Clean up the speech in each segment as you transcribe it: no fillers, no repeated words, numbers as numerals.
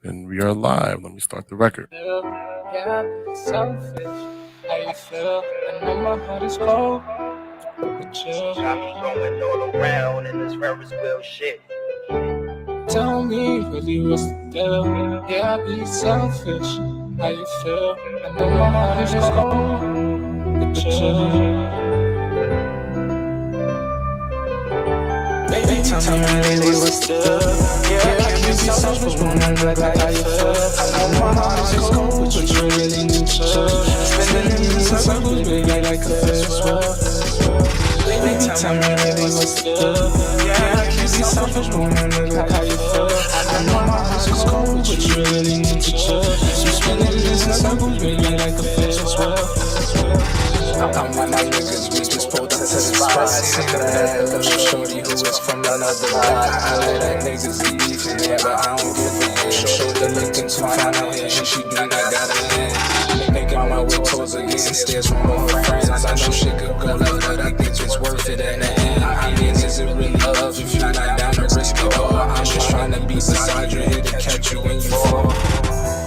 And we are live. Let me start the record. Yeah, selfish. How you feel? I know my heart is cold. But you going all around and this rap is real shit. tell me really what's the deal? Yeah, I be selfish. How you feel? I know my heart is cold. But you baby, tell me really what's the deal? Yeah, I can't be selfish, but when I like how you feel. I know my heart is cold, but you really need to chill. Spending in circles, baby, like a fish well. Baby, tell me really what's the deal? Yeah, I can't be selfish, but when I like how you feel. I know my heart is cold, but you really need to chill. Spending in circles, baby, like a fish well. I'm with my niggas, we just pulled up to the spot. Sick of that little shorty who is from another block. I let that niggas leave from there, but I don't give a damn. Shorty looking too fine out here, and she do not got a hand. Making my way towards her, getting stares from all her friends. I know she could go love, but I think it's worth it in the end. I mean, is it really love if you're not down to risk it all? I'm just trying to be beside you, here to catch you when you fall.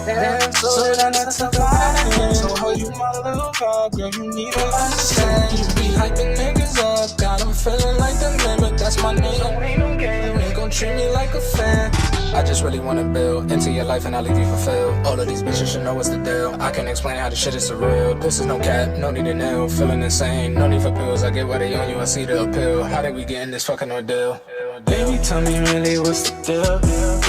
Damn, so that I took a hand. So hold you my little car, girl, you need to understand. You be hyping niggas up, got them feeling like the man, but that's my name. Ain't no game, ain't gon' treat me like a fan. I just really wanna build into your life and I'll leave you fulfilled. All of these bitches should know what's the deal. I can explain how this shit is surreal. This is no cap, no need to nail. Feeling insane, no need for pills. I get what they on you, I see the appeal. How did we get in this fucking ordeal? Baby, tell me really what's the deal?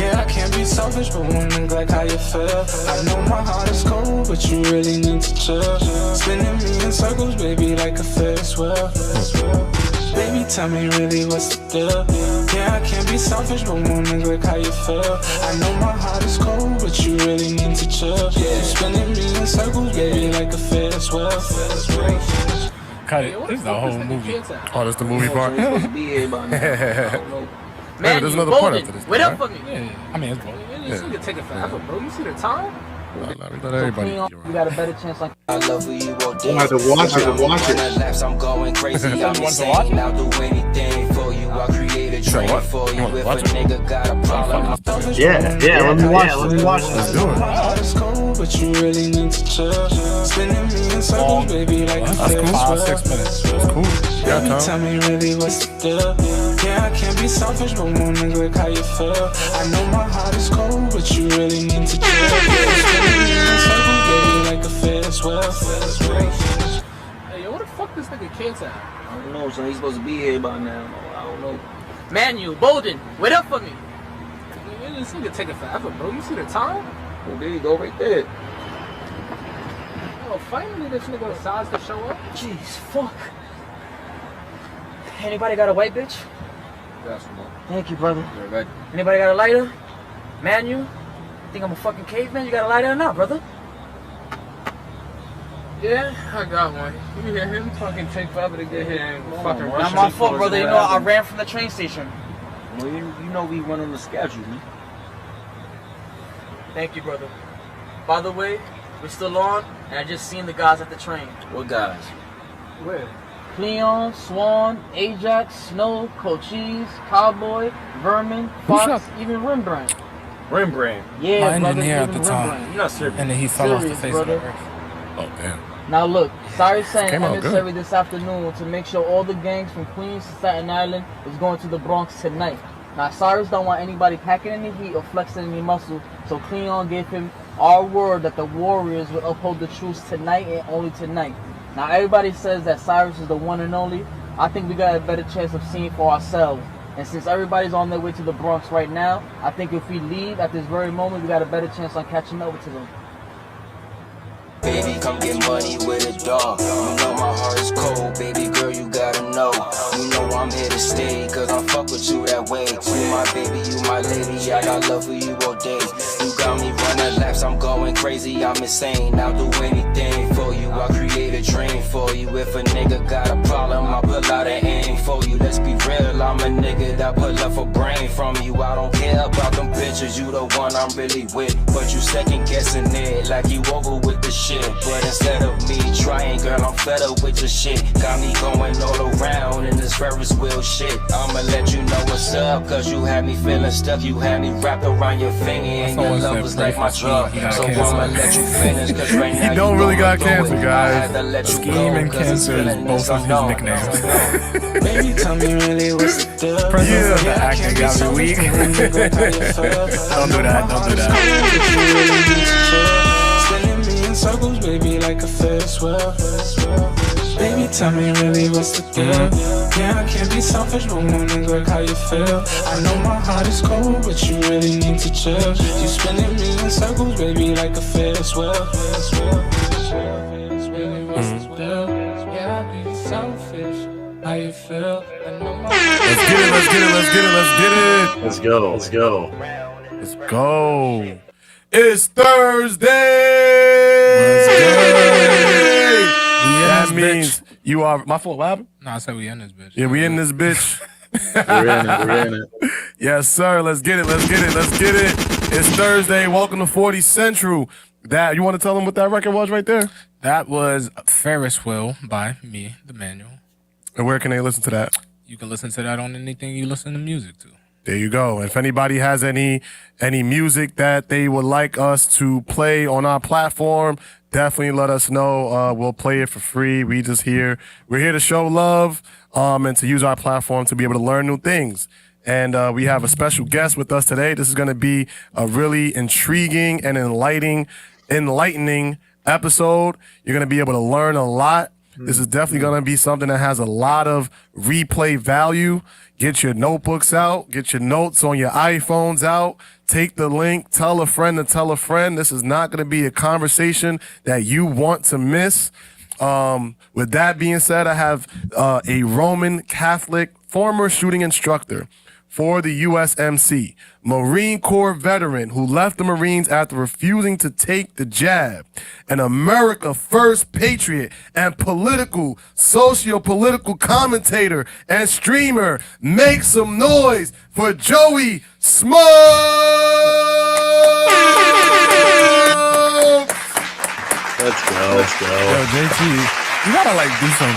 Yeah, I can't be selfish, but wanna like how you feel. I know my heart is cold, but you really need to chill. Spinning me in circles, baby, like a Ferris wheel. Baby, tell me really what's the deal? Yeah, I can't be selfish, but wanna like how you feel. I know my heart is cold, but you really need to chill. Yeah, spinning me in circles, baby, like a Ferris wheel. Cut it. This is the whole movie. Oh, that's the movie part? Supposed to be here by now. Man, there's another part after this. Wait up right? for me. Yeah, I mean, it's both. This nigga take it forever, bro. You see the time? We let everybody. You got a better chance like I love you all day. I have to watch it. Laps, I'm going crazy. I'm insane. I'll do anything for you. I'll create a dream for you. If a nigga got a problem, Yeah, let me watch this. Let's do it. Heart is cold, but you really need to chill. Spinning me in circles, baby, like a That's cool. Ferris 5, 6 wheel. minutes. That's cool. Yeah, Baby, Tom. tell me really what's the deal? Yeah, I can't be selfish, but wanna like how you feel. I know my heart is cold, but you really need to chill. Spinning me in circles, baby, like a Ferris wheel. Hey, yo, what the fuck this nigga kids at? I don't know, son. He's supposed to be here by now. I don't know. Manu, Bolden, wait up for me. This nigga take it forever, bro. You see the time? Well, there you go, right there. Yo, finally this nigga decides to show up. Jeez, fuck. Anybody got a white bitch? Thank you, brother. You're good. Anybody got a lighter? Manu? Think I'm a fucking caveman? You got a lighter or not, brother? Yeah, I got one. You hear him fucking take forever to get here and fucking rush. Not my fault, brother. You know, I ran from the train station. Well, you know we run on the schedule, man. Thank you, brother. By the way, we're still on, and I just seen the guys at the train. What guys? Where? Cleon, Swan, Ajax, Snow, Cochise, Cowboy, Vermin, Fox, even Rembrandt. Rembrandt. Yeah, My brother, engineer at even the time. Rembrandt. You're not serious. And then he fell off the Serious, face of the brother. earth. Oh, damn. Now look, sorry saying Came out emissary good. this afternoon to make sure all the gangs from Queens to Staten Island is going to the Bronx tonight. Now Cyrus don't want anybody packing any heat or flexing any muscle, so Cleon gave him our word that the Warriors will uphold the truce tonight and only tonight. Now everybody says that Cyrus is the one and only. I think we got a better chance of seeing for ourselves. And since everybody's on their way to the Bronx right now, I think if we leave at this very moment, we got a better chance on catching up to them. Baby, come get money with a dog. You know my heart is cold, baby girl, you gotta know. You know I'm here to stay, cause I fuck with you that way. You my baby, you my lady, I got love for you all day. You got me running relapse, I'm going crazy, I'm insane. I'll do anything for you, I'll create a dream for you. If a nigga got a problem, I'll pull out an aim for you. Let's be real, I'm a nigga that pull up a brain from you. I don't care about them bitches, you the one I'm really with. But you second guessing it like you over with the shit. But instead of me trying, girl, I'm fed up with your shit. Got me going all around in this Ferris wheel shit. I'ma let you know what's up, cause you had me feeling stuck. You had me wrapped around your finger, and your love was like my drug. So I'ma let you finish, cause right now He don't really got cancer, I guys. had to let you Scheme go, and cause it's cancer is feeling both of his unknown. nicknames. Baby, tell me really what's the deal. Presence of the acting got me weak. Don't do that. Don't do that. Spinning me in circles, baby, like a Ferris wheel. Baby, tell me really what's the deal. Yeah, I can't be selfish, but wanna look how you feel. I know my heart is cold, but you really need to chill. You spinning me in circles, baby, like a Ferris wheel. Really, what's the deal? Yeah, I be selfish. How you feel? I know my Let's get it. Let's get it. Let's get it. Let's get it. Let's go. Let's go. Let's go. It's Thursday. That means you are my fault. What happened? No, I said we in this bitch. Yeah, we in this bitch. We're in it. We're in it. Yes, sir. Let's get it. Let's get it. Let's get it. It's Thursday. Welcome to 40Central. That you want to tell them what that record was right there? That was Ferris Wheel by me, the Manual. And where can they listen to that? You can listen to that on anything you listen to music to. There you go. If anybody has any music that they would like us to play on our platform, definitely let us know. We'll play it for free. We're here to show love and to use our platform to be able to learn new things. And we have a special guest with us today. This is going to be a really intriguing and enlightening episode. You're going to be able to learn a lot. This is definitely going to be something that has a lot of replay value. Get your notebooks out. Get your notes on your iPhones out. Take the link. Tell a friend to tell a friend. This is not going to be a conversation that you want to miss. With that being said, I have a Roman Catholic former shooting instructor for the USMC, Marine Corps veteran who left the Marines after refusing to take the jab, an America First patriot and socio-political commentator and streamer. Make some noise for Joey Smoke! Let's go. Let's go. Yo, JT, you gotta like do some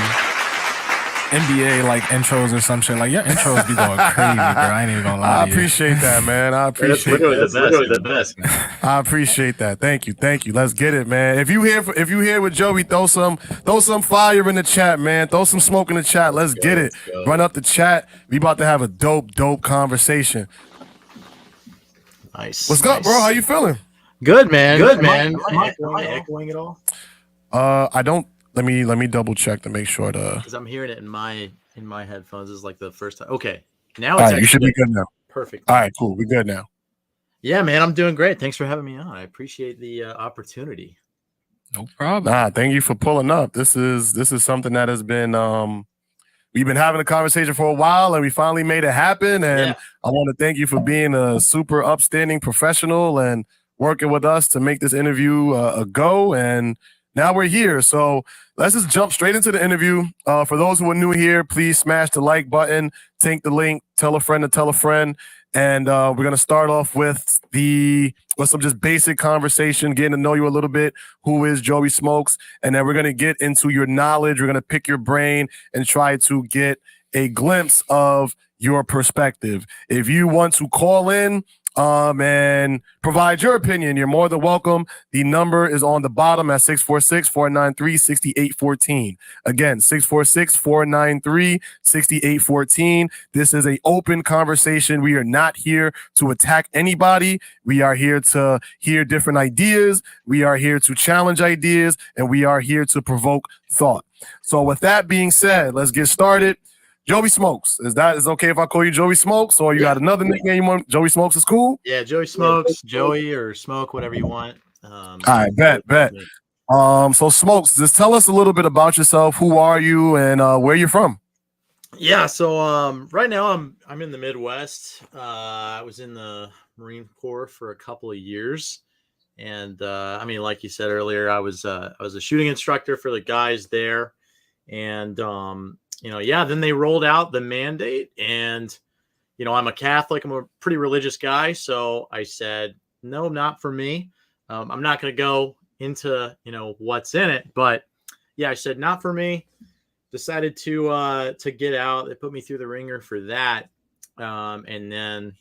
NBA like intros or some shit. Like your intros be going crazy, bro. I ain't even gonna lie. I appreciate that, man. I That's appreciate literally the best. Man. I appreciate that. Thank you. Let's get it, man. If you here with Joey, throw some fire in the chat, man. Throw some smoke in the chat. Let's get it. Run up the chat. We about to have a dope conversation. Nice. What's up, bro? How you feeling? Good, man. Good, man. Am I echoing at all? I don't. Let me double check to make sure Because I'm hearing it in my headphones. This is like the first time. Okay, now All it's right, you should be good now. perfect. All right, cool. We're good now. Yeah, man, I'm doing great. Thanks for having me on. I appreciate the opportunity. No problem. Nah, thank you for pulling up. This is something that has been we've been having a conversation for a while, and we finally made it happen. And I want to thank you for being a super upstanding professional and working with us to make this interview a go. And now we're here. So let's just jump straight into the interview. For those who are new here, please smash the like button, take the link, tell a friend to tell a friend. And we're going to start off with some just basic conversation, getting to know you a little bit. Who is Joey Smokes? And then we're going to get into your knowledge. We're going to pick your brain and try to get a glimpse of your perspective. If you want to call in and provide your opinion, you're more than welcome. The number is on the bottom at 646-493-6814. Again, 646-493-6814. This is an open conversation. We are not here to attack anybody. We are here to hear different ideas. We are here to challenge ideas, and we are here to provoke thought. So with that being said, let's get started. Joey Smokes. Is okay if I call you Joey Smokes, or you got another nickname you want? Joey Smokes is cool? Yeah, Joey Smokes, Joey or Smoke, whatever you want. All right, bet. So Smokes, just tell us a little bit about yourself. Who are you and where you're from? Yeah, so right now I'm in the Midwest. I was in the Marine Corps for a couple of years, And I mean, like you said earlier, I was a shooting instructor for the guys there, and yeah. Then they rolled out the mandate, and I'm a Catholic. I'm a pretty religious guy, so I said, no, not for me. I'm not going to go into what's in it, but yeah, I said not for me. Decided to get out. They put me through the ringer for that, and then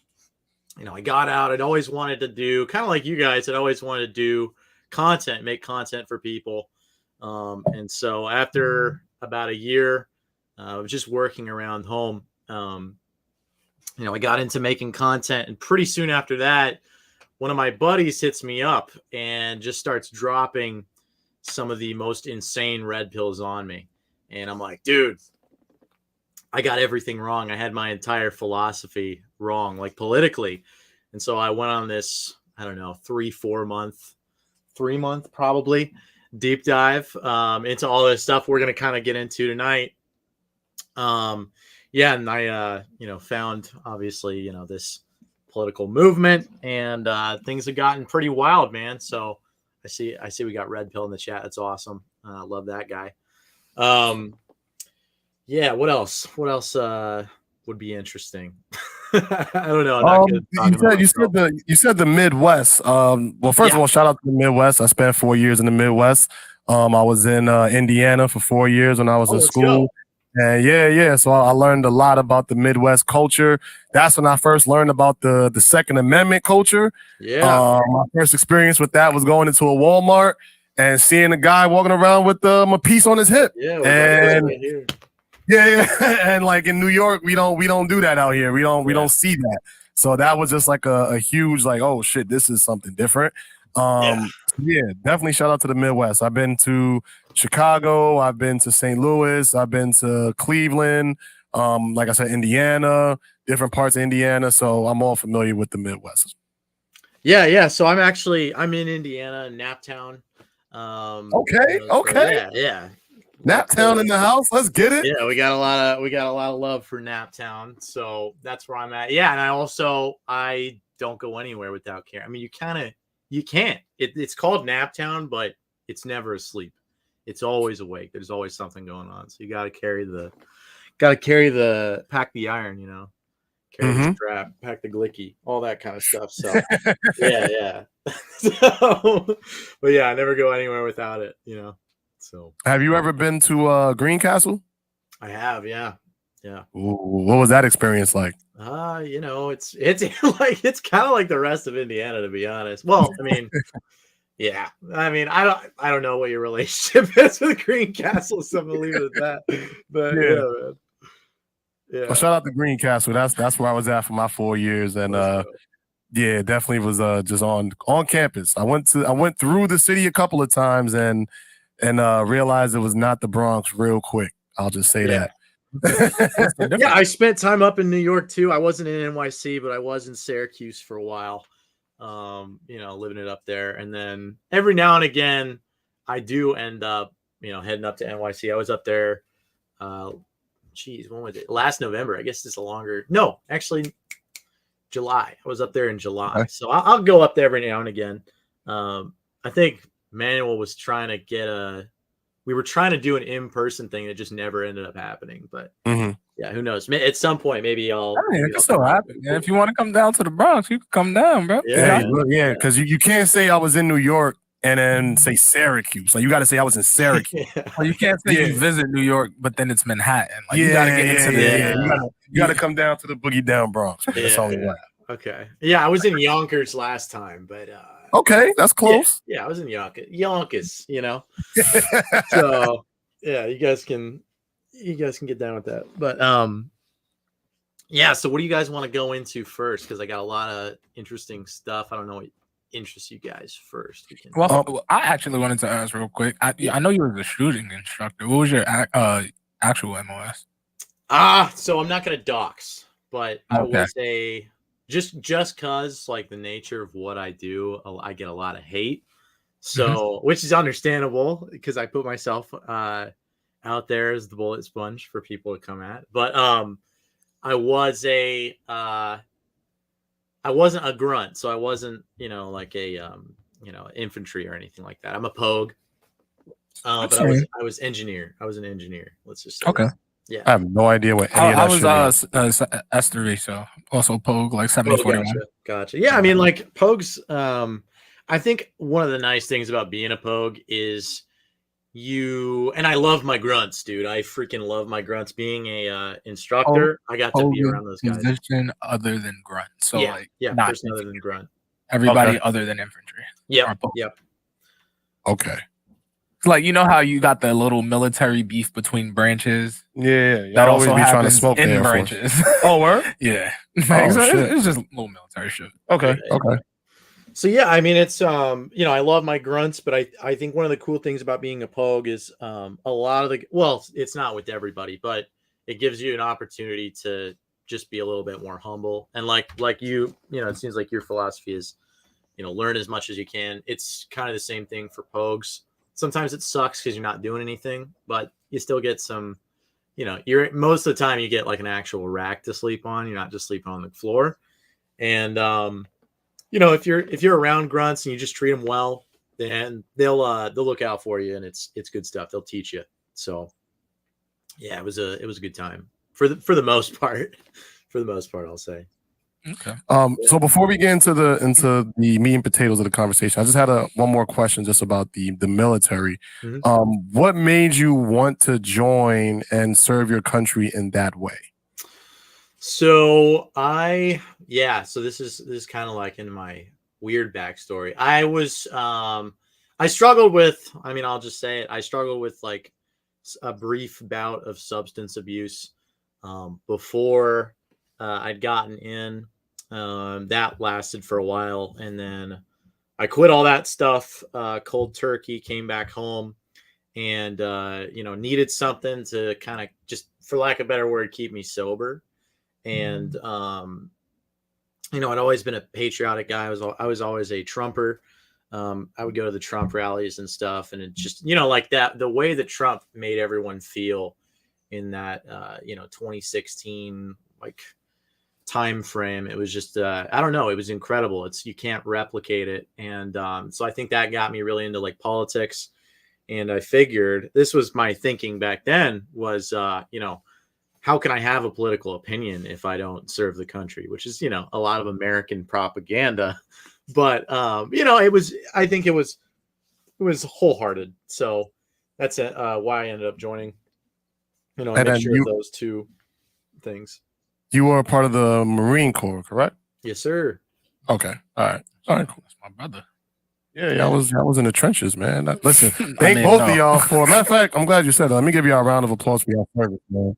I got out. I'd always wanted to do, kind of like you guys, I'd always wanted to do content, make content for people. And so after about a year of just working around home, I got into making content. And pretty soon after that, one of my buddies hits me up and just starts dropping some of the most insane red pills on me. And I'm like, dude, I got everything wrong. I had my entire philosophy wrong, like politically. And so I went on this, I don't know, 3 month probably deep dive into all this stuff we're going to kind of get into tonight. Yeah. And I, found obviously, this political movement, and things have gotten pretty wild, man. So I see we got Red Pill in the chat. That's awesome. I love that guy. Yeah. What else would be interesting? I don't know. I'm not good at talking about you said the Midwest. Well, first of all, shout out to the Midwest. I spent 4 years in the Midwest. I was in Indiana for 4 years when I was in school. Go. And yeah. So I learned a lot about the Midwest culture. That's when I first learned about the Second Amendment culture. Yeah. My first experience with that was going into a Walmart and seeing a guy walking around with a piece on his hip. Yeah. And yeah. And like in New York, we don't do that out here. We don't see that. So that was just like a huge, like, oh shit, this is something different. Yeah, definitely shout out to the Midwest. I've been to Chicago, I've been to St. Louis, I've been to Cleveland, like I said, Indiana, different parts of Indiana. So I'm all familiar with the Midwest. Yeah. So I'm in Indiana, Naptown. Okay. Yeah. Naptown in the house. Let's get it. Yeah, we got a lot of love for Naptown. So that's where I'm at. Yeah, and I don't go anywhere without care. I mean, you can't. It's called Naptown, but it's never asleep. It's always awake. There's always something going on. So you got to carry pack the iron, carry the strap, pack the glicky, all that kind of stuff. So yeah. But yeah, I never go anywhere without it, So have you ever been to Greencastle? I have, yeah. Ooh, what was that experience like? It's like it's kind of like the rest of Indiana, to be honest. Well, I mean, yeah. I mean, I don't know what your relationship is with Greencastle, so I'm gonna leave it at that. But yeah, man. Yeah. Well, shout out to Greencastle. That's where I was at for my 4 years, and yeah, definitely was just on campus. I went through the city a couple of times and realized it was not the Bronx real quick. I'll just say that. Yeah, I spent time up in New York too. I wasn't in NYC, but I was in Syracuse for a while. Living it up there, and then every now and again, I do end up, heading up to NYC. I was up there. When was it? Last November. I guess it's actually July. I was up there in July, okay. So I'll go up there every now and again. I think Manuel was trying to we were trying to do an in-person thing that just never ended up happening, but yeah, who knows? At some point, maybe I'll. It can still happen. And if you want to come down to the Bronx, you can come down, bro. Yeah, because you can't say I was in New York and then say Syracuse. Like you got to say I was in Syracuse. Well, you can't say you visit New York, but then it's Manhattan. Like you got to get into the. You got to come down to the boogie down Bronx. That's only way. Okay. Yeah, I was in Yonkers last time, but. Okay, that's close. Yeah, I was in Yonkers, So yeah, you guys can get down with that. But yeah, so what do you guys want to go into first? Because I got a lot of interesting stuff. I don't know what interests you guys first. Well, I actually wanted to ask real quick. I know you were the shooting instructor. What was your actual MOS? So I'm not gonna dox, but I will say just cause like the nature of what I do, I get a lot of hate. So, which is understandable because I put myself out there as the bullet sponge for people to come at. But I wasn't a grunt, so I wasn't, like a infantry or anything like that. I'm a pogue. But I was engineer. I was an engineer. Let's just say Okay. that. Yeah. I have no idea what any of that I was shit means. S3, so also Pogue, like 7041. Gotcha. Yeah, I mean, like pogues. I think one of the nice things about being a pogue is and I love my grunts, dude. I freaking love my grunts. Being a instructor, I got to be around those guys. Position other than grunt. So not person other than grunt. Everybody other than infantry. Yep. Okay. Like, you know how you got the little military beef between branches? Yeah. That always also be trying to happens smoke in the Air Force. branches. Oh, word? Yeah. shit. It's just little military shit. Okay. So yeah, I mean, it's I love my grunts, but I think one of the cool things about being a pogue is a lot of it's not with everybody, but it gives you an opportunity to just be a little bit more humble. And like you, it seems like your philosophy is, learn as much as you can. It's kind of the same thing for pogues. Sometimes it sucks because you're not doing anything, but you still get some, you're most of the time you get like an actual rack to sleep on. You're not just sleeping on the floor. And, if you're around grunts and you just treat them well, then they'll look out for you, and it's good stuff. They'll teach you. So yeah, it was a good time for the most part. For the most part, I'll say. Okay. So before we get into the meat and potatoes of the conversation, I just had one more question just about the military. Mm-hmm. What made you want to join and serve your country in that way? So so this is kind of like in my weird backstory. I struggled with, I'll just say it. I struggled with like a brief bout of substance abuse before I'd gotten in. That lasted for a while, and then I quit all that stuff cold turkey, came back home, and needed something to kind of, just for lack of a better word, keep me sober. And I'd always been a patriotic guy. I was always a Trumper. I would go to the Trump rallies and stuff, and it just, like that, the way that Trump made everyone feel in that 2016 like time frame, it was just I don't know, it was incredible. You can't replicate it. And so I think that got me really into like politics. And I figured, this was my thinking back then, was how can I have a political opinion if I don't serve the country, which is a lot of American propaganda. But I think it was wholehearted. So that's why I ended up joining, a mixture of those two things. You were a part of the Marine Corps, correct? Yes, sir. Okay. All right, cool. That's my brother. Yeah, I was in the trenches, man. Listen, thank both of y'all for. Matter of fact, I'm glad you said that. Let me give y'all a round of applause for your service, man.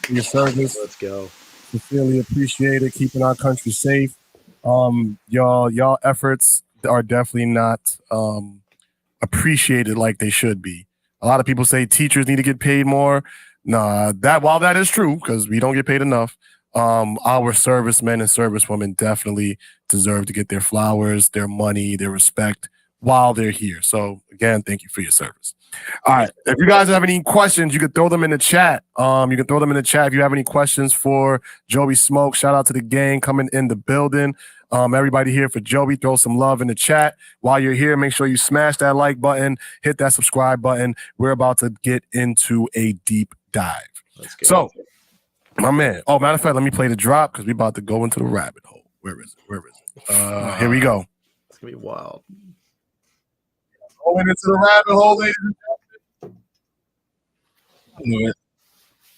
Your service. Let's go. Sincerely appreciate it, keeping our country safe. Y'all efforts are definitely not appreciated like they should be. A lot of people say teachers need to get paid more. Nah, while that is true, because we don't get paid enough, our servicemen and servicewomen definitely deserve to get their flowers, their money, their respect while they're here. So again, thank you for your service. All right. If you guys have any questions, you can throw them in the chat. If you have any questions for Joey Smoke, shout out to the gang coming in the building. Everybody here for Joey, throw some love in the chat. While you're here, make sure you smash that like button, hit that subscribe button. We're about to get into a deep dive. So, my man. Oh, matter of fact, let me play the drop because we're about to go into the rabbit hole. Where is it? Here we go. It's gonna be wild. Going into the rabbit hole, ladies and gentlemen.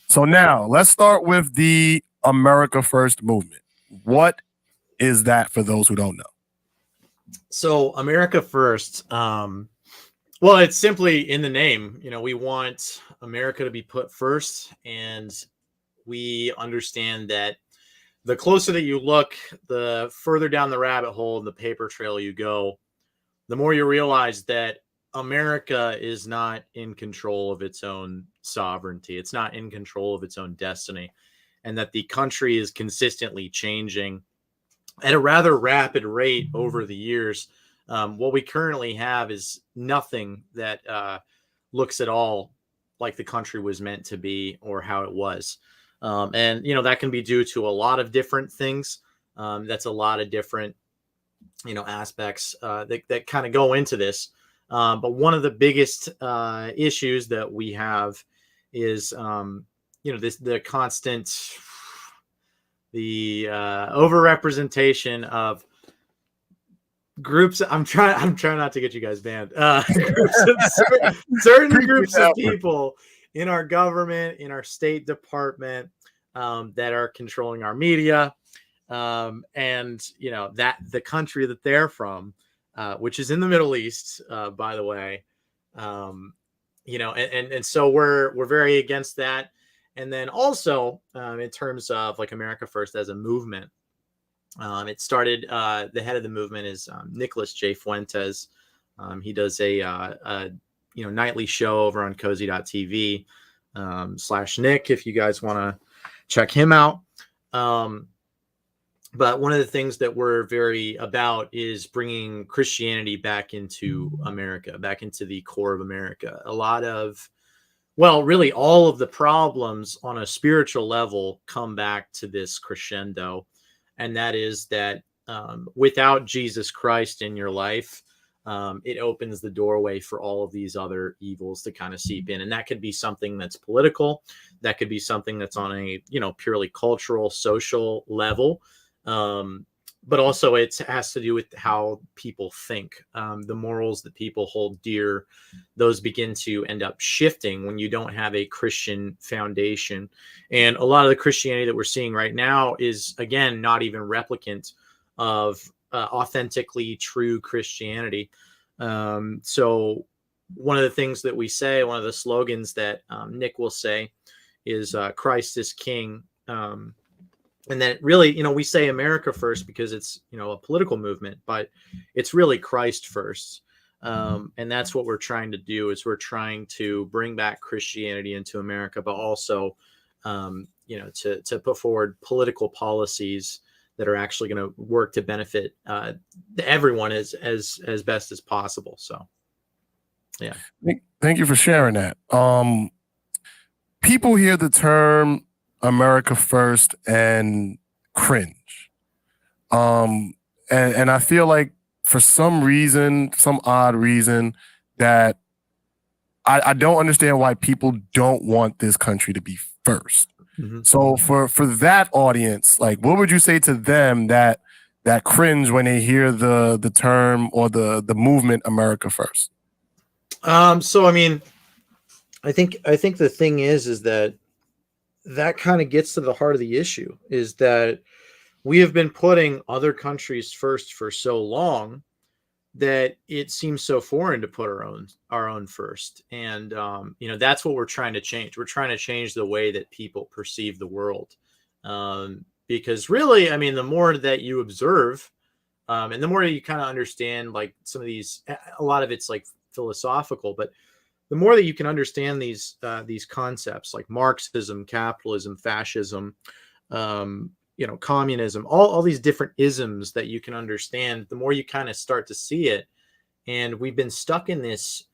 So now let's start with the America First movement. What is that for those who don't know? So America First, well, it's simply in the name. We want America to be put first, and we understand that the closer that you look, the further down the rabbit hole and the paper trail you go, the more you realize that America is not in control of its own sovereignty. It's not in control of its own destiny, and that the country is consistently changing at a rather rapid rate over the years. What we currently have is nothing that looks at all like the country was meant to be or how it was. And, that can be due to a lot of different things. That's a lot of different aspects that kind of go into this. But one of the biggest issues that we have is, the constant, overrepresentation of groups. I'm trying not to get you guys banned. Groups of certain groups of people in our government, in our State Department, that are controlling our media, and that the country that they're from, which is in the Middle East, by the way, and so we're very against that. And then also, in terms of like America First as a movement, it started. The head of the movement is Nicholas J. Fuentes. He does a nightly show over on cozy.tv /Nick, if you guys want to check him out. But one of the things that we're very about is bringing Christianity back into America, back into the core of America. Really all of the problems on a spiritual level come back to this crescendo. And that is that without Jesus Christ in your life, it opens the doorway for all of these other evils to kind of seep in. And that could be something that's political. That could be something that's on a, purely cultural, social level. But also it has to do with how people think. The morals that people hold dear, those begin to end up shifting when you don't have a Christian foundation. And a lot of the Christianity that we're seeing right now is, again, not even replicant of authentically true Christianity. So one of the things that we say, one of the slogans that Nick will say is Christ is King. And then really, we say America first because it's, a political movement, but it's really Christ first. And that's what we're trying to do, is we're trying to bring back Christianity into America, but also, to put forward political policies that are actually going to work to benefit everyone as best as possible. So, yeah. Thank you for sharing that. People hear the term America First and cringe. And I feel like for some reason, some odd reason, that I don't understand why people don't want this country to be first. Mm-hmm. So for that audience, like, what would you say to them that cringe when they hear the term or the movement America First? So I mean, I think the thing is that kind of gets to the heart of the issue, is that we have been putting other countries first for so long that it seems so foreign to put our own first. And, that's what we're trying to change. We're trying to change the way that people perceive the world. Because really, I mean, the more that you observe, and the more you kind of understand, like some of these, a lot of it's like philosophical, but the more that you can understand these concepts like Marxism, capitalism, fascism, communism, all these different isms that you can understand, the more you kind of start to see it. And we've been stuck in this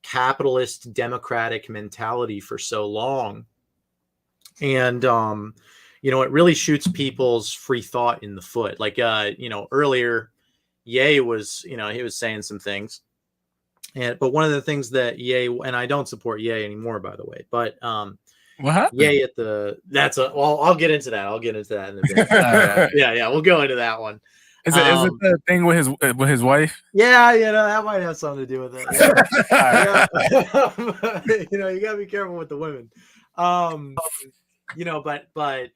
capitalist democratic mentality for so long. And, it really shoots people's free thought in the foot. Like, earlier, Ye was, he was saying some things. But one of the things that Ye, and I don't support Ye anymore, by the way, but what happened? Ye I'll get into that. I'll get into that in a bit. Yeah, we'll go into that one. Is it the thing with his wife? Yeah, that might have something to do with it. Yeah. You gotta be careful with the women. But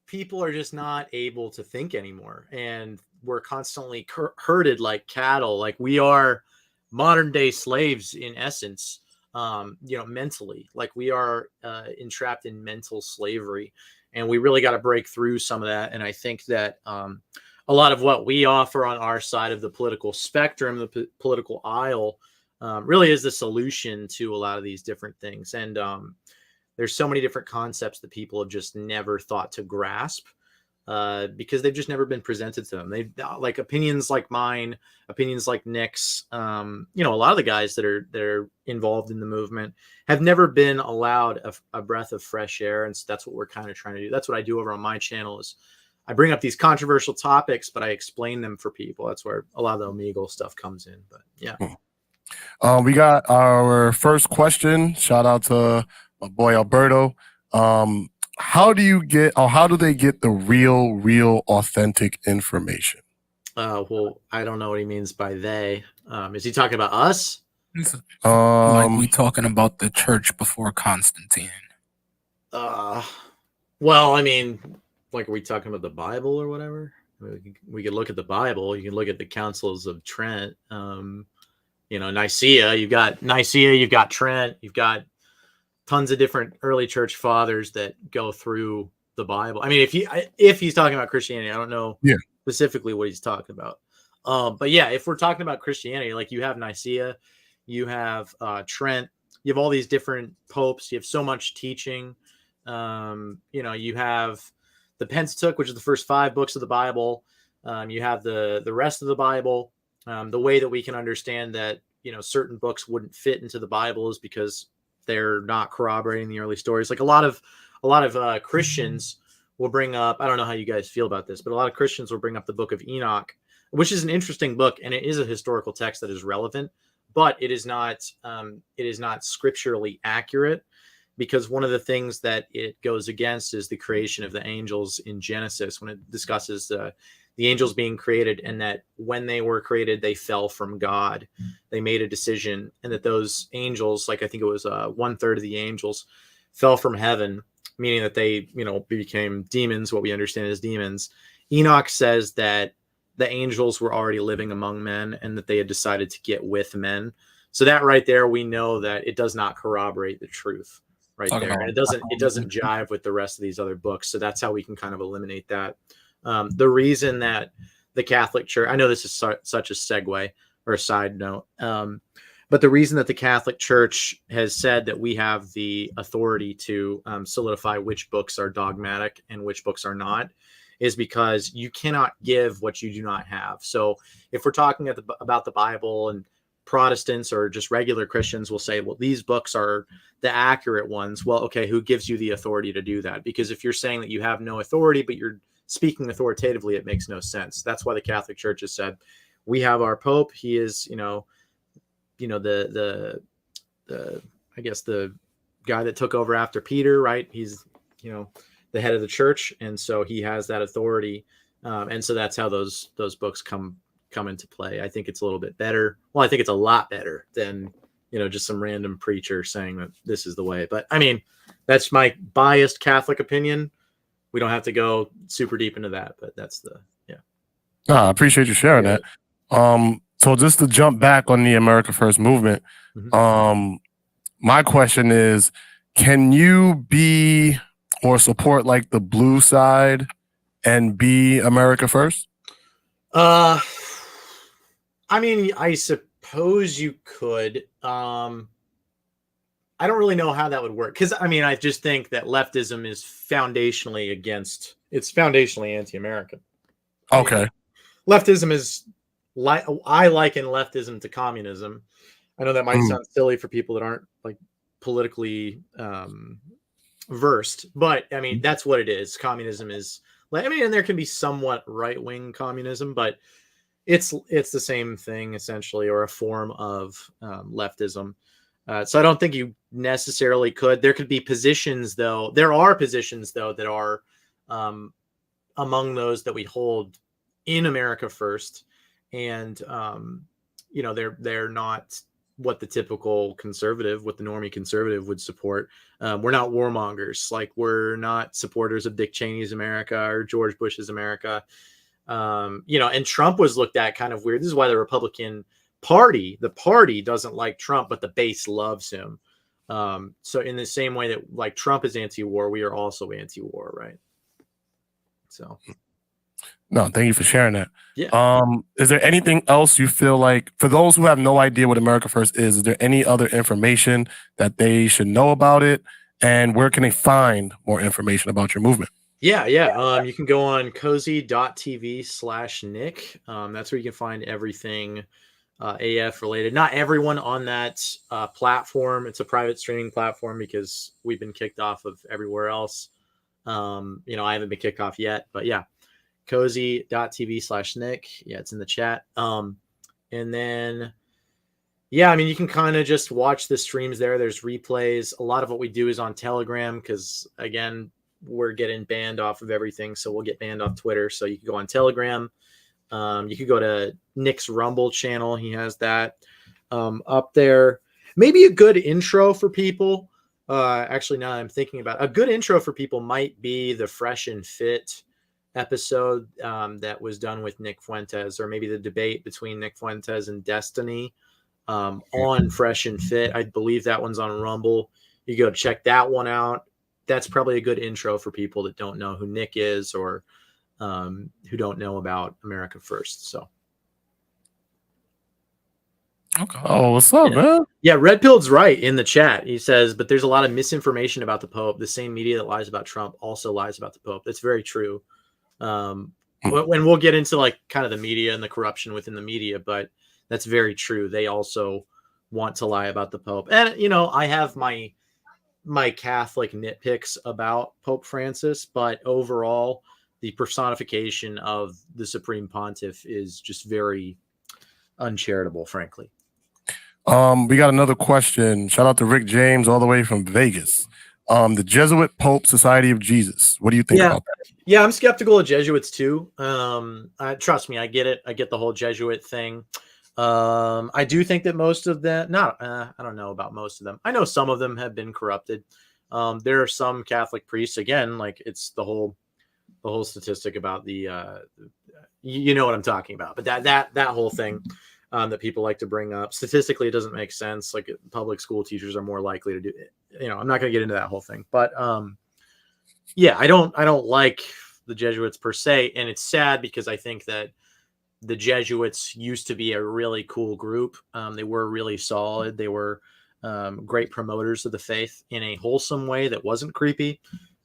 people are just not able to think anymore, and we're constantly herded like cattle. Like, we are modern day slaves in essence, mentally. Like, we are entrapped in mental slavery, and we really got to break through some of that. And I think that a lot of what we offer on our side of the political spectrum, the political aisle, really is the solution to a lot of these different things. And there's so many different concepts that people have just never thought to grasp. Because they've just never been presented to them. They've like opinions like mine, opinions like Nick's, a lot of the guys that are involved in the movement have never been allowed a breath of fresh air. And so that's what we're kind of trying to do. That's what I do over on my channel, is I bring up these controversial topics, but I explain them for people. That's where a lot of the Omegle stuff comes in. But yeah. We got our first question. Shout out to my boy Alberto. How do they get the real, authentic information? Well, I don't know what he means by they. Is he talking about us? Like we talking about the church before Constantine. Well, I mean, like, are we talking about the Bible or whatever? I mean, we could look at the Bible. You can look at the Councils of Trent. Nicaea. You've got Trent. You've got tons of different early church fathers that go through the Bible. I mean, if he's talking about Christianity, I don't know specifically what he's talking about. But yeah, if we're talking about Christianity, like, you have Nicaea, you have Trent, you have all these different popes, you have so much teaching. You have the Pentateuch, which is the first 5 books of the Bible. You have the rest of the Bible. The way that we can understand that, certain books wouldn't fit into the Bible is because they're not corroborating the early stories. Like, a lot of Christians will bring up, I don't know how you guys feel about this, but a lot of Christians will bring up the book of Enoch, which is an interesting book, and it is a historical text that is relevant, but it is not scripturally accurate, because one of the things that it goes against is the creation of the angels in Genesis, when it discusses the angels being created, and that when they were created, they fell from God. They made a decision, and that those angels, like, I think it was 1/3 of the angels, fell from heaven, meaning that they, became demons, what we understand as demons. Enoch says that the angels were already living among men, and that they had decided to get with men. So that right there, we know that it does not corroborate the truth right there. And it doesn't jive with the rest of these other books. So that's how we can kind of eliminate that. The reason that the Catholic Church, I know this is such a segue or a side note, but the reason that the Catholic Church has said that we have the authority to solidify which books are dogmatic and which books are not is because you cannot give what you do not have. So if we're talking about the Bible, and Protestants or just regular Christians will say, well, these books are the accurate ones. Well, okay, who gives you the authority to do that? Because if you're saying that you have no authority, but you're speaking authoritatively, it makes no sense. That's why the Catholic Church has said, we have our Pope. He is, the I guess the guy that took over after Peter, right? He's, the head of the church. And so he has that authority. And so that's how those books come into play. I think it's a little bit better. Well, I think it's a lot better than, just some random preacher saying that this is the way. But I mean, that's my biased Catholic opinion. We don't have to go super deep into that, but that's I appreciate you sharing that. So just to jump back on the America First movement, my question is, can you be or support like the blue side and be America First? I mean, I suppose you could. I don't really know how that would work, because I mean, I just think that leftism is foundationally anti-American. Okay. Leftism is I liken leftism to communism. I know that might sound silly for people that aren't like politically versed, but I mean, that's what it is. Communism is, and there can be somewhat right-wing communism, but it's the same thing essentially, or a form of leftism. So I don't think you necessarily could. There could be positions, though. There are positions, though, that are among those that we hold in America First, and they're not what the typical conservative, what the normie conservative would support. We're not warmongers. Like, we're not supporters of Dick Cheney's America or George Bush's America. And Trump was looked at kind of weird. This is why the Republican Party, doesn't like Trump, but the base loves him. So in the same way that like Trump is anti-war, we are also anti-war, right? So. No, thank you for sharing that. Yeah. Is there anything else you feel like, for those who have no idea what America First is there any other information that they should know about it? And where can they find more information about your movement? Yeah. You can go on cozy.tv/Nick. That's where you can find everything AF related. Not everyone on that platform. It's a private streaming platform because we've been kicked off of everywhere else. I haven't been kicked off yet, but yeah. cozy.tv/Nick. Yeah, it's in the chat. And then, yeah, I mean, you can kind of just watch the streams there. There's replays. A lot of what we do is on Telegram because, again, we're getting banned off of everything. So we'll get banned off Twitter. So you can go on Telegram. You could go to Nick's Rumble channel. He has that up there. Maybe a good intro for people. Actually, now I'm thinking about it, a good intro for people might be the Fresh and Fit episode that was done with Nick Fuentes, or maybe the debate between Nick Fuentes and Destiny on Fresh and Fit. I believe that one's on Rumble. You go check that one out. That's probably a good intro for people that don't know who Nick is or who don't know about America First. So. Okay. Oh, what's up, man? Yeah, Red Pill's right in the chat. He says, but there's a lot of misinformation about the Pope. The same media that lies about Trump also lies about the Pope. That's very true. When we'll get into like kind of the media and the corruption within the media, but that's very true. They also want to lie about the Pope. And, you know, I have my Catholic nitpicks about Pope Francis, but overall, the personification of the Supreme Pontiff is just very uncharitable, frankly. We got another question. Shout out to Rick James all the way from Vegas. The Jesuit Pope Society of Jesus. What do you think about that? Yeah, I'm skeptical of Jesuits too. Trust me, I get it. I get the whole Jesuit thing. I do think that most of them, I don't know about most of them. I know some of them have been corrupted. There are some Catholic priests, again, like it's the whole statistic about the, you know what I'm talking about, but that whole thing that people like to bring up, statistically, it doesn't make sense. Like public school teachers are more likely to do it. You know, I'm not going to get into that whole thing, but yeah, I don't like the Jesuits per se. And it's sad because I think that the Jesuits used to be a really cool group. They were really solid. They were great promoters of the faith in a wholesome way that wasn't creepy.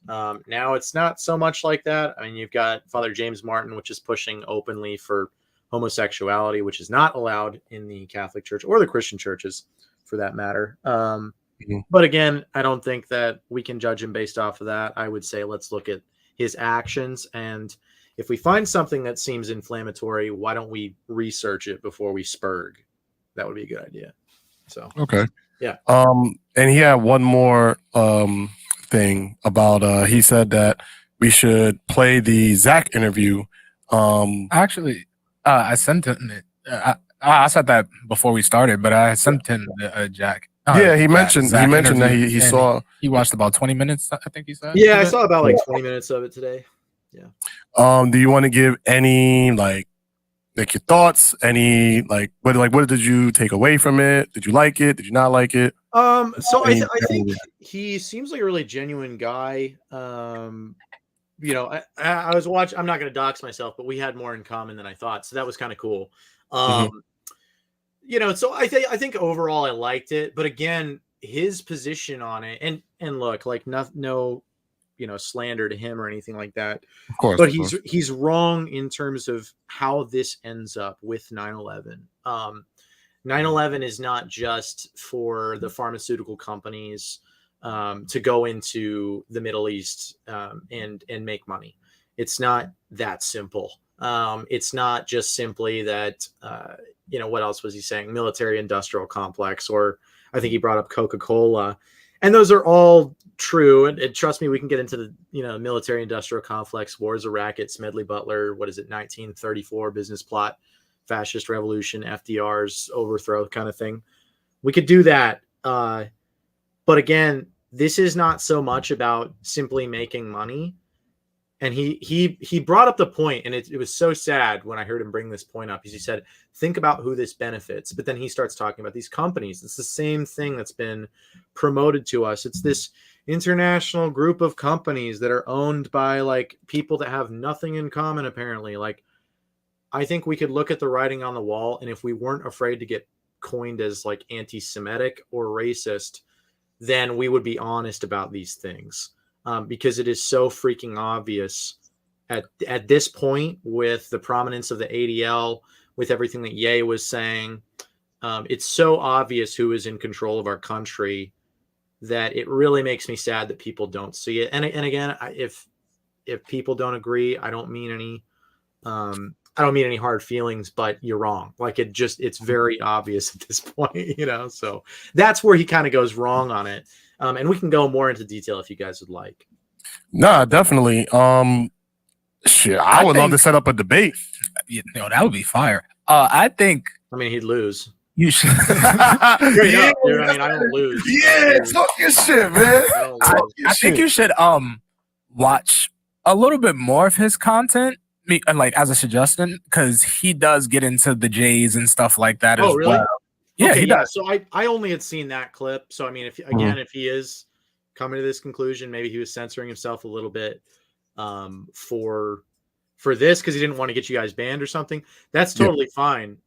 Now it's not so much like that. I mean, you've got Father James Martin, which is pushing openly for homosexuality, which is not allowed in the Catholic Church or the Christian churches for that matter. But again, I don't think that we can judge him based off of that. I would say let's look at his actions, and if we find something that seems inflammatory, why don't we research it before we spurg? That would be a good idea. So okay, yeah. And he had one more thing about. He said that we should play the Zach interview. Actually, I sent him it. I said that before we started, but I sent him Jack. Yeah, he mentioned Zach that interview, he saw. He watched about 20 minutes. I think he said. Yeah, I saw about like 20 minutes of it today. Yeah. Do you want to give any like your thoughts? Any what did you take away from it? Did you like it? Did you not like it? So I think he seems like a really genuine guy. You know, I was watching. I'm not going to dox myself, but we had more in common than I thought, so that was kind of cool. You know, so I think overall I liked it, but again, his position on it, and look, like no, you know, slander to him or anything like that. Of course, but he's wrong in terms of how this ends up with 9/11. 9/11 is not just for the pharmaceutical companies to go into the Middle East and make money. It's not that simple. It's not just simply that, you know, what else was he saying? Military industrial complex, or I think he brought up Coca-Cola, and those are all true. And trust me, we can get into the, you know, military industrial complex, wars of racket, Smedley Butler, what is it? 1934 business plot, fascist revolution, FDR's overthrow kind of thing. We could do that. But again, this is not so much about simply making money. And he brought up the point, and it was so sad when I heard him bring this point up, because he said, think about who this benefits. But then he starts talking about these companies. It's the same thing that's been promoted to us. It's this international group of companies that are owned by like people that have nothing in common, apparently. Like, I think we could look at the writing on the wall, and if we weren't afraid to get coined as like anti-Semitic or racist, then we would be honest about these things. Because it is so freaking obvious at this point, with the prominence of the ADL, with everything that Ye was saying, it's so obvious who is in control of our country that it really makes me sad that people don't see it. And again, if people don't agree, I don't mean any I don't mean any hard feelings, but you're wrong. Like it's very obvious at this point, you know. So that's where he kind of goes wrong on it. And we can go more into detail if you guys would like. Nah, definitely. Shit, I would love to set up a debate. You know, that would be fire. I think I mean, he'd lose. you should. Straight up, dude. I mean, I don't lose. Yeah, talk your shit, man. I think you should watch a little bit more of his content, like as a suggestion, because he does get into the Jays and stuff like that as really? well. Yeah, okay, he does. So I only had seen that clip. So I mean, if if he is coming to this conclusion, maybe he was censoring himself a little bit for this because he didn't want to get you guys banned or something. That's totally fine.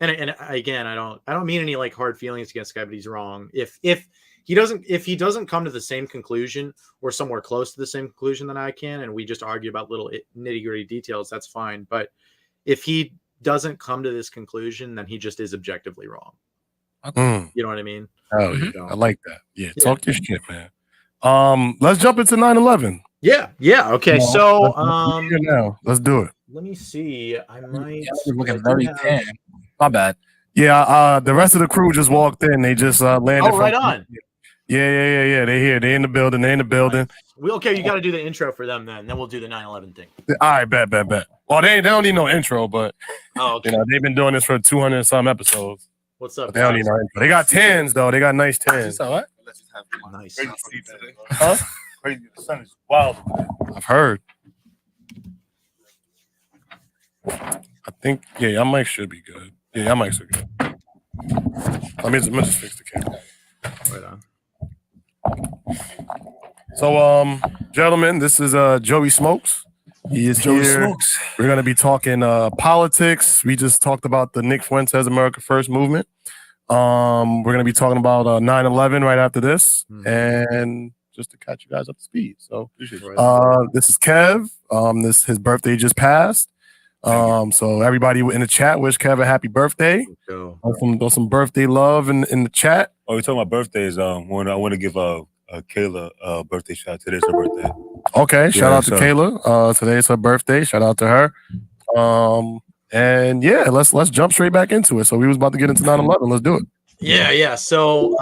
And again, I don't mean any like hard feelings against the guy, but he's wrong. If he doesn't come to the same conclusion or somewhere close to the same conclusion that I can, and we just argue about little nitty gritty details, that's fine. But if he doesn't come to this conclusion, then he just is objectively wrong. You know what I mean? Oh, yeah. I like that. Yeah, talk your shit, man. Let's jump into 9/11. Yeah. Okay, so now let's do it. Let me see. I might looking very tan. My bad. Yeah, the rest of the crew just walked in. They just landed. Oh, right on. Yeah. They here. They in the building. Okay, you got to do the intro for them then. Then we'll do the 9/11 thing. All right, bet. Well, they don't need no intro, but okay. You know, they've been doing this for 200 and some episodes. What's up? They don't need no intro. They got tens though. They got nice tens. What? Nice. Huh? The sun is wild. I've heard. I think your mic should be good. Yeah, your mic should be good. Let me just fix the camera. Right on. So, gentlemen, this is Joey Smokes. He is Joey Smokes. We're going to be talking politics. We just talked about the Nick Fuentes America First movement. We're going to be talking about 9/11 right after this, and just to catch you guys up to speed. So, this is Kev. His birthday just passed. So everybody in the chat wish Kev a happy birthday. Some birthday love in the chat. Oh, you're talking about birthdays. When I want to give Kayla a birthday shout. Today's her birthday. Okay, shout out to Kayla. Today's her birthday. Shout out to her. And yeah, let's jump straight back into it. So we was about to get into 9/11. Let's do it. Yeah. So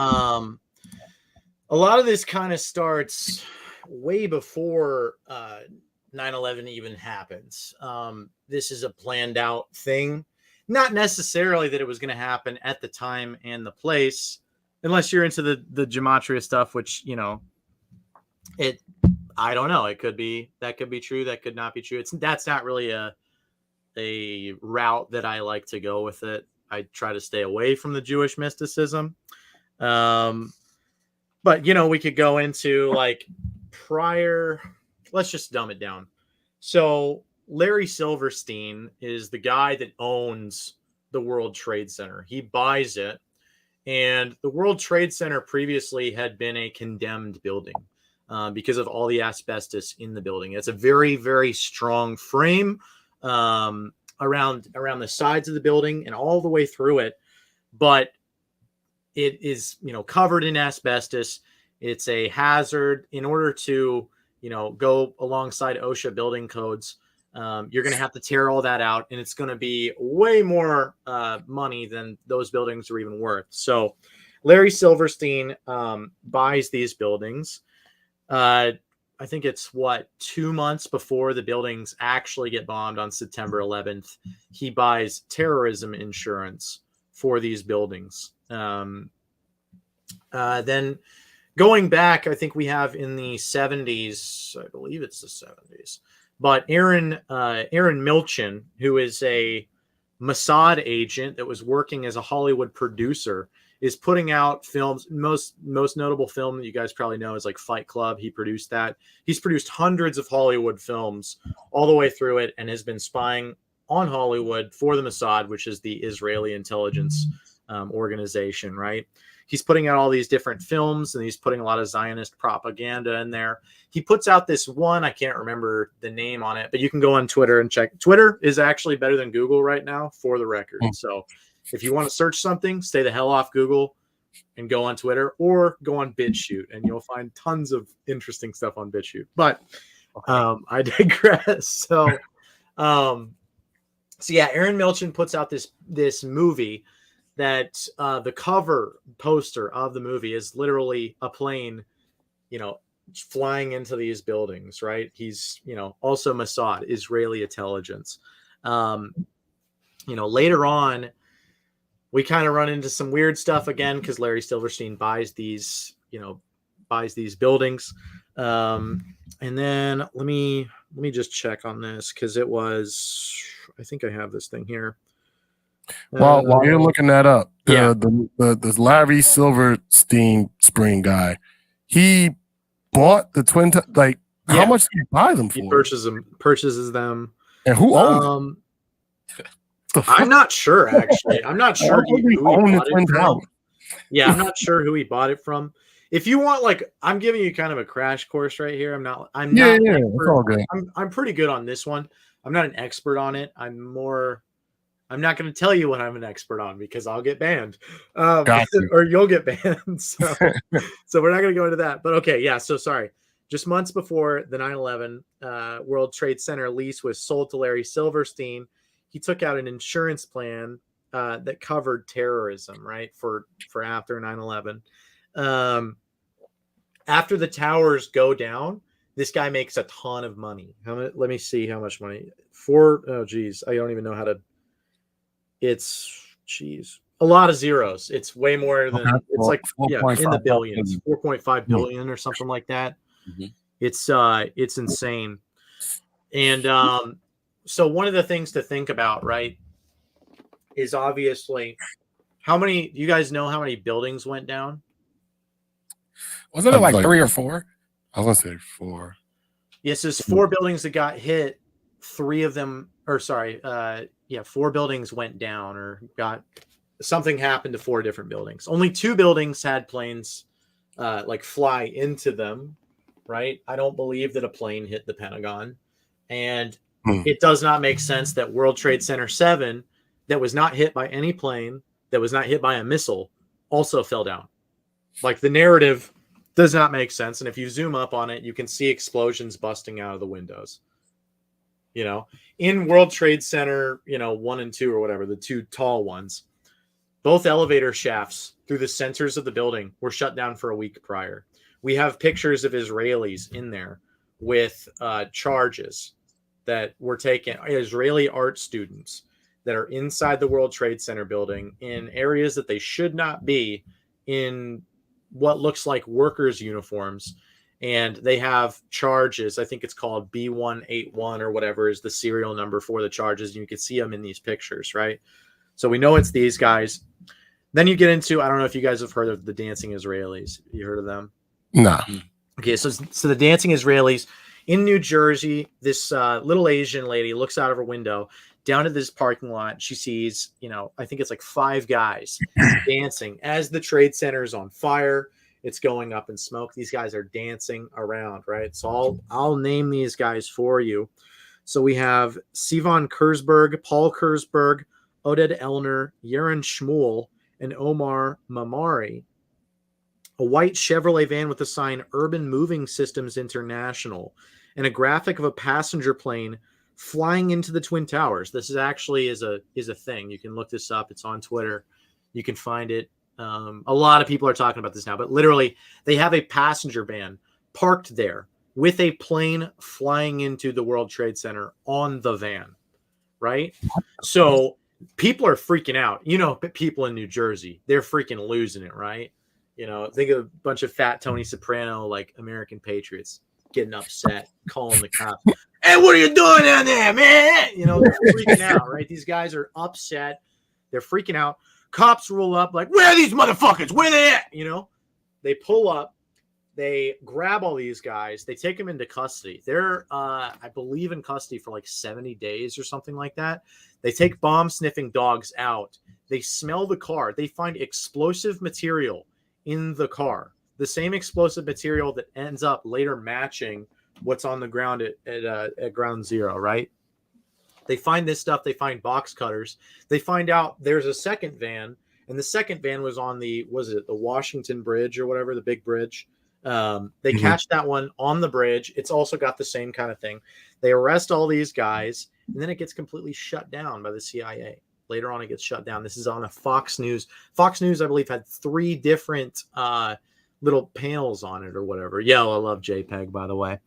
a lot of this kind of starts way before 9/11 even happens. This is a planned out thing. Not necessarily that it was going to happen at the time and the place, unless you're into the gematria stuff, which, you know, I don't know. That could be true. That could not be true. That's not really a route that I like to go with it. I try to stay away from the Jewish mysticism. But, you know, we could go into like prior, let's just dumb it down. So Larry Silverstein is the guy that owns the World Trade Center. He buys it. And the World Trade Center previously had been a condemned building because of all the asbestos in the building. It's a very, very strong frame around the sides of the building and all the way through it. But it is, you know, covered in asbestos. It's a hazard. In order to, you know, go alongside OSHA building codes, you're going to have to tear all that out, and it's going to be way more money than those buildings are even worth. So Larry Silverstein buys these buildings. I think it's 2 months before the buildings actually get bombed on September 11th. He buys terrorism insurance for these buildings. Then going back, I think we have in the 70s, I believe it's the 70s. But Aaron Milchan, who is a Mossad agent that was working as a Hollywood producer, is putting out films. Most notable film that you guys probably know is like Fight Club. He produced that. He's produced hundreds of Hollywood films all the way through it, and has been spying on Hollywood for the Mossad, which is the Israeli intelligence organization, right? He's putting out all these different films, and he's putting a lot of Zionist propaganda in there. He puts out this one, I can't remember the name on it, but you can go on Twitter and check. Twitter is actually better than Google right now, for the record. So if you want to search something, stay the hell off Google and go on Twitter, or go on BitChute, and you'll find tons of interesting stuff on BitChute. But I digress. So So yeah, Aaron Milchin puts out this movie that the cover poster of the movie is literally a plane, flying into these buildings, right? He's, also Mossad, Israeli intelligence. Later on, we kind of run into some weird stuff again because Larry Silverstein buys these buildings. And then let me just check on this because it was, I think I have this thing here. While you're looking that up, yeah, the Larry Silverstein Spring guy, he bought the twin. How much did he buy them for? He purchases them. And who owned them? I'm not sure, actually. I'm not sure who he bought it from. Yeah, I'm not sure who he bought it from. If you want, I'm giving you kind of a crash course right here. I'm pretty good on this one. I'm not an expert on it. I'm not going to tell you what I'm an expert on because I'll get banned, or you'll get banned. So we're not going to go into that. But okay, yeah. So sorry. Just months before the 9/11 World Trade Center lease was sold to Larry Silverstein, he took out an insurance plan that covered terrorism, right, for after 9/11. After the towers go down, this guy makes a ton of money. Let me see how much money. I don't even know how to. It's a lot of zeros. It's way more than it's like in the billions, 4.5 billion or something like that. Mm-hmm. It's insane. And so one of the things to think about, right, is obviously you guys know how many buildings went down? Wasn't it like 3 or 4? I was gonna say 4. Yes, there's 4 buildings that got hit. 3 of them, 4 buildings went down or something happened to 4 different buildings. Only 2 buildings had planes fly into them, right? I don't believe that a plane hit the Pentagon. And it does not make sense that World Trade Center 7, that was not hit by any plane, that was not hit by a missile, also fell down. The narrative does not make sense. And if you zoom up on it, you can see explosions busting out of the windows. In World Trade Center, 1 and 2 or whatever, the 2 tall ones, both elevator shafts through the centers of the building were shut down for a week prior. We have pictures of Israelis in there with charges that were taken, Israeli art students that are inside the World Trade Center building in areas that they should not be in, what looks like workers' uniforms. And they have charges. I think it's called B181 or whatever is the serial number for the charges. You can see them in these pictures, right? So we know it's these guys. Then you get into, I don't know if you guys have heard of the Dancing Israelis. You heard of them? Nah. Okay, so the Dancing Israelis in New Jersey, this little Asian lady looks out of her window down at this parking lot. She sees, I think it's 5 guys dancing as the Trade Center is on fire. It's going up in smoke. These guys are dancing around, right? So I'll name these guys for you. So we have Sivan Kurzberg, Paul Kurzberg, Oded Elner, Yaron Shmuel, and Omar Mamari. A white Chevrolet van with the sign Urban Moving Systems International, and a graphic of a passenger plane flying into the Twin Towers. This is actually is a thing. You can look this up. It's on Twitter. You can find it. A lot of people are talking about this now, but literally they have a passenger van parked there with a plane flying into the World Trade Center on the van, right? So people are freaking out. People in New Jersey, they're freaking losing it, right? Think of a bunch of fat Tony Soprano, American patriots getting upset, calling the cops. Hey, what are you doing down there, man? They're freaking out, right? These guys are upset. They're freaking out. Cops roll up where are these motherfuckers? Where they at? They pull up. They grab all these guys. They take them into custody. They're, I believe, in custody for 70 days or something like that. They take bomb-sniffing dogs out. They smell the car. They find explosive material in the car. The same explosive material that ends up later matching what's on the ground at ground zero, right? They find this stuff. They find box cutters. They find out there's a second van, and the second van was on the Washington Bridge or whatever, the big bridge They catch that one on the bridge. It's also got the same kind of thing. They arrest all these guys, and then it gets completely shut down by the CIA. Later on, it gets shut down. This is on a Fox News. Fox News, I believe, had 3 different little panels on it or whatever. Yeah, I love JPEG, by the way.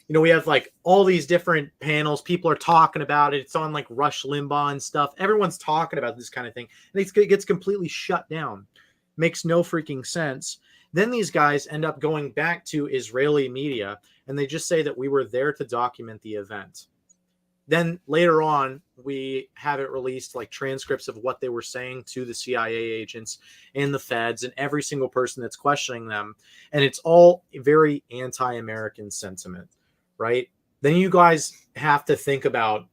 We have like all these different panels. People are talking about it. It's on like Rush Limbaugh and stuff. Everyone's talking about this kind of thing. And it gets completely shut down. Makes no freaking sense. Then these guys end up going back to Israeli media, and they just say that we were there to document the event. Then later on, we have it released, like transcripts of what they were saying to the CIA agents and the feds and every single person that's questioning them. And it's all very anti-American sentiment, right? Then you guys have to think about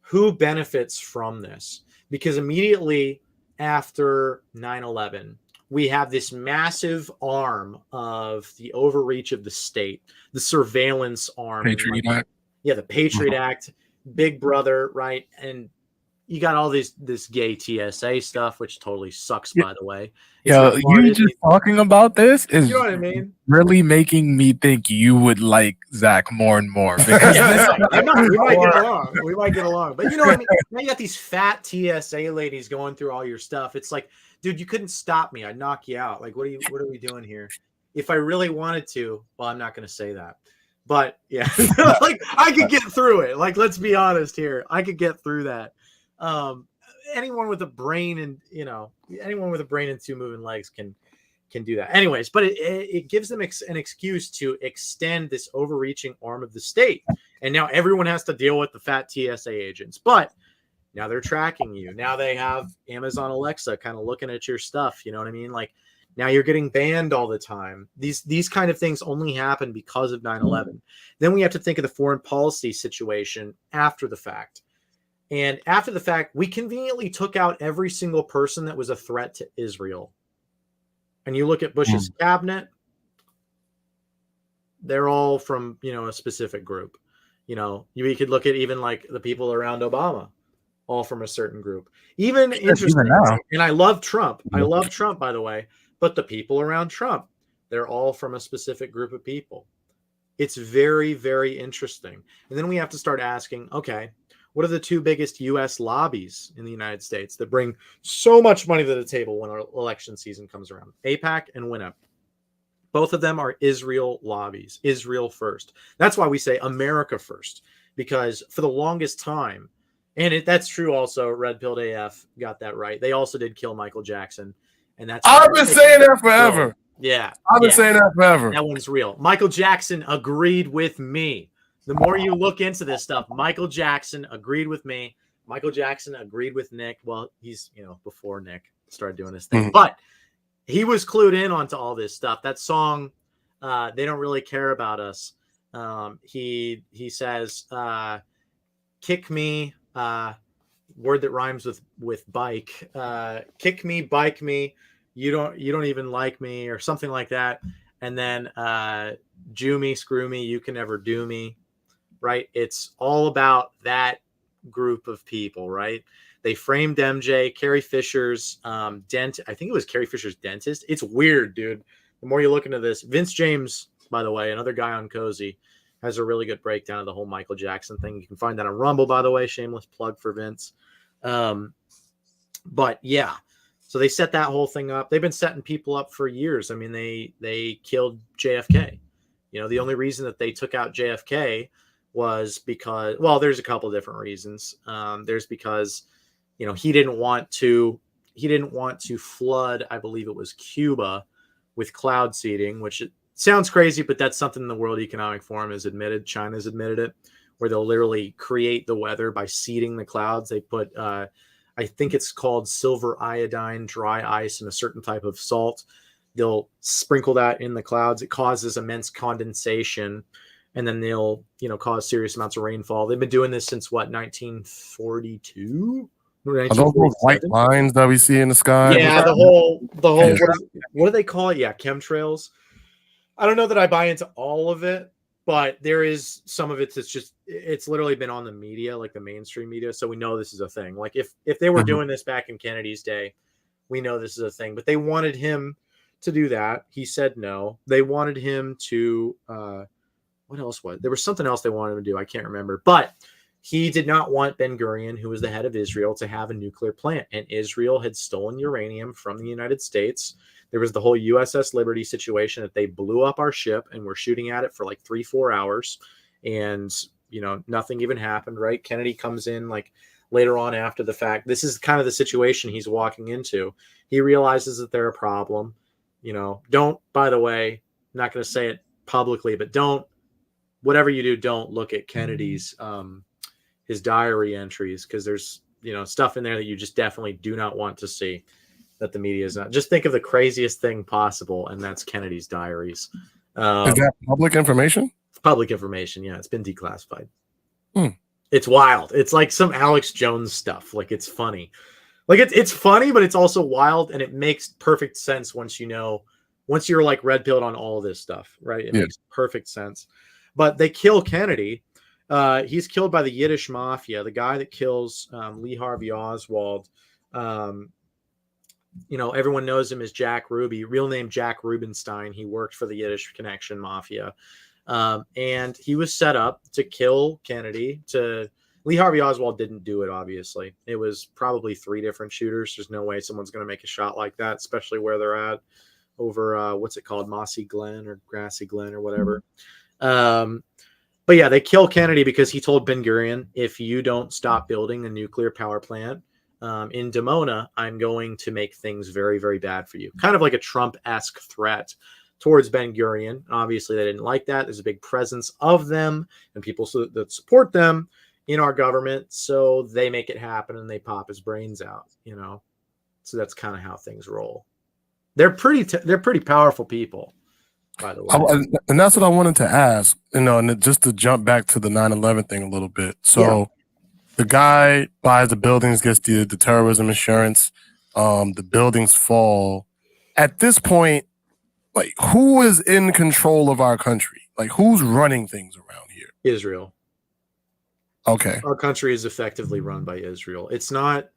who benefits from this. Because immediately after 9/11, we have this massive arm of the overreach of the state, the surveillance arm. Patriot Act. Yeah, the Patriot Act. Big Brother, right? And you got all this gay TSA stuff, which totally sucks, by the way. Yeah, you just talking about this is you know what I mean? Really making me think you would like Zach more and more. Because we might get along. We might get along. But you know what I mean? Now you got these fat TSA ladies going through all your stuff. It's like, dude, you couldn't stop me. I'd knock you out. Like, what are we doing here? If I really wanted to, well, I'm not going to say that. But yeah, like I could get through it. Like, let's be honest here. I could get through that. Anyone with a brain and, anyone with a brain and 2 moving legs can do that. Anyways, but it gives them an excuse to extend this overreaching arm of the state. And now everyone has to deal with the fat TSA agents. But now they're tracking you. Now they have Amazon Alexa kind of looking at your stuff. You know what I mean? Like, now you're getting banned all the time. These kind of things only happen because of 9/11. Then we have to think of the foreign policy situation after the fact. And after the fact, we conveniently took out every single person that was a threat to Israel. And you look at Bush's cabinet, they're all from, a specific group. You could look at even like the people around Obama, all from a certain group. Even interesting. And I love Trump. I love Trump, by the way. But the people around Trump, they're all from a specific group of people. It's very, very interesting. And then we have to start asking, okay, what are the 2 biggest U.S. lobbies in the United States that bring so much money to the table when our election season comes around? AIPAC and WINUP. Both of them are Israel lobbies, Israel first. That's why we say America first, because for the longest time, and that's true also, Red Pilled AF got that right. They also did kill Michael Jackson. And I've been saying that forever. Yeah. I've been saying that forever. That one's real. Michael Jackson agreed with me. The more you look into this stuff, Michael Jackson agreed with me. Michael Jackson agreed with Nick. Well, he's, before Nick started doing his thing. But he was clued in onto all this stuff. That song, They Don't Really Care About Us. He says, kick me, word that rhymes with bike, kick me, bike me, you don't even like me, or something like that. And then Jew me, screw me, you can never do me, right? It's all about that group of people, right? They framed MJ, Carrie Fisher's I think it was Carrie Fisher's dentist. It's weird, dude. The more you look into this, Vince James, by the way, another guy on Cozy, has a really good breakdown of the whole Michael Jackson thing. You can find that on Rumble, by the way. Shameless plug for Vince. But yeah, so they set that whole thing up. They've been setting people up for years. I mean, they killed JFK. The only reason that they took out JFK was because, well, there's a couple of different reasons. There's because, he didn't want to flood, I believe it was Cuba, with cloud seeding, which sounds crazy, but that's something the World Economic Forum has admitted. China's admitted it, where they'll literally create the weather by seeding the clouds. They put, I think it's called silver iodine, dry ice, and a certain type of salt. They'll sprinkle that in the clouds. It causes immense condensation, and then they'll, cause serious amounts of rainfall. They've been doing this since 1942? Are those white lines that we see in the sky? Yeah, the whole. What do they call it? Yeah, chemtrails. I don't know that I buy into all of it, but there is some of it that's it's literally been on the media, like the mainstream media. So we know this is a thing. Like if they were doing this back in Kennedy's day, we know this is a thing. But they wanted him to do that. He said no. They wanted him to, what else was there was something else they wanted him to do. I can't remember, but he did not want Ben-Gurion, who was the head of Israel, to have a nuclear plant. And Israel had stolen uranium from the United States. There was the whole USS Liberty situation that they blew up our ship and were shooting at it for like 3-4 hours. And, you know, nothing even happened, right? Kennedy comes in like later on after the fact. This is kind of the situation he's walking into. He realizes that they're a problem. You know, don't, by the way, I'm not going to say it publicly, but don't, whatever you do, don't look at Kennedy's, his diary entries, because there's, you know, stuff in there that you just definitely do not want to see, that the media is not. Just think of the craziest thing possible, and that's Kennedy's diaries. Is that public information? It's public information. Yeah, it's been declassified. Hmm. It's wild. It's like some Alex Jones stuff. Like, it's funny. Like, it's funny, but it's also wild, and it makes perfect sense once you know, once you're like red pilled on all of this stuff, right? It makes perfect sense. But they kill Kennedy. He's killed by the Yiddish mafia, the guy that kills Lee Harvey Oswald. You know, everyone knows him as Jack Ruby, real name Jack Rubenstein. He worked for the Yiddish Connection Mafia. And he was set up to kill Kennedy. Lee Harvey Oswald didn't do it, obviously. It was probably 3 different shooters. There's no way someone's going to make a shot like that, especially where they're at over, what's it called, Mossy Glen or Grassy Glen or whatever. But yeah, they kill Kennedy because he told Ben-Gurion, if you don't stop building a nuclear power plant in Dimona, I'm going to make things very, very bad for you. Kind of like a Trump-esque threat towards Ben-Gurion. Obviously, they didn't like that. There's a big presence of them and people that support them in our government. So they make it happen and they pop his brains out, you know. So that's kind of how things roll. They're pretty powerful people, by the way. And that's what I wanted to ask, you know, and just to jump back to the 9/11 thing a little bit. So the guy buys the buildings, gets the terrorism insurance, the buildings fall. At this point, like, who is in control of our country? Like, who's running things around here? Israel. Okay. Our country is effectively run by Israel. It's not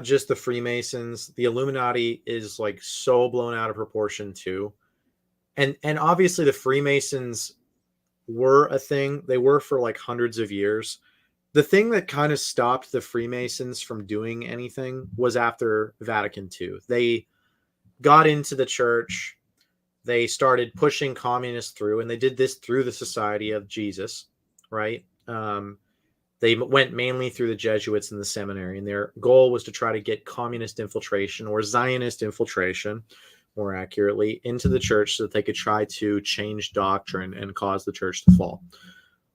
just the Freemasons. The Illuminati is like so blown out of proportion too. And obviously the Freemasons were a thing. They were for like hundreds of years. The thing that kind of stopped the Freemasons from doing anything was after Vatican II. They got into the church. They started pushing communists through, and they did this through the Society of Jesus, right? They went mainly through the Jesuits and the seminary, and their goal was to try to get communist infiltration, or Zionist infiltration, more accurately, into the church so that they could try to change doctrine and cause the church to fall.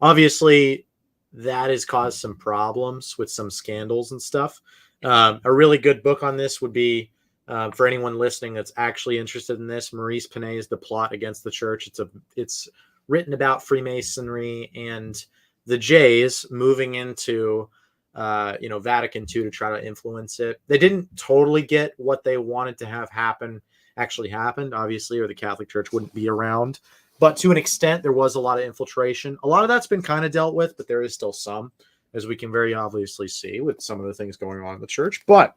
Obviously, that has caused some problems with some scandals and stuff. A really good book on this would be, for anyone listening that's actually interested in this, Maurice Pinay's The Plot Against the Church. It's written about Freemasonry and the Jays moving into Vatican II to try to influence it. They didn't totally get what they wanted to have happen actually happened, obviously, or the Catholic Church wouldn't be around. But to an extent, there was a lot of infiltration. A lot of that's been kind of dealt with, but there is still some, as we can very obviously see with some of the things going on in the church. But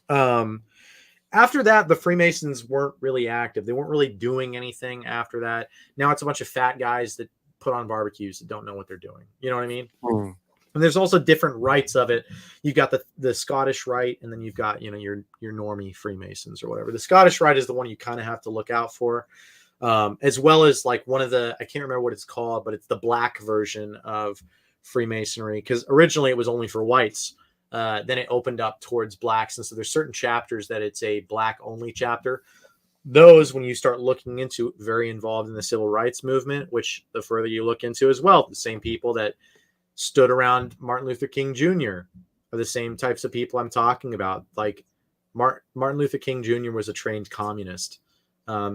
after that, the Freemasons weren't really active. They weren't really doing anything after that. Now it's a bunch of fat guys that put on barbecues that don't know what they're doing. You know what I mean? Mm. And there's also different rites of it. You've got the Scottish Rite, and then you've got, your normie Freemasons or whatever. The Scottish Rite is the one you kind of have to look out for, as well as like one of the, I can't remember what it's called, but it's the black version of Freemasonry, because originally it was only for whites. Then it opened up towards blacks, and so there's certain chapters that it's a black only chapter. Those, when you start looking into, very involved in the civil rights movement, which the further you look into as well, the same people that stood around Martin Luther King Jr. are the same types of people I'm talking about. Like Martin Luther King Jr. was a trained communist.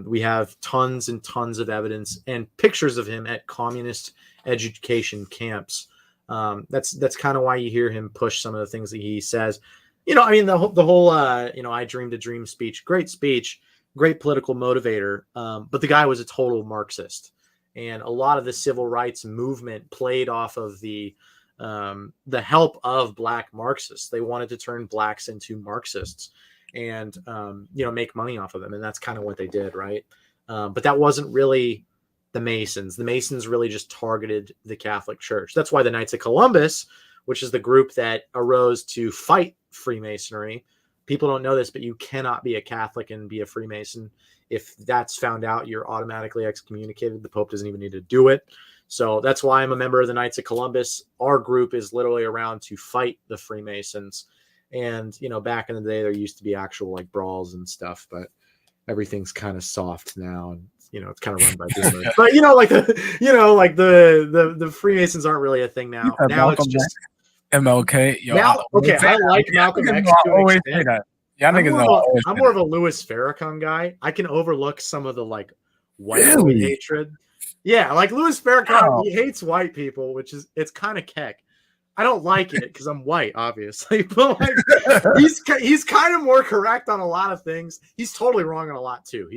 We have tons and tons of evidence and pictures of him at communist education camps. That's kind of why you hear him push some of the things that he says. The whole I dreamed a dream speech, great speech, great political motivator. But the guy was a total Marxist. And a lot of the civil rights movement played off of the help of black Marxists. They wanted to turn blacks into Marxists. and make money off of them, and that's kind of what they did, right? But that wasn't really the Masons. The Masons really just targeted the Catholic Church. That's why the Knights of Columbus, which is the group that arose to fight Freemasonry. People don't know this, but you cannot be a Catholic and be a Freemason. If that's found out, you're automatically excommunicated. The Pope doesn't even need to do it. So that's why I'm a member of the Knights of Columbus. Our group is literally around to fight the Freemasons. And, back in the day, there used to be actual like brawls and stuff, but everything's kind of soft now. And, it's kind of run by boomers. But, the Freemasons aren't really a thing now. Now it's just MLK. I like Malcolm X to an extent. Yeah, I'm more of a Louis Farrakhan guy. I can overlook some of the like white hatred. Yeah, like Louis Farrakhan, he hates white people, it's kind of keck. I don't like it because I'm white, obviously, but like he's kind of more correct on a lot of things. He's totally wrong on a lot too.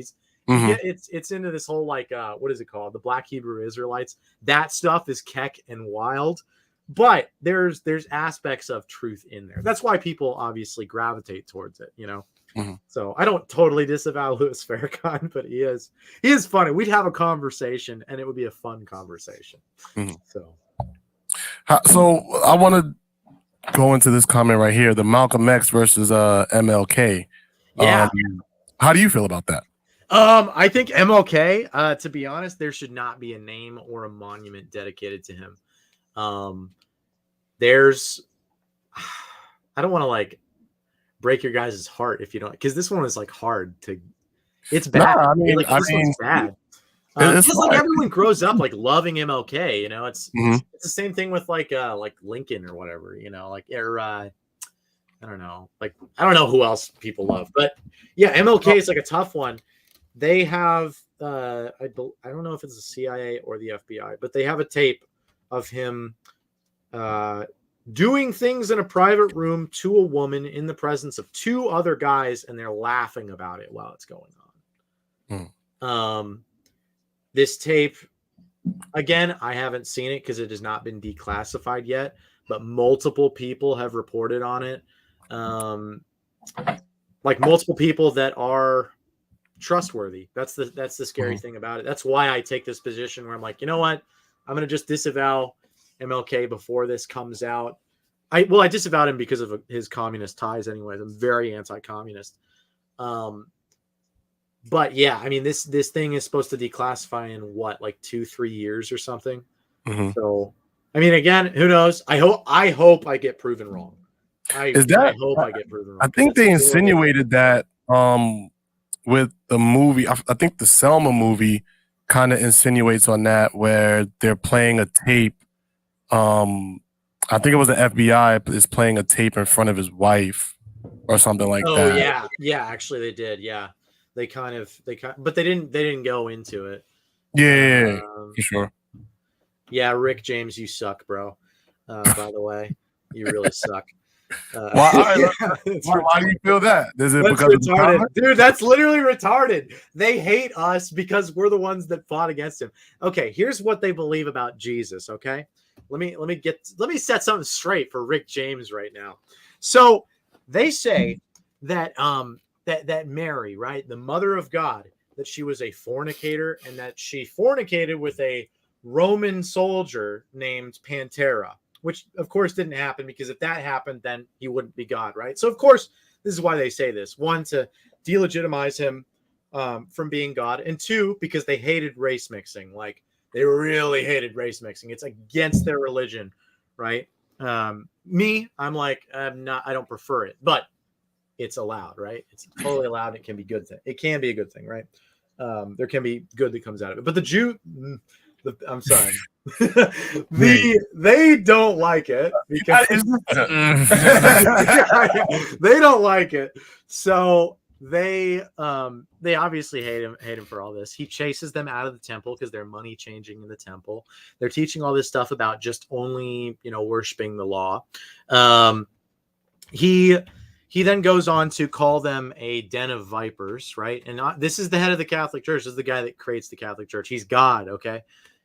It's into this whole like what is it called? The Black Hebrew Israelites. That stuff is keck and wild. But there's aspects of truth in there. That's why people obviously gravitate towards it, So I don't totally disavow Louis Farrakhan, but he is funny. We'd have a conversation, and it would be a fun conversation. So I want to go into this comment right here: the Malcolm X versus MLK. Yeah. How do you feel about that? I think MLK. To be honest, there should not be a name or a monument dedicated to him. I don't want to like break your guys' heart if you don't, because this one is like hard to. It's bad. No, This one's bad. Because like everyone grows up like loving MLK. It's the same thing with like Lincoln or whatever. I don't know. Like I don't know who else people love, but yeah, MLK is like a tough one. They have I don't know if it's the CIA or the FBI, but they have a tape of him doing things in a private room to a woman in the presence of two other guys, and they're laughing about it while it's going on. This tape, again, I haven't seen it because it has not been declassified yet, but multiple people have reported on it. Like multiple people that are trustworthy. That's the scary thing about it. That's why I take this position where I'm like, you know what? I'm going to just disavow MLK before this comes out. I disavowed him because of his communist ties anyways. I'm very anti-communist. But yeah, I mean, this thing is supposed to declassify in what, like 2-3 years or something. So, I mean, again, who knows? I hope I get proven wrong. I hope I get proven wrong. I think they insinuated that with the movie. I think the Selma movie kind of insinuates on that, where they're playing a tape. I think it was the FBI is playing a tape in front of his wife or something like that. Oh yeah. Actually, they did. Yeah, they kind of, but they didn't go into it. Yeah, for sure. Yeah, Rick James, you suck, bro. By the way, you really suck. Why do you feel that? Is it because retarded? Dude, that's literally retarded. They hate us because we're the ones that fought against him. Okay, here's what they believe about Jesus. Okay, let me set something straight for Rick James right now. So they say that that Mary, right, the mother of God, that she was a fornicator and that she fornicated with a Roman soldier named Pantera, which of course didn't happen, because if that happened, then he wouldn't be God, right? So of course, this is why they say this. One, to delegitimize him from being God, and two, because they hated race mixing. Like, they really hated race mixing. It's against their religion, right? Me, I'm like, I don't prefer it, but it's allowed, right? It's totally allowed. It can be good thing. It can be a good thing, right? There can be good that comes out of it. But the Jew, I'm sorry. They don't like it because they don't like it. So they obviously hate him for all this. He chases them out of the temple because they're money changing in the temple. They're teaching all this stuff about just only, worshiping the law. He then goes on to call them a den of vipers, right? And this is the head of the Catholic Church. This is the guy that creates the Catholic Church. He's God, okay?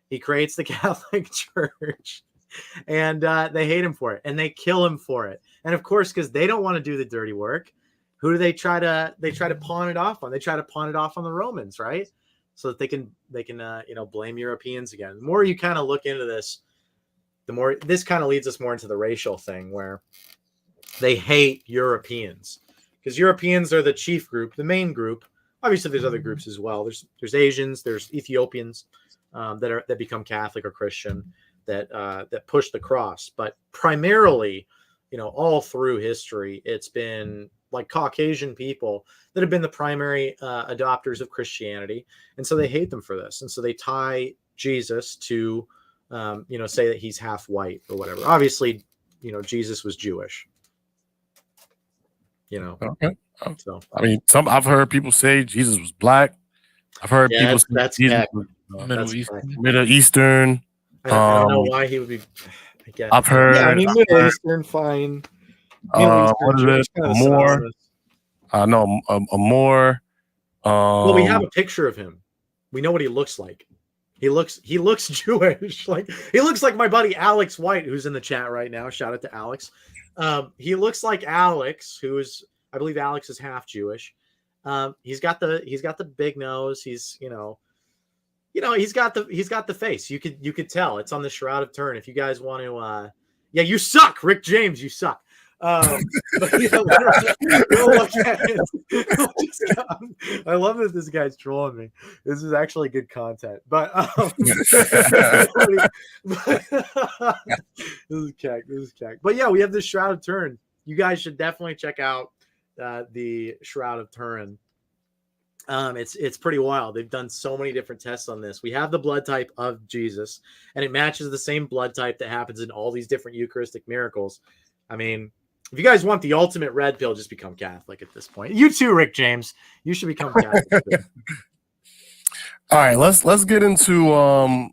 He creates the Catholic Church, and they hate him for it, and they kill him for it. And of course, because they don't want to do the dirty work, who do they try to pawn it off on? They try to pawn it off on the Romans, right? So that they can blame Europeans again. The more you kind of look into this, the more this kind of leads us more into the racial thing where they hate Europeans because Europeans are the chief group, the main group. Obviously, there's other groups as well. There's Asians, there's Ethiopians that become Catholic or Christian that push the cross, but primarily, all through history, it's been like Caucasian people that have been the primary adopters of Christianity, and so they hate them for this, and so they tie Jesus to, say that he's half white or whatever. Obviously, Jesus was Jewish. Okay. So I mean, I've heard people say Jesus was black. I've heard people say that's Jesus was Middle Eastern. I don't know why he would be. Again. I've heard. Yeah, I mean, Middle Eastern, fine. Middle Eastern, what is it? More. No, a more. Well, we have a picture of him. We know what he looks like. He looks Jewish. Like he looks like my buddy Alex White, who's in the chat right now. Shout out to Alex. He looks like Alex, I believe Alex is half Jewish. He's got the big nose. He's he's got the face. You could tell it's on the Shroud of Turin. If you guys want to, you suck, Rick James. You suck. But, we'll look at it. I love that this guy's trolling me. This is actually good content. But this is Keck. But yeah, we have the Shroud of Turin. You guys should definitely check out the Shroud of Turin. It's pretty wild. They've done so many different tests on this. We have the blood type of Jesus, and it matches the same blood type that happens in all these different Eucharistic miracles. I mean, if you guys want the ultimate red pill, just become Catholic at this point. You too, Rick James. You should become Catholic. All right, let's get into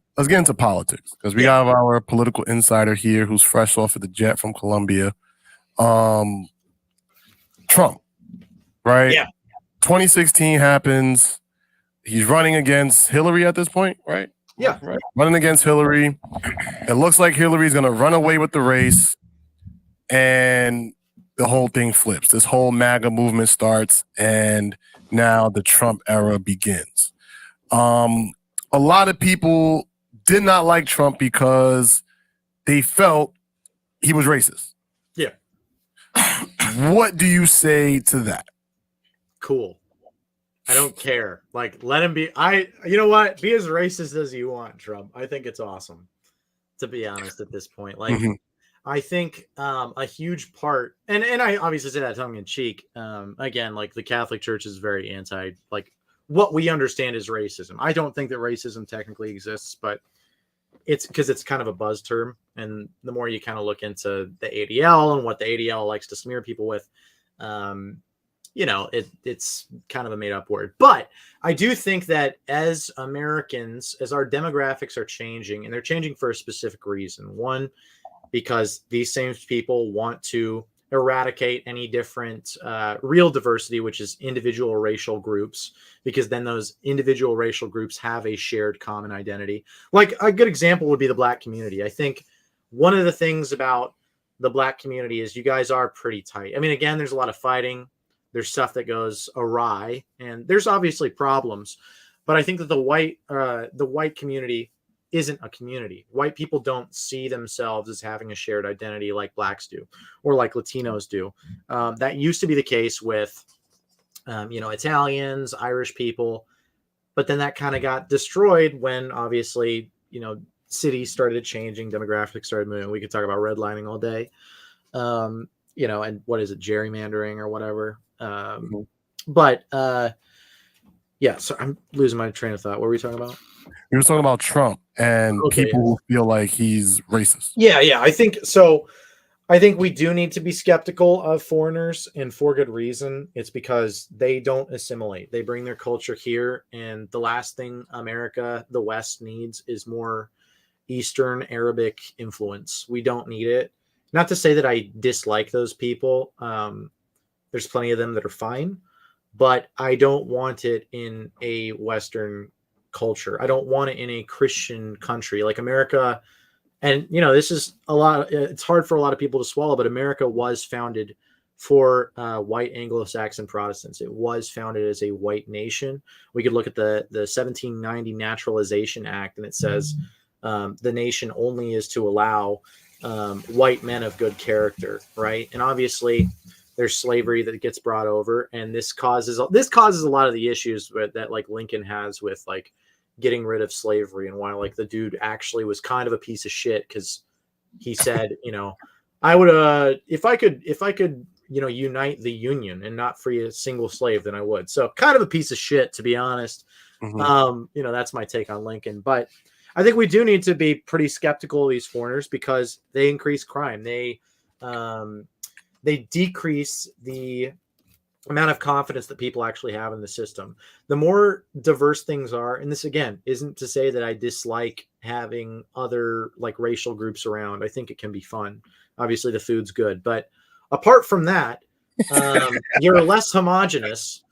politics because we have our political insider here who's fresh off of the jet from Colombia. Trump, right? Yeah. 2016 happens. He's running against Hillary at this point, right? Yeah. Right. Running against Hillary. It looks like Hillary's going to run away with the race, and the whole thing flips. This whole MAGA movement starts, and now the Trump era begins. A lot of people did not like Trump because they felt he was racist. Yeah. What do you say to that? Cool. I don't care. Like, let him be. You know what? Be as racist as you want, Trump. I think it's awesome, to be honest, at this point. Like, I think a huge part, and I obviously say that tongue in cheek. Again, like the Catholic Church is very anti, like what we understand is racism. I don't think that racism technically exists, but it's because it's kind of a buzz term. And the more you kind of look into the ADL and what the ADL likes to smear people with, it's kind of a made up word. But I do think that as Americans, as our demographics are changing, and they're changing for a specific reason. One, because these same people want to eradicate any different real diversity, which is individual racial groups, because then those individual racial groups have a shared common identity. Like a good example would be the Black community. I think one of the things about the Black community is you guys are pretty tight. I mean, again, there's a lot of fighting. There's stuff that goes awry, and there's obviously problems. But I think that the white community isn't a community. White people don't see themselves as having a shared identity like Blacks do, or like Latinos do. That used to be the case with, Italians, Irish people, but then that kind of got destroyed when obviously, cities started changing, demographics started moving. We could talk about redlining all day, and what is it, gerrymandering or whatever. So I'm losing my train of thought. What were we talking about? You were talking about Trump and people who feel like he's racist. Yeah. I think so. I think we do need to be skeptical of foreigners, and for good reason. It's because they don't assimilate. They bring their culture here, and the last thing America, the West, needs is more Eastern Arabic influence. We don't need it. Not to say that I dislike those people. There's plenty of them that are fine, but I don't want it in a Western culture. I don't want it in a Christian country like America. And, this is it's hard for a lot of people to swallow, but America was founded for white Anglo-Saxon Protestants. It was founded as a white nation. We could look at the 1790 Naturalization Act, and it says the nation only is to allow white men of good character, right? And obviously there's slavery that gets brought over, and this causes a lot of the issues that like Lincoln has with like getting rid of slavery, and why like the dude actually was kind of a piece of shit because he said, you know, I would if I could you know, unite the Union and not free a single slave, then I would. So kind of a piece of shit, to be honest. You know, that's my take on Lincoln. But I think we do need to be pretty skeptical of these foreigners because they increase crime. They decrease the amount of confidence that people actually have in the system. The more diverse things are, and this again isn't to say that I dislike having other like racial groups around. I think it can be fun. Obviously the food's good, but apart from that, you're less homogenous.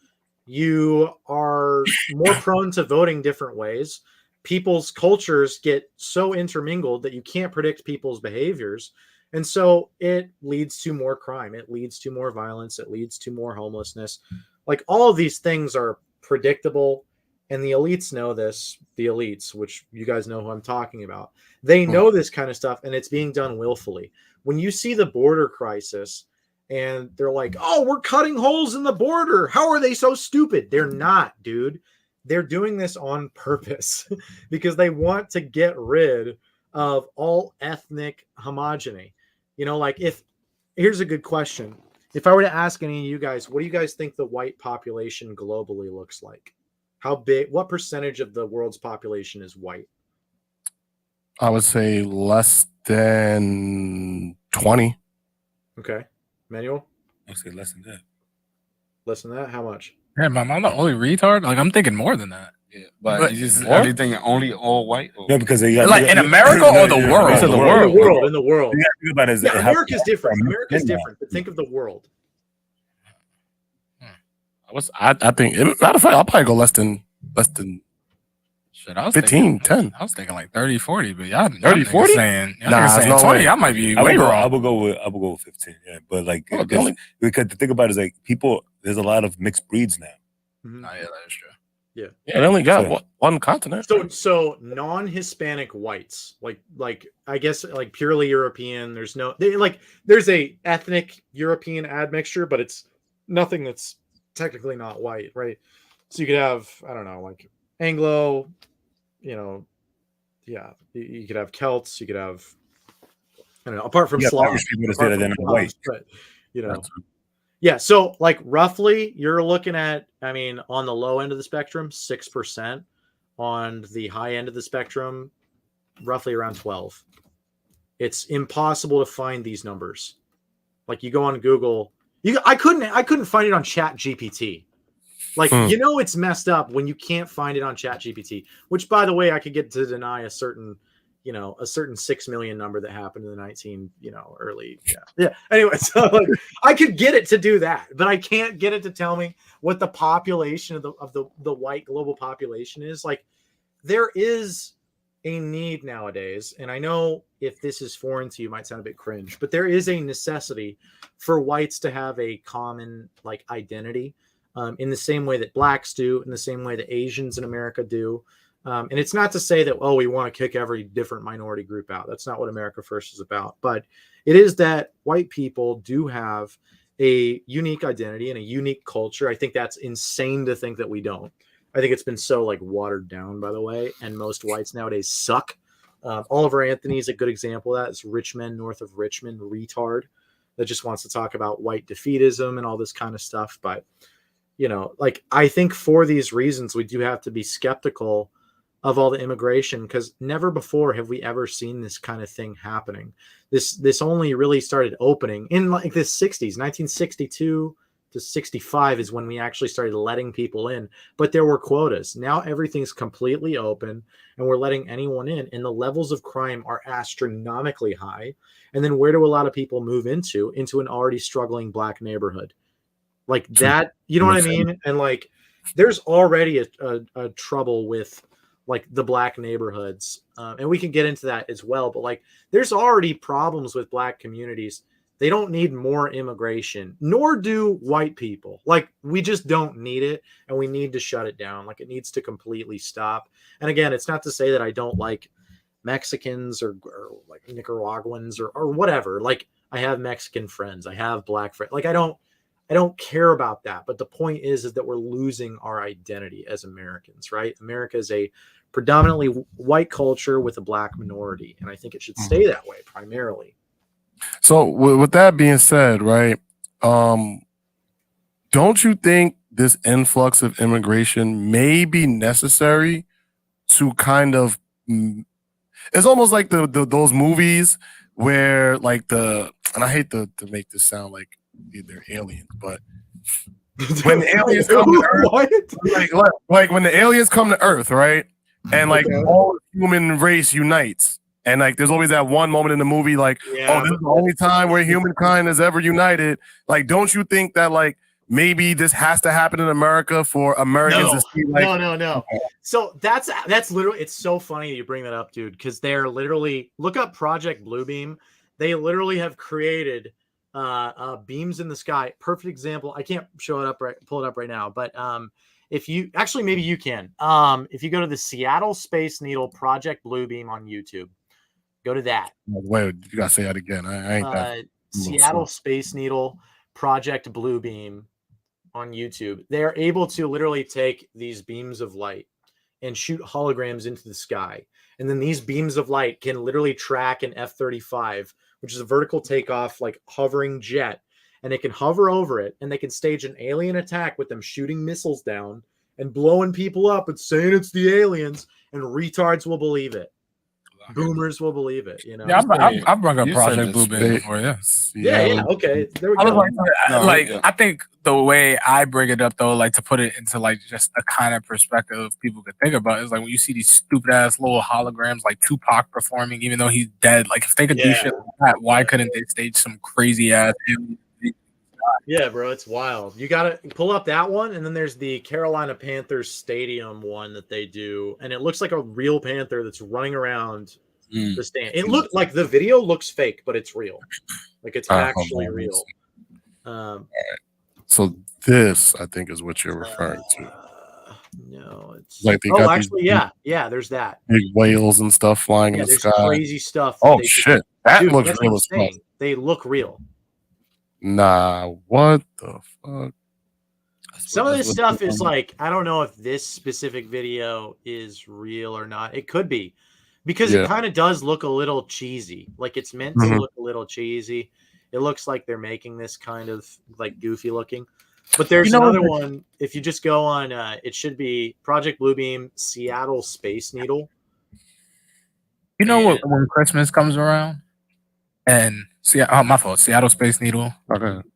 You are more prone to voting different ways. People's cultures get so intermingled that you can't predict people's behaviors. And so it leads to more crime. It leads to more violence. It leads to more homelessness. Like all of these things are predictable. And the elites know this, the elites, which you guys know who I'm talking about. They know this kind of stuff, and it's being done willfully. When you see the border crisis and they're like, oh, we're cutting holes in the border. How are they so stupid? They're not, dude. They're doing this on purpose because they want to get rid of all ethnic homogeny. You know, like here's a good question. If I were to ask any of you guys, what do you guys think the white population globally looks like? How big, what percentage of the world's population is white? I would say less than 20. Okay. Manuel? I'd say less than that. Less than that? How much? Yeah, I'm the only retard. Like I'm thinking more than that. Yeah, but you just more? everything only all white. Or? No, because they got Like in America or the world? In the world. In the world. You think about it as Yeah, America's different. America's different. But think of the world. I think matter of fact, I'll probably go less than Shit, I was 15, 10. I was thinking like 30, 40, but y'all 30, 40? saying, Nah, saying no 20. way. I might be I way would wrong. go with 15. Yeah, but like Oh, because the thing about it is like people, there's a lot of mixed breeds now. Mm-hmm. Oh, yeah, that is true. Yeah. Yeah, they only got one continent. So non-Hispanic whites, like I guess like purely European. There's a ethnic European admixture, but it's nothing that's technically not white, right? So you could have, I don't know, like Anglo, you know, yeah, you could have Celts, you could have, I don't know, apart from Slavs, white, but you know. Yeah, so like roughly you're looking at, I mean, on the low end of the spectrum, 6%. On the high end of the spectrum, roughly around 12. It's impossible to find these numbers. Like you go on Google, I couldn't find it on Chat GPT. Like, you know, it's messed up when you can't find it on Chat GPT, which by the way, I could get to deny a certain 6 million number that happened in the early. Yeah. Anyway, so like, I could get it to do that, but I can't get it to tell me what the population of the white global population is. Like, there is a need nowadays, and I know if this is foreign to you, it might sound a bit cringe, but there is a necessity for whites to have a common like identity, in the same way that blacks do, in the same way that Asians in America do. And it's not to say that, we want to kick every different minority group out. That's not what America First is about. But it is that white people do have a unique identity and a unique culture. I think that's insane to think that we don't. I think it's been so like watered down, by the way. And most whites nowadays suck. Oliver Anthony is a good example of that. It's rich men north of Richmond, retard, that just wants to talk about white defeatism and all this kind of stuff. But, you know, like, I think for these reasons, we do have to be skeptical of all the immigration, because never before have we ever seen this kind of thing happening. This only really started opening in like the 60s, 1962 to 65 is when we actually started letting people in, but there were quotas. Now everything's completely open and we're letting anyone in, and the levels of crime are astronomically high. And then where do a lot of people move into an already struggling black neighborhood like that? You know what I mean? And like, there's already a trouble with like the black neighborhoods. And we can get into that as well, but like there's already problems with black communities They don't need more immigration, nor do white people. Like, we just don't need it, and we need to shut it down. Like, it needs to completely stop. And again, it's not to say that I don't like Mexicans or like Nicaraguans or whatever. Like, I have Mexican friends, I have black friends. Like, I don't care about that. But the point is that we're losing our identity as Americans, right? America is a predominantly white culture with a black minority, and I think it should stay that way primarily. So with that being said, right, don't you think this influx of immigration may be necessary to kind of, it's almost like those movies where like and I hate to make this sound like they're aliens, but when the aliens come to Earth, like when the aliens come to Earth, right, and like all human race unites. And like, there's always that one moment in the movie, like, oh, this is the only time where humankind has ever united. Like, don't you think that like maybe this has to happen in America for Americans to see? Like, no. So that's literally. It's so funny that you bring that up, dude, because they're literally, look up Project Bluebeam. They literally have created beams in the sky. Perfect example. I can't pull it up right now, but if you actually, maybe you can. If you go to the Seattle Space Needle Project Bluebeam on YouTube. Go to that. Wait, you gotta say that again. I ain't that. Seattle Space Needle Project Bluebeam on YouTube. They are able to literally take these beams of light and shoot holograms into the sky. And then these beams of light can literally track an F-35, which is a vertical takeoff, like hovering jet. And they can hover over it, and they can stage an alien attack with them shooting missiles down and blowing people up and saying it's the aliens, and retards will believe it. Boomers will believe it, you know. Yeah, I've brought up Project Bluebeam before. Yeah. Okay, there we go. I think the way I bring it up, though, like to put it into like just a kind of perspective people could think about, is like when you see these stupid ass little holograms, like Tupac performing, even though he's dead. Like, if they could do shit like that, why couldn't they stage some crazy ass? Yeah, bro, it's wild. You gotta pull up that one, and then there's the Carolina Panthers Stadium one that they do, and it looks like a real panther that's running around the stand. It looked like the video looks fake, but it's real. Like, it's actually real. So this, I think, is what you're referring to. No, it's like yeah. There's that big whales and stuff flying in the sky. Crazy stuff. Oh shit, that looks real as fuck. They look real. Nah, what the fuck? Some of this stuff is like, I don't know if this specific video is real or not. It could be, because it kind of does look a little cheesy. Like, it's meant to look a little cheesy. It looks like they're making this kind of like goofy looking. But there's another one. If you just go on, it should be Project Bluebeam Seattle Space Needle. You know what? When Christmas comes around, and my fault. Seattle Space Needle. Okay.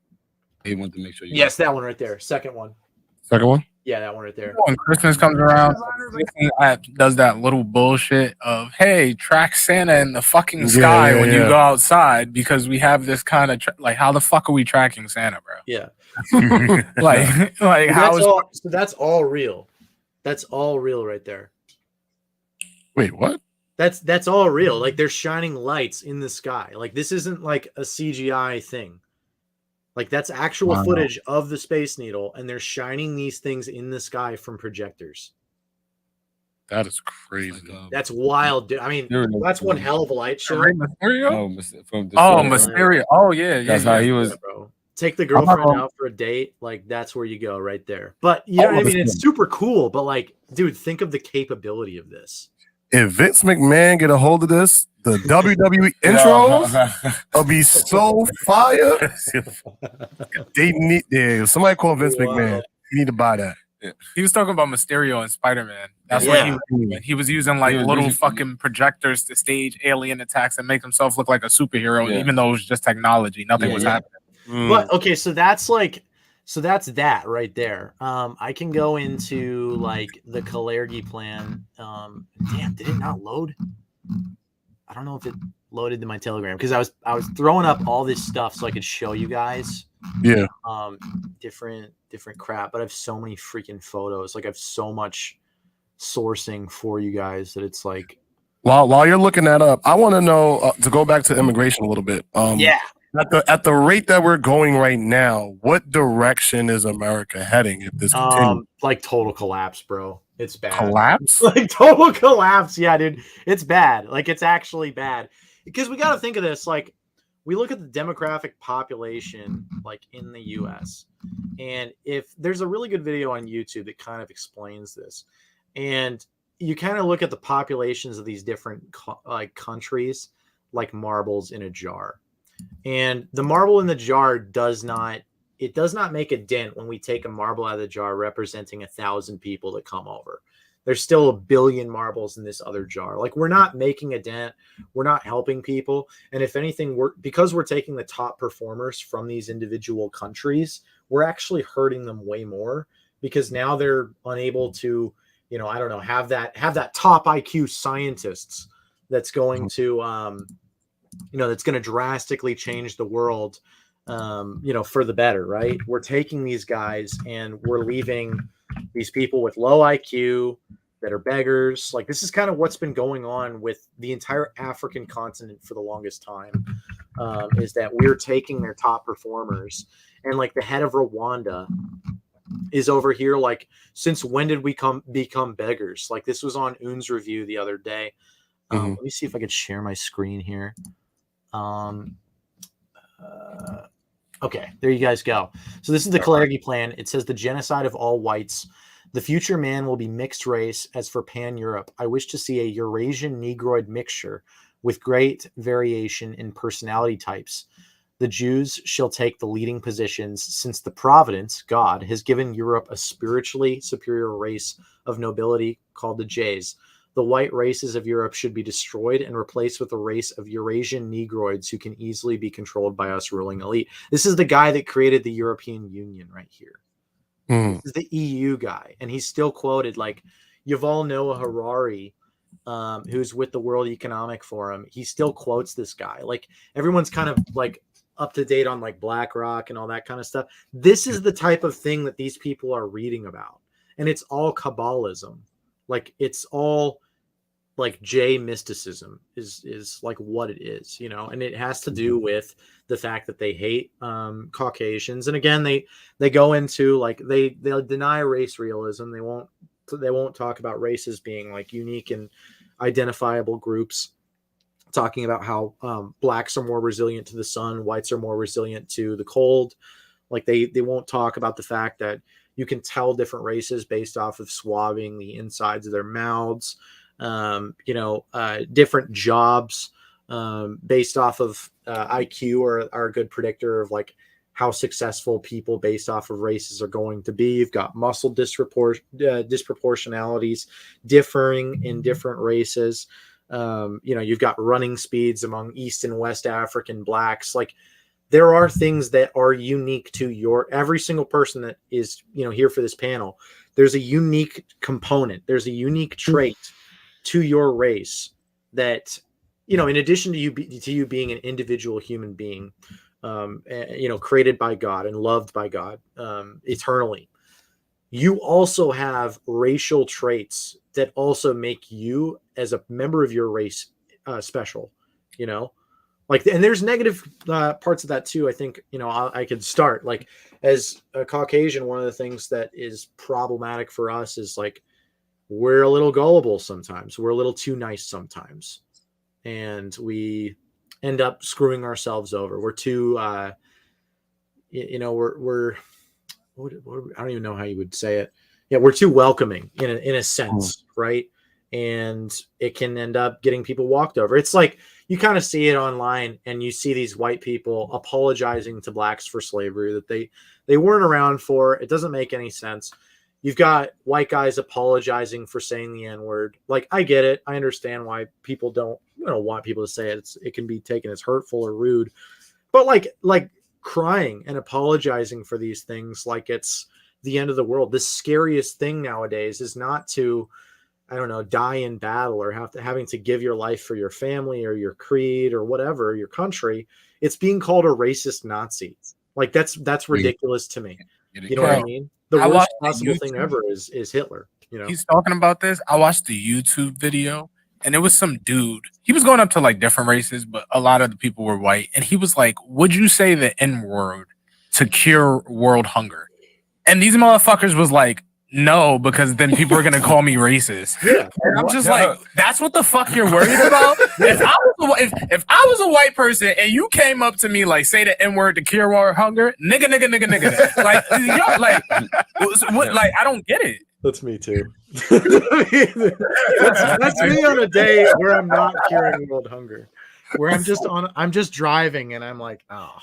He wanted to make sure. Yes, that one right there. Second one. Yeah, that one right there. When Christmas comes around, does that little bullshit of, hey, track Santa in the fucking sky when you go outside, because we have this kind of like, how the fuck are we tracking Santa, bro? Yeah. like how is so that's all real. That's all real right there. Wait, what? That's all real. Like, they're shining lights in the sky. Like, this isn't like a CGI thing. Like, that's actual footage of the Space Needle, and they're shining these things in the sky from projectors. That is crazy. That's wild, dude. I mean, that's one hell of a light show. Mysterio? Mysterio. Oh, yeah. That's how he was. Yeah, bro. Take the girlfriend out for a date. Like, that's where you go right there. But, you know what I mean? It's super cool. But, like, dude, think of the capability of this. If Vince McMahon get a hold of this, the WWE intros will be so fire. They need somebody call Vince McMahon. You need to buy that. Yeah. He was talking about Mysterio and Spider-Man. That's what he was doing. He was using like little fucking projectors to stage alien attacks and make himself look like a superhero, even though it was just technology. Nothing was happening. But okay, so that's like, that right there. I can go into like the Kalergi plan. Damn, did it not load? I don't know if it loaded to my Telegram, because I was throwing up all this stuff so I could show you guys. Yeah. Different crap, but I have so many freaking photos. Like, I have so much sourcing for you guys that it's like. While you're looking that up, I want to know to go back to immigration a little bit. at the rate that we're going right now, what direction is America heading if this continues? Like total collapse, bro. It's bad. Collapse? Like total collapse. Yeah, dude. It's bad. Like it's actually bad. Because we got to think of this. Like we look at the demographic population like in the US. And if there's a really good video on YouTube that kind of explains this. And you kind of look at the populations of these different like countries like marbles in a jar. And the marble in the jar does not make a dent when we take a marble out of the jar representing 1,000 people that come over. There's still 1 billion marbles in this other jar. Like we're not making a dent. We're not helping people. And if anything, because we're taking the top performers from these individual countries, we're actually hurting them way more because now they're unable to, you know, I don't know, have that top IQ scientists that's going to, you know, that's going to drastically change the world, you know, for the better, right? We're taking these guys and we're leaving these people with low IQ that are beggars. Like this is kind of what's been going on with the entire African continent for the longest time, is that we're taking their top performers and like the head of Rwanda is over here. Like, since when did we become beggars? Like this was on Un's review the other day. Let me see if I could share my screen here. Okay, there you guys go. So this is the Kalergi plan. It says the genocide of all whites. The future man will be mixed race. As for pan-Europe, I wish to see a Eurasian Negroid mixture with great variation in personality types. The Jews shall take the leading positions, since the Providence, God, has given Europe a spiritually superior race of nobility called the Jays. The white races of Europe should be destroyed and replaced with a race of Eurasian Negroids who can easily be controlled by us ruling elite. This is the guy that created the European Union right here. This is the EU guy. And he's still quoted, like Yuval Noah Harari, who's with the World Economic Forum. He still quotes this guy. Like everyone's kind of like up to date on like BlackRock and all that kind of stuff. This is the type of thing that these people are reading about. And it's all Kabbalism. Like it's all like J mysticism is like what it is, you know, and it has to do with the fact that they hate Caucasians. And again, they go into like they'll deny race realism. They won't talk about races being like unique and identifiable groups, talking about how blacks are more resilient to the sun, whites are more resilient to the cold. Like they won't talk about the fact that you can tell different races based off of swabbing the insides of their mouths. Different jobs based off of IQ are a good predictor of like how successful people based off of races are going to be. You've got muscle disproportionalities differing in different races. You've got running speeds among East and West African blacks. Like there are things that are unique to every single person that is, here for this panel. There's a unique component. There's a unique trait to your race that, in addition to you being an individual human being, created by God and loved by God eternally, you also have racial traits that also make you as a member of your race special, and there's negative parts of that too. I think, I could start like as a Caucasian. One of the things that is problematic for us is like, we're a little gullible sometimes. We're a little too nice sometimes. And we end up screwing ourselves over. We're too, we're I don't even know how you would say it. Yeah, we're too welcoming in a sense, right? And it can end up getting people walked over. It's like you kind of see it online, and you see these white people apologizing to blacks for slavery that they weren't around for. It doesn't make any sense. You've got white guys apologizing for saying the N-word. Like, I get it. I understand why people don't want people to say it. It can be taken as hurtful or rude. But like crying and apologizing for these things like it's the end of the world. The scariest thing nowadays is not to, die in battle or having to give your life for your family or your creed or whatever, your country. It's being called a racist Nazi. Like that's ridiculous to me. You know what I mean? The worst possible thing ever is Hitler. He's talking about this. I watched the YouTube video, and it was some dude. He was going up to like different races, but a lot of the people were white. And he was like, "Would you say the N-word to cure world hunger?" And these motherfuckers was like, "No, because then people are gonna call me racist." Yeah. And I'm just like, "That's what the fuck you're worried about?" If I was a white person and you came up to me like, "Say the N-word to cure world hunger," nigga, like, yo, like I don't get it. That's me too. that's me on a day where I'm not curing world hunger, where I'm just driving and I'm like, and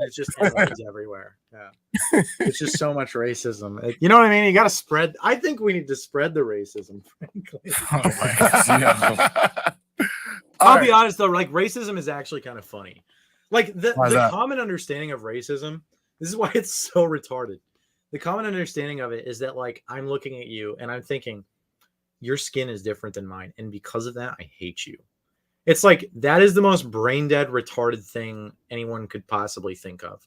it's just N-words everywhere. Yeah, it's just so much racism. You know what I mean? You got to spread. I think we need to spread the racism. Frankly, I'll be honest though. Like racism is actually kind of funny. Like the common understanding of racism. This is why it's so retarded. The common understanding of it is that like I'm looking at you and I'm thinking your skin is different than mine, and because of that, I hate you. It's like that is the most brain dead, retarded thing anyone could possibly think of.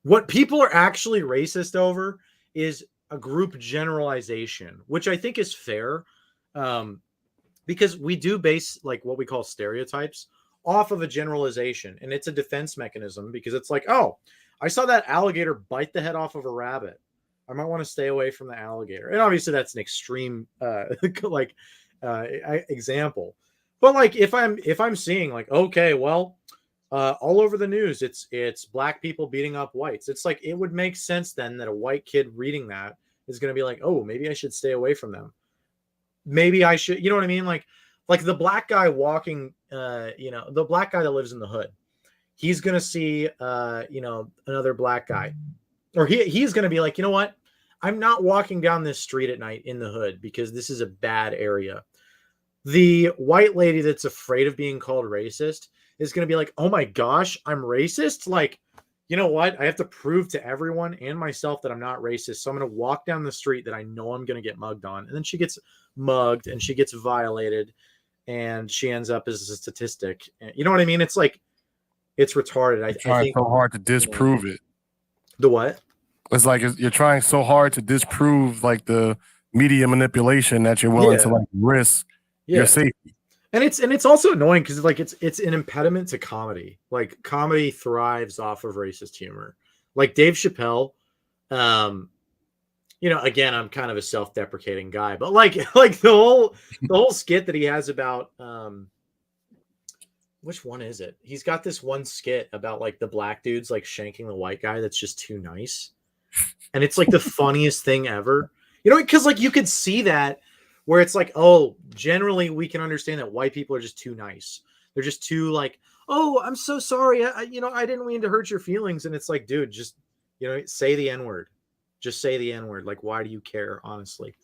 What people are actually racist over is a group generalization, which I think is fair, because we do base like what we call stereotypes off of a generalization, and it's a defense mechanism because it's like, oh, I saw that alligator bite the head off of a rabbit. I might want to stay away from the alligator. And obviously that's an extreme example. But like if I'm seeing like, okay, well, all over the news, it's black people beating up whites. It's like it would make sense then that a white kid reading that is going to be like, oh, maybe I should stay away from them. Maybe I should, you know what I mean? Like the black guy walking, the black guy that lives in the hood, he's going to see, another black guy, or he's going to be like, you know what? I'm not walking down this street at night in the hood because this is a bad area. The white lady that's afraid of being called racist is going to be like, oh my gosh, I'm racist. Like, you know what? I have to prove to everyone and myself that I'm not racist. So I'm going to walk down the street that I know I'm going to get mugged on. And then she gets mugged and she gets violated and she ends up as a statistic. You know what I mean? It's like, it's retarded. I think so hard to disprove it. The what? It's like you're trying so hard to disprove like the media manipulation that you're willing to like risk your safety. And it's also annoying because like it's an impediment to comedy. Like comedy thrives off of racist humor. Like Dave Chappelle, again, I'm kind of a self-deprecating guy, but like the whole skit that he has about which one is it? He's got this one skit about like the black dudes like shanking the white guy that's just too nice. And it's like the funniest thing ever. You know, because like you could see that where it's like, oh, generally we can understand that white people are just too nice. They're just too like, oh, I'm so sorry. I didn't mean to hurt your feelings. And it's like, dude, just, say the N-word. Just say the N-word. Like, why do you care? Honestly.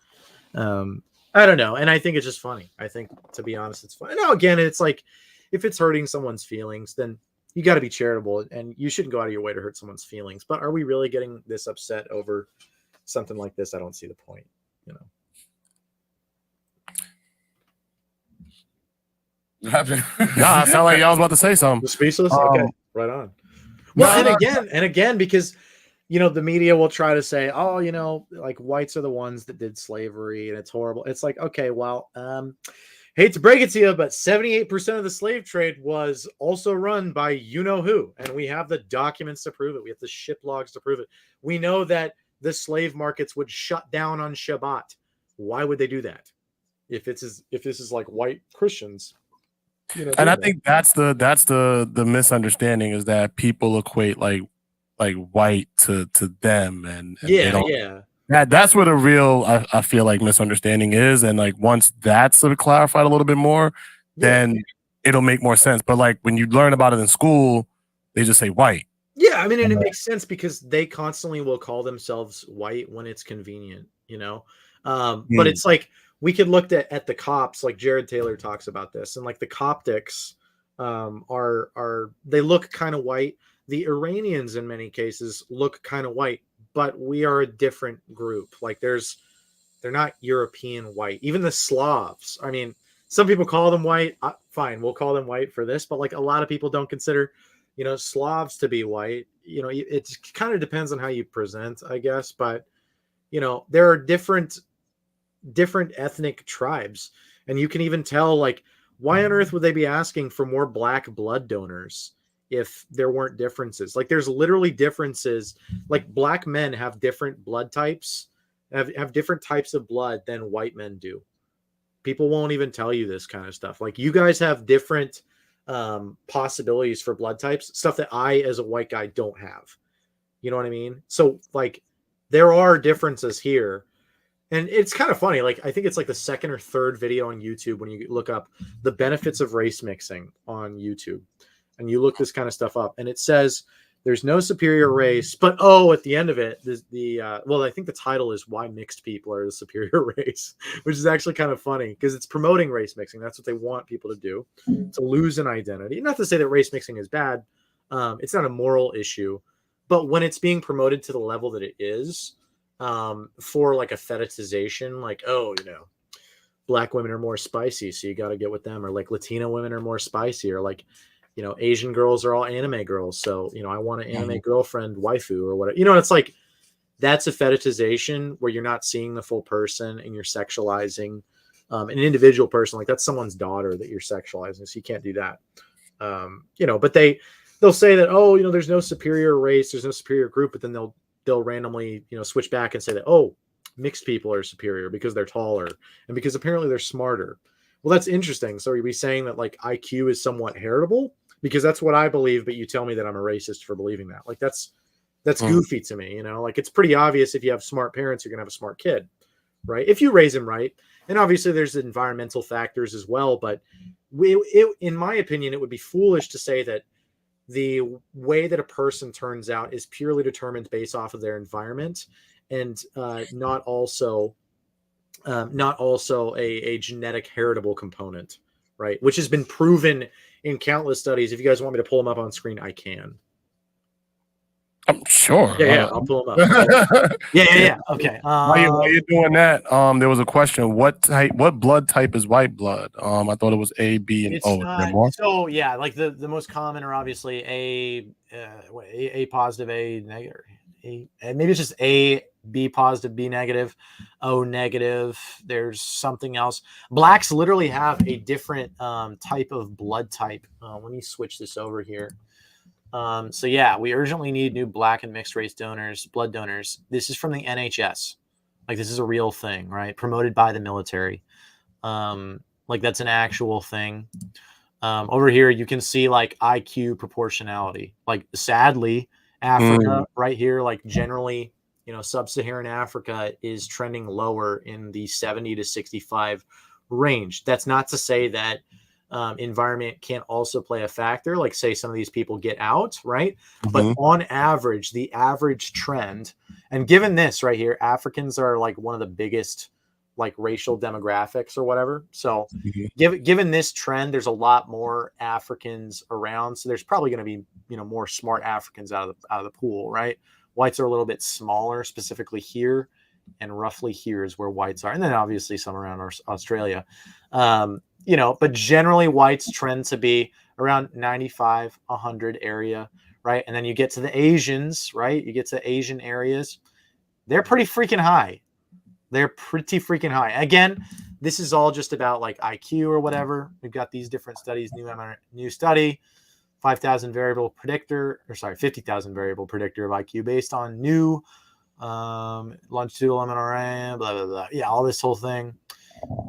I don't know. And I think it's just funny. I think, to be honest, it's funny. Now, again, it's like, if it's hurting someone's feelings, then you got to be charitable and you shouldn't go out of your way to hurt someone's feelings. But are we really getting this upset over something like this? I don't see the point, Nah, sound like y'all was about to say something. The speechless? Okay, right on. Well, and again, because the media will try to say, oh, like whites are the ones that did slavery and it's horrible. It's like, okay, well, hate to break it to you, but 78% of the slave trade was also run by who, and we have the documents to prove it. We have the ship logs to prove it. We know that the slave markets would shut down on Shabbat. Why would they do that? If this is like white Christians. And I think that's the misunderstanding is that people equate like white to them and they don't, that's where the real I feel like misunderstanding is, and like once that's sort of clarified a little bit more, then it'll make more sense. But like when you learn about it in school, they just say white. Yeah, I mean, and it makes sense because they constantly will call themselves white when it's convenient, But it's like we could look at the cops, like Jared Taylor talks about this, and like the Coptics are they look kind of white. The Iranians in many cases look kind of white, but we are a different group. Like they're not European white. Even the Slavs. I mean, some people call them white. Fine, we'll call them white for this, but like a lot of people don't consider, Slavs to be white. It kind of depends on how you present, I guess. But there are different ethnic tribes. And you can even tell, like, why on earth would they be asking for more black blood donors if there weren't differences? Like, there's literally differences. Like, black men have different blood types, have different types of blood than white men do. People won't even tell you this kind of stuff. Like, you guys have different possibilities for blood types, stuff that I, as a white guy, don't have. You know what I mean? So, like, there are differences here. And it's kind of funny. Like, I think it's like the second or third video on YouTube when you look up the benefits of race mixing on YouTube, and you look this kind of stuff up, and it says there's no superior race, but at the end of it, well, I think the title is why mixed people are the superior race, which is actually kind of funny because it's promoting race mixing. That's what they want people to do, to lose an identity. Not to say that race mixing is bad. It's not a moral issue, but when it's being promoted to the level that it is, for like a fetishization, like, black women are more spicy, so you got to get with them, or like Latina women are more spicy, or like, Asian girls are all anime girls, so I want an anime girlfriend waifu or whatever. It's like, that's a fetishization where you're not seeing the full person and you're sexualizing an individual person. Like, that's someone's daughter that you're sexualizing, so you can't do that. But they'll say that, there's no superior race, there's no superior group, but then they'll randomly, switch back and say that, mixed people are superior because they're taller and because apparently they're smarter. Well, that's interesting. So are we saying that, like, IQ is somewhat heritable? Because that's what I believe, but you tell me that I'm a racist for believing that. Like, that's goofy to me, Like, it's pretty obvious if you have smart parents, you're going to have a smart kid, right? If you raise him right. And obviously there's environmental factors as well, but in my opinion, it would be foolish to say that the way that a person turns out is purely determined based off of their environment, and not also a genetic heritable component, right? Which has been proven in countless studies. If you guys want me to pull them up on screen, I can. I'm sure. Yeah, I'll pull them up. Yeah. Okay. While you're doing that, there was a question: what blood type is white blood? I thought it was A, B, and O. Is there more? So yeah, like the most common are obviously A positive, A negative, maybe it's just A, B positive, B negative, O negative. There's something else. Blacks literally have a different type of blood type. Let me switch this over here. So yeah, we urgently need new black and mixed race blood donors. This is from the NHS. Like, this is a real thing, right? Promoted by the military. Like, that's an actual thing. Over here, you can see like IQ proportionality. Like, sadly, Africa right here, like, generally, sub-Saharan Africa is trending lower in the 70 to 65 range. That's not to say that environment can't also play a factor. Like, say some of these people get out, right? But on average, the average trend, and given this right here, Africans are like one of the biggest like racial demographics or whatever. So given this trend, there's a lot more Africans around. So there's probably going to be, more smart Africans out of the pool, right? Whites are a little bit smaller, specifically here, and roughly here is where whites are. And then obviously some around Australia. But generally whites trend to be around 95, 100 area, right? And then you get to the Asians, right? You get to Asian areas. They're pretty freaking high. Again, this is all just about like IQ or whatever. We've got these different studies, new study, 50,000 variable predictor of IQ based on new longitudinal MNRA, blah, blah, blah. Yeah, all this whole thing.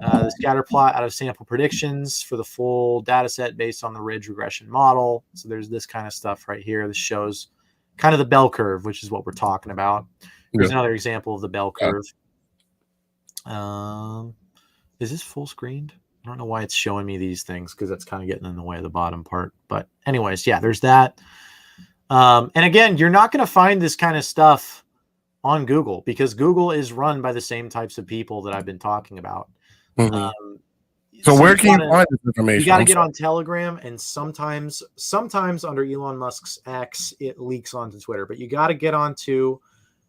The scatter plot out of sample predictions for the full data set based on the ridge regression model. So there's this kind of stuff right here. This shows kind of the bell curve, which is what we're talking about. Here's another example of the bell curve. Is this full screened? I don't know why it's showing me these things, because that's kind of getting in the way of the bottom part. But anyways, yeah, there's that. And again, you're not going to find this kind of stuff on Google, because Google is run by the same types of people that I've been talking about. So where can you find this information? You got to get on Telegram, and sometimes under Elon Musk's X, it leaks onto Twitter. But you got to get onto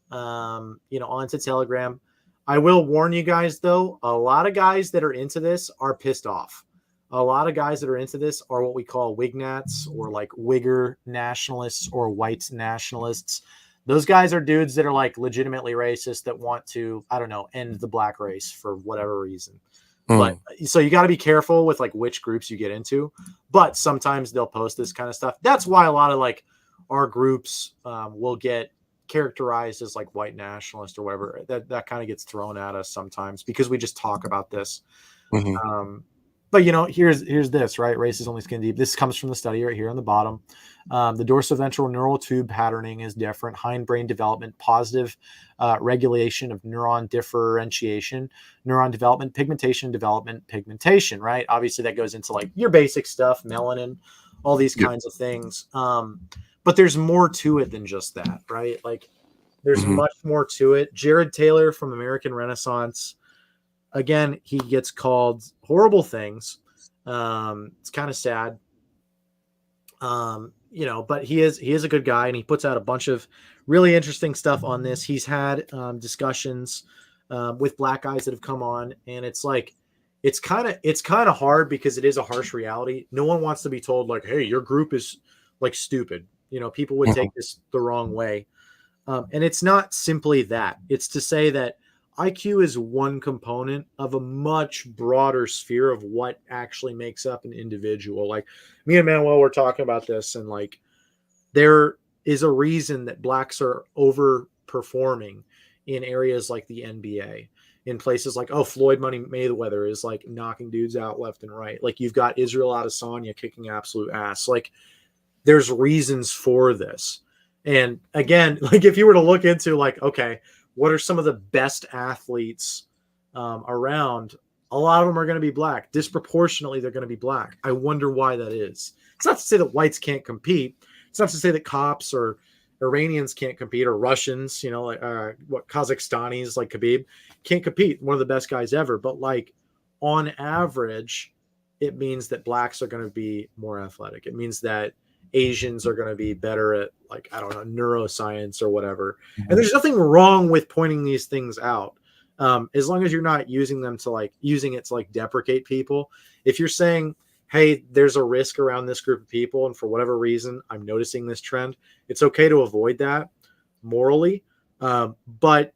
Telegram. I will warn you guys, though, a lot of guys that are into this are pissed off. A lot of guys that are into this are what we call Wignats, or like Wigger nationalists, or white nationalists. Those guys are dudes that are like legitimately racist, that want to, I don't know, end the black race for whatever reason. But so you got to be careful with like which groups you get into, but sometimes they'll post this kind of stuff. That's why a lot of like our groups will get characterized as like white nationalist or whatever. That kind of gets thrown at us sometimes because we just talk about this. But you know, here's this, right? Race is only skin deep. This comes from the study right here on the bottom. The dorsoventral neural tube patterning is different. Hindbrain development, positive regulation of neuron differentiation, neuron development, pigmentation, right? Obviously that goes into like your basic stuff, melanin, all these kinds of things. But there's more to it than just that, right? Like there's much more to it. Jared Taylor from American Renaissance, again, he gets called horrible things. It's kind of sad. You know, but he is a good guy, and he puts out a bunch of really interesting stuff on this. He's had discussions with black guys that have come on, and it's like it's kind of hard because it is a harsh reality. No one wants to be told like, hey, your group is like stupid. You know, people would take this the wrong way. And it's not simply that. It's to say that IQ is one component of a much broader sphere of what actually makes up an individual. Like me and Manuel were talking about this, and like there is a reason that blacks are overperforming in areas like the NBA, in places like, Floyd Money Mayweather is like knocking dudes out left and right. Like you've got Israel Adesanya kicking absolute ass. Like there's reasons for this. And again, like if you were to look into like, okay, what are some of the best athletes around? A lot of them are going to be black. Disproportionately, they're going to be black. I wonder why that is. It's not to say that whites can't compete. It's not to say that cops or Iranians can't compete, or Russians, you know, like Kazakhstanis like Khabib can't compete. One of the best guys ever. But like on average, it means that blacks are going to be more athletic. It means that Asians are going to be better at like, I don't know, neuroscience or whatever. And there's nothing wrong with pointing these things out. As long as you're not using it to like deprecate people. If you're saying, hey, there's a risk around this group of people, and for whatever reason, I'm noticing this trend, it's okay to avoid that morally. But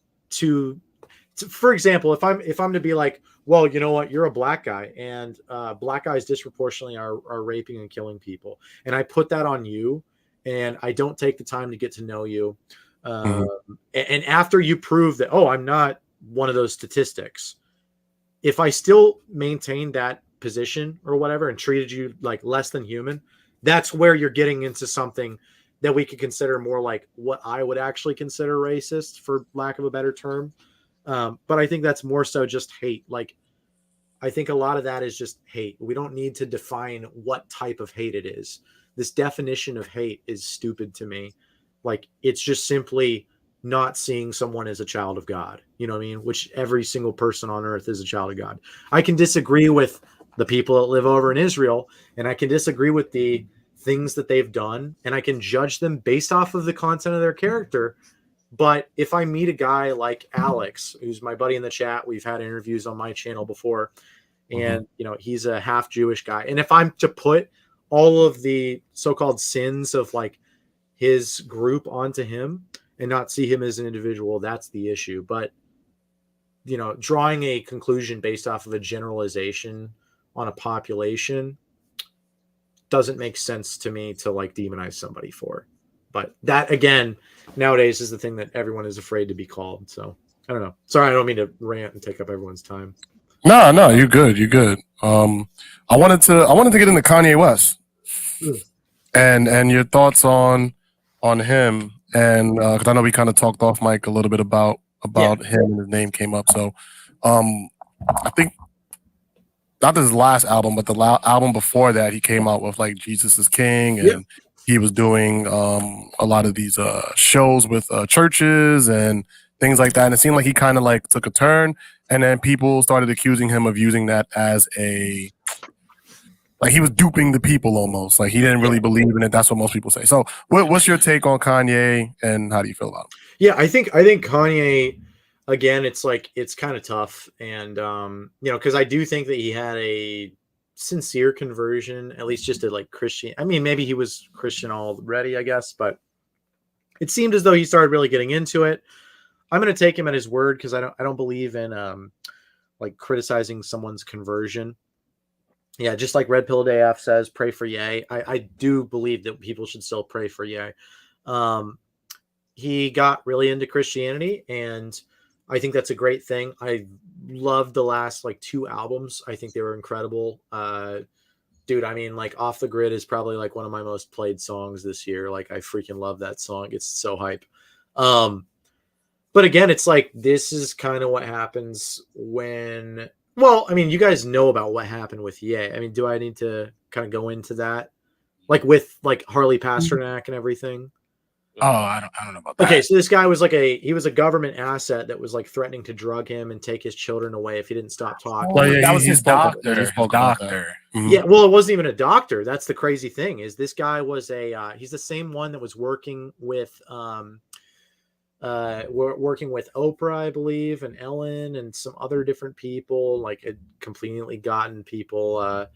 for example, if I'm to be like, well, you know what, you're a black guy, and black guys disproportionately are raping and killing people, and I put that on you, and I don't take the time to get to know you, and after you prove that, I'm not one of those statistics, if I still maintain that position or whatever and treated you like less than human, that's where you're getting into something that we could consider more like what I would actually consider racist, for lack of a better term. But I think that's more so just hate. Like, I think a lot of that is just hate. We don't need to define what type of hate it is. This definition of hate is stupid to me. Like, it's just simply not seeing someone as a child of God. You know what I mean? Which every single person on earth is a child of God. I can disagree with the people that live over in Israel, and I can disagree with the things that they've done, and I can judge them based off of the content of their character. But if I meet a guy like Alex, who's my buddy in the chat, we've had interviews on my channel before, and you know, he's a half Jewish guy. And if I'm to put all of the so-called sins of like his group onto him and not see him as an individual, that's the issue. But, you know, drawing a conclusion based off of a generalization on a population doesn't make sense to me to like demonize somebody for. But that, again, nowadays is the thing that everyone is afraid to be called. So I don't know. Sorry, I don't mean to rant and take up everyone's time. No, you're good. You're good. I wanted to get into Kanye West and your thoughts on him, and because I know we kind of talked off mic a little bit about him, and his name came up. So I think not his last album, but the album before that, he came out with like Jesus is King, and he was doing a lot of these shows with churches and things like that. And it seemed like he kind of like took a turn, and then people started accusing him of using that as like he was duping the people almost. Like he didn't really believe in it. That's what most people say. So what's your take on Kanye, and how do you feel about him? Yeah, I think Kanye, again, it's like, it's kind of tough. And, you know, because I do think that he had a sincere conversion, at least just to like Christian. I mean, maybe he was Christian already, I guess, but it seemed as though he started really getting into it. I'm going to take him at his word, because I don't believe in like criticizing someone's conversion. Yeah, just like Red Pill AF says, pray for Ye. I do believe that people should still pray for Ye. He got really into Christianity, and I think that's a great thing. I loved the last like 2 albums. I think they were incredible. Dude, I mean, like Off the Grid is probably like one of my most played songs this year. Like I freaking love that song. It's so hype. But again, it's like, this is kind of what happens when, well, I mean, you guys know about what happened with Ye. I mean, do I need to kind of go into that? Like with like Harley Pasternak and everything? Oh, I don't know about that. Okay, so this guy was like he was a government asset that was like threatening to drug him and take his children away if he didn't stop talking. Oh, that was his doctor. His doctor. Yeah, well, it wasn't even a doctor. That's the crazy thing, is this guy was he's the same one that was working with working with Oprah, I believe, and Ellen and some other different people, like had completely gotten people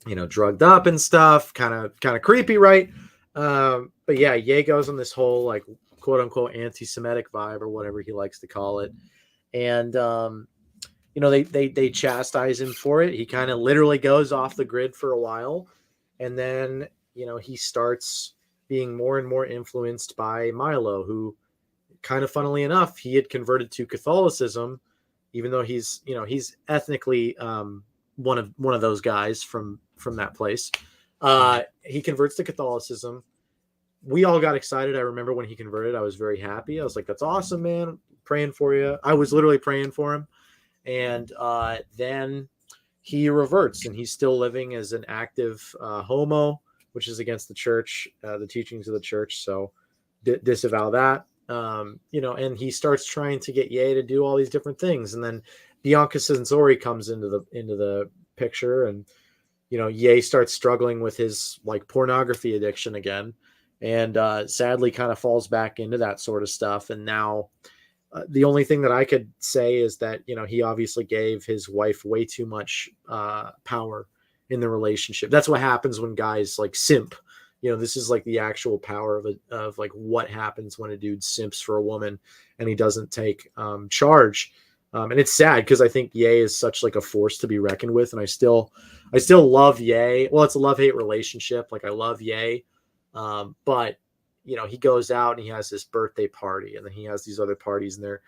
drugged up and stuff, kind of creepy, right? But yeah, Ye goes on this whole like quote unquote anti-Semitic vibe or whatever he likes to call it. And they chastise him for it. He kind of literally goes off the grid for a while, and then he starts being more and more influenced by Milo, who kind of funnily enough, he had converted to Catholicism, even though he's ethnically one of those guys from that place. He converts to Catholicism. We all got excited. I remember when he converted, I was very happy. I was like, that's awesome, man. Praying for you. I was literally praying for him. And then he reverts, and he's still living as an active homo, which is against the church, the teachings of the church. So disavow that. And he starts trying to get Ye to do all these different things. And then Bianca Censori comes into the picture, and Ye starts struggling with his like pornography addiction again, and sadly kind of falls back into that sort of stuff. And now the only thing that I could say is that he obviously gave his wife way too much power in the relationship. That's what happens when guys like simp. This is like the actual power of like what happens when a dude simps for a woman and he doesn't take charge. And it's sad because I think Ye is such like a force to be reckoned with, and I still love Ye. Well, it's a love-hate relationship. Like I love Ye, but he goes out and he has this birthday party, and then he has these other parties, and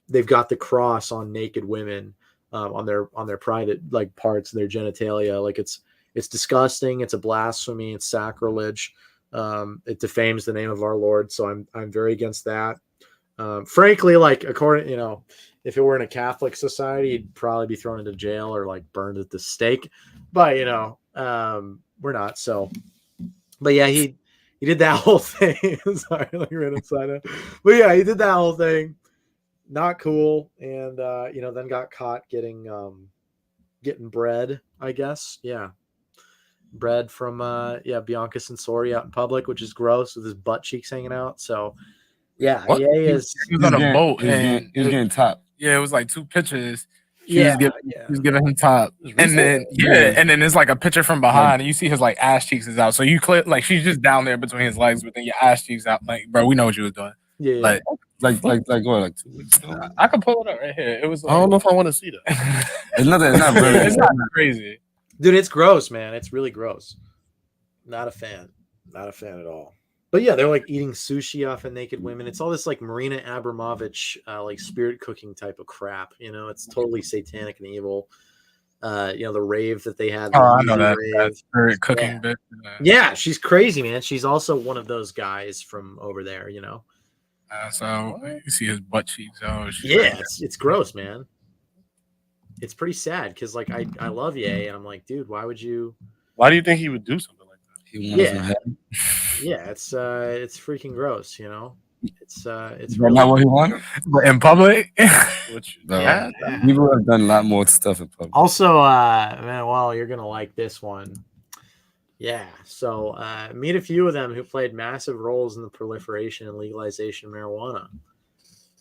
they've got the cross on naked women on their private like parts of their genitalia. Like it's disgusting. It's a blasphemy. It's sacrilege. It defames the name of our Lord. So I'm very against that. Frankly, like according, if it were in a Catholic society, he'd probably be thrown into jail or like burned at the stake. But we're not. So, but yeah, he did that whole thing. Sorry, like right inside it. But yeah, he did that whole thing. Not cool. And then got caught getting bread, I guess. Yeah. Bread from Bianca Censori out in public, which is gross, with his butt cheeks hanging out. So yeah, What? Ye is He was on a boat, He was getting top. yeah, it was like 2 pictures. She yeah, was giving him top, and then and then there's like a picture from behind, and you see his like ass cheeks is out. So you clip like she's just down there between his legs, but then your ass cheeks out. Like, bro, we know what you was doing. yeah. Like what? Like 2 weeks ago? I can pull it up right here. It was. I don't know if I want to see that. It's not really. It's not crazy. Dude, it's gross, man. It's really gross. Not a fan. Not a fan at all. But yeah, they're like eating sushi off of naked women. It's all this like Marina Abramovich like spirit cooking type of crap. It's totally satanic and evil. The rave that they had. Oh, I know that spirit cooking bit. Yeah, she's crazy, man. She's also one of those guys from over there. So you see his butt cheeks. Oh, yeah, it's gross, man. It's pretty sad because like I love Ye, and I'm like, dude, why would you? Why do you think he would do something like that? Yeah, it's freaking gross, It's Is really that what he wanted? in public. No. People have done a lot more stuff in public. Also, man, well, you're gonna like this one. Yeah, so meet a few of them who played massive roles in the proliferation and legalization of marijuana.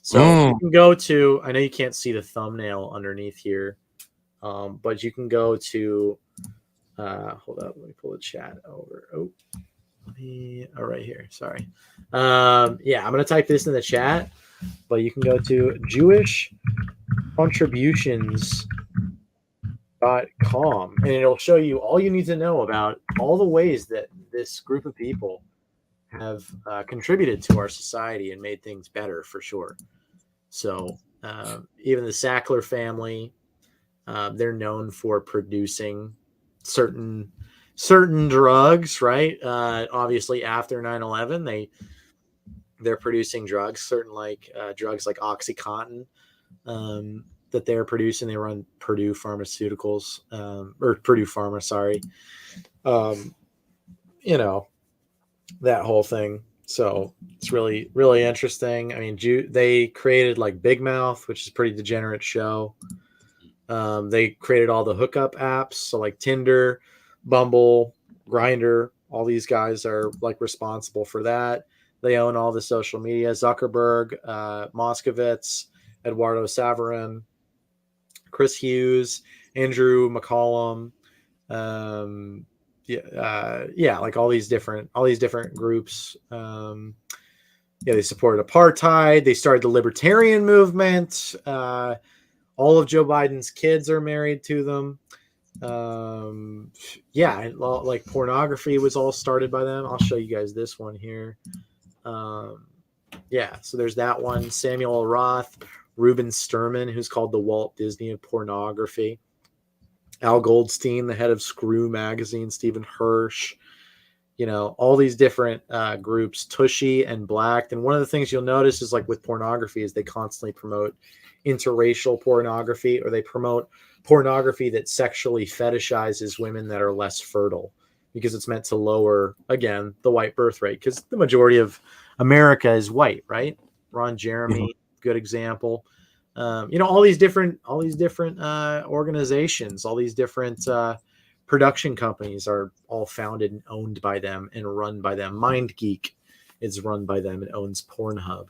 So you can go to, I know you can't see the thumbnail underneath here, but you can go to, hold up, let me pull the chat over. Right here, sorry. Yeah, I'm going to type this in the chat, but you can go to Jewish contributions.com, and it'll show you all you need to know about all the ways that this group of people have contributed to our society and made things better for sure. So even the Sackler family, they're known for producing certain drugs, right? Obviously after 9/11, they're producing drugs, certain drugs like OxyContin, that they're producing. They run Purdue Pharmaceuticals, or Purdue Pharma, sorry. That whole thing. So it's really, really interesting. I mean, they created like Big Mouth, which is a pretty degenerate show. They created all the hookup apps. So like Tinder, Bumble, Grindr, all these guys are like responsible for that. They own all the social media. Zuckerberg, Moskovitz, Eduardo Saverin, Chris Hughes, Andrew McCollum, like all these different groups. They supported apartheid. They started the libertarian movement. All of Joe Biden's kids are married to them. Like pornography was all started by them. I'll show you guys this one here. So there's that one. Samuel Roth, Ruben Sturman, who's called the Walt Disney of pornography. Al Goldstein, the head of Screw magazine, Stephen Hirsch, all these different groups, Tushy and Blacked. And one of the things you'll notice is like with pornography is they constantly promote interracial pornography, or they promote pornography that sexually fetishizes women that are less fertile, because it's meant to lower, again, the white birth rate, because the majority of America is white, right? Ron Jeremy, good example. All these different organizations, all these different production companies are all founded and owned by them and run by them. MindGeek is run by them and owns Pornhub.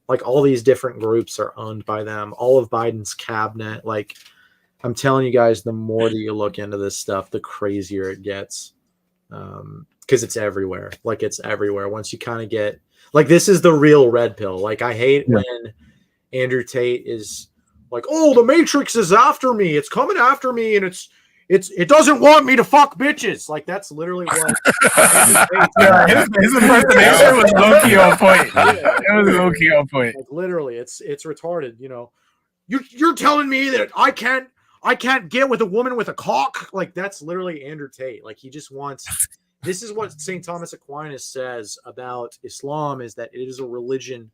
Like all these different groups are owned by them. All of Biden's cabinet. Like, I'm telling you guys, the more that you look into this stuff, the crazier it gets. Because it's everywhere. Like, it's everywhere. Once you kind of get, like, this is the real red pill. Like, I hate when Andrew Tate is like, "Oh, the Matrix is after me. It's coming after me, and it doesn't want me to fuck bitches." Like, that's literally what. His impersonation was low key on point. It was low key on point. Like, literally, it's retarded. You're telling me that I can't get with a woman with a cock? Like, that's literally Andrew Tate. Like, he just wants. This is what St. Thomas Aquinas says about Islam, is that it is a religion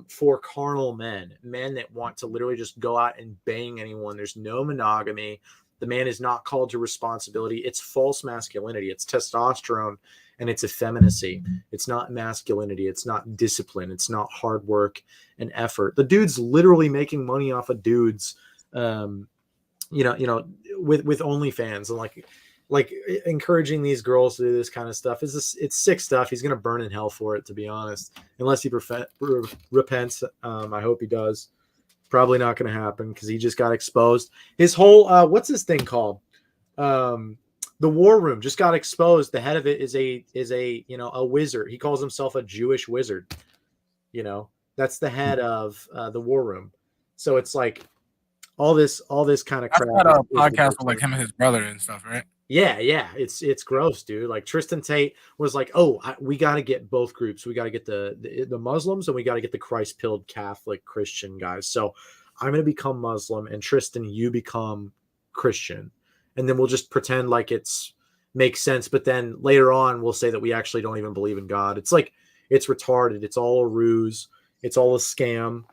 for carnal men that want to literally just go out and bang anyone. There's no monogamy. The man is not called to responsibility. It's false masculinity. It's testosterone and it's effeminacy. It's not masculinity. It's not discipline. It's not hard work and effort. The dude's literally making money off of dudes, with OnlyFans, and like encouraging these girls to do this kind of stuff. It's sick stuff. He's going to burn in hell for it, to be honest, unless he repents. I hope he does. Probably not going to happen, because he just got exposed. His whole what's this thing called? The War Room just got exposed. The head of it is a wizard. He calls himself a Jewish wizard. That's the head of the War Room. So it's like all this kind of crap. That's not a podcast with like him and his brother and stuff, right? Yeah, it's gross, dude. Like, Tristan Tate was like, "Oh, we got to get both groups. We got to get the Muslims, and we got to get the Christ-pilled Catholic Christian guys. So I'm going to become Muslim, and Tristan, you become Christian, and then we'll just pretend like makes sense. But then later on, we'll say that we actually don't even believe in God. It's like, it's retarded. It's all a ruse. It's all a scam.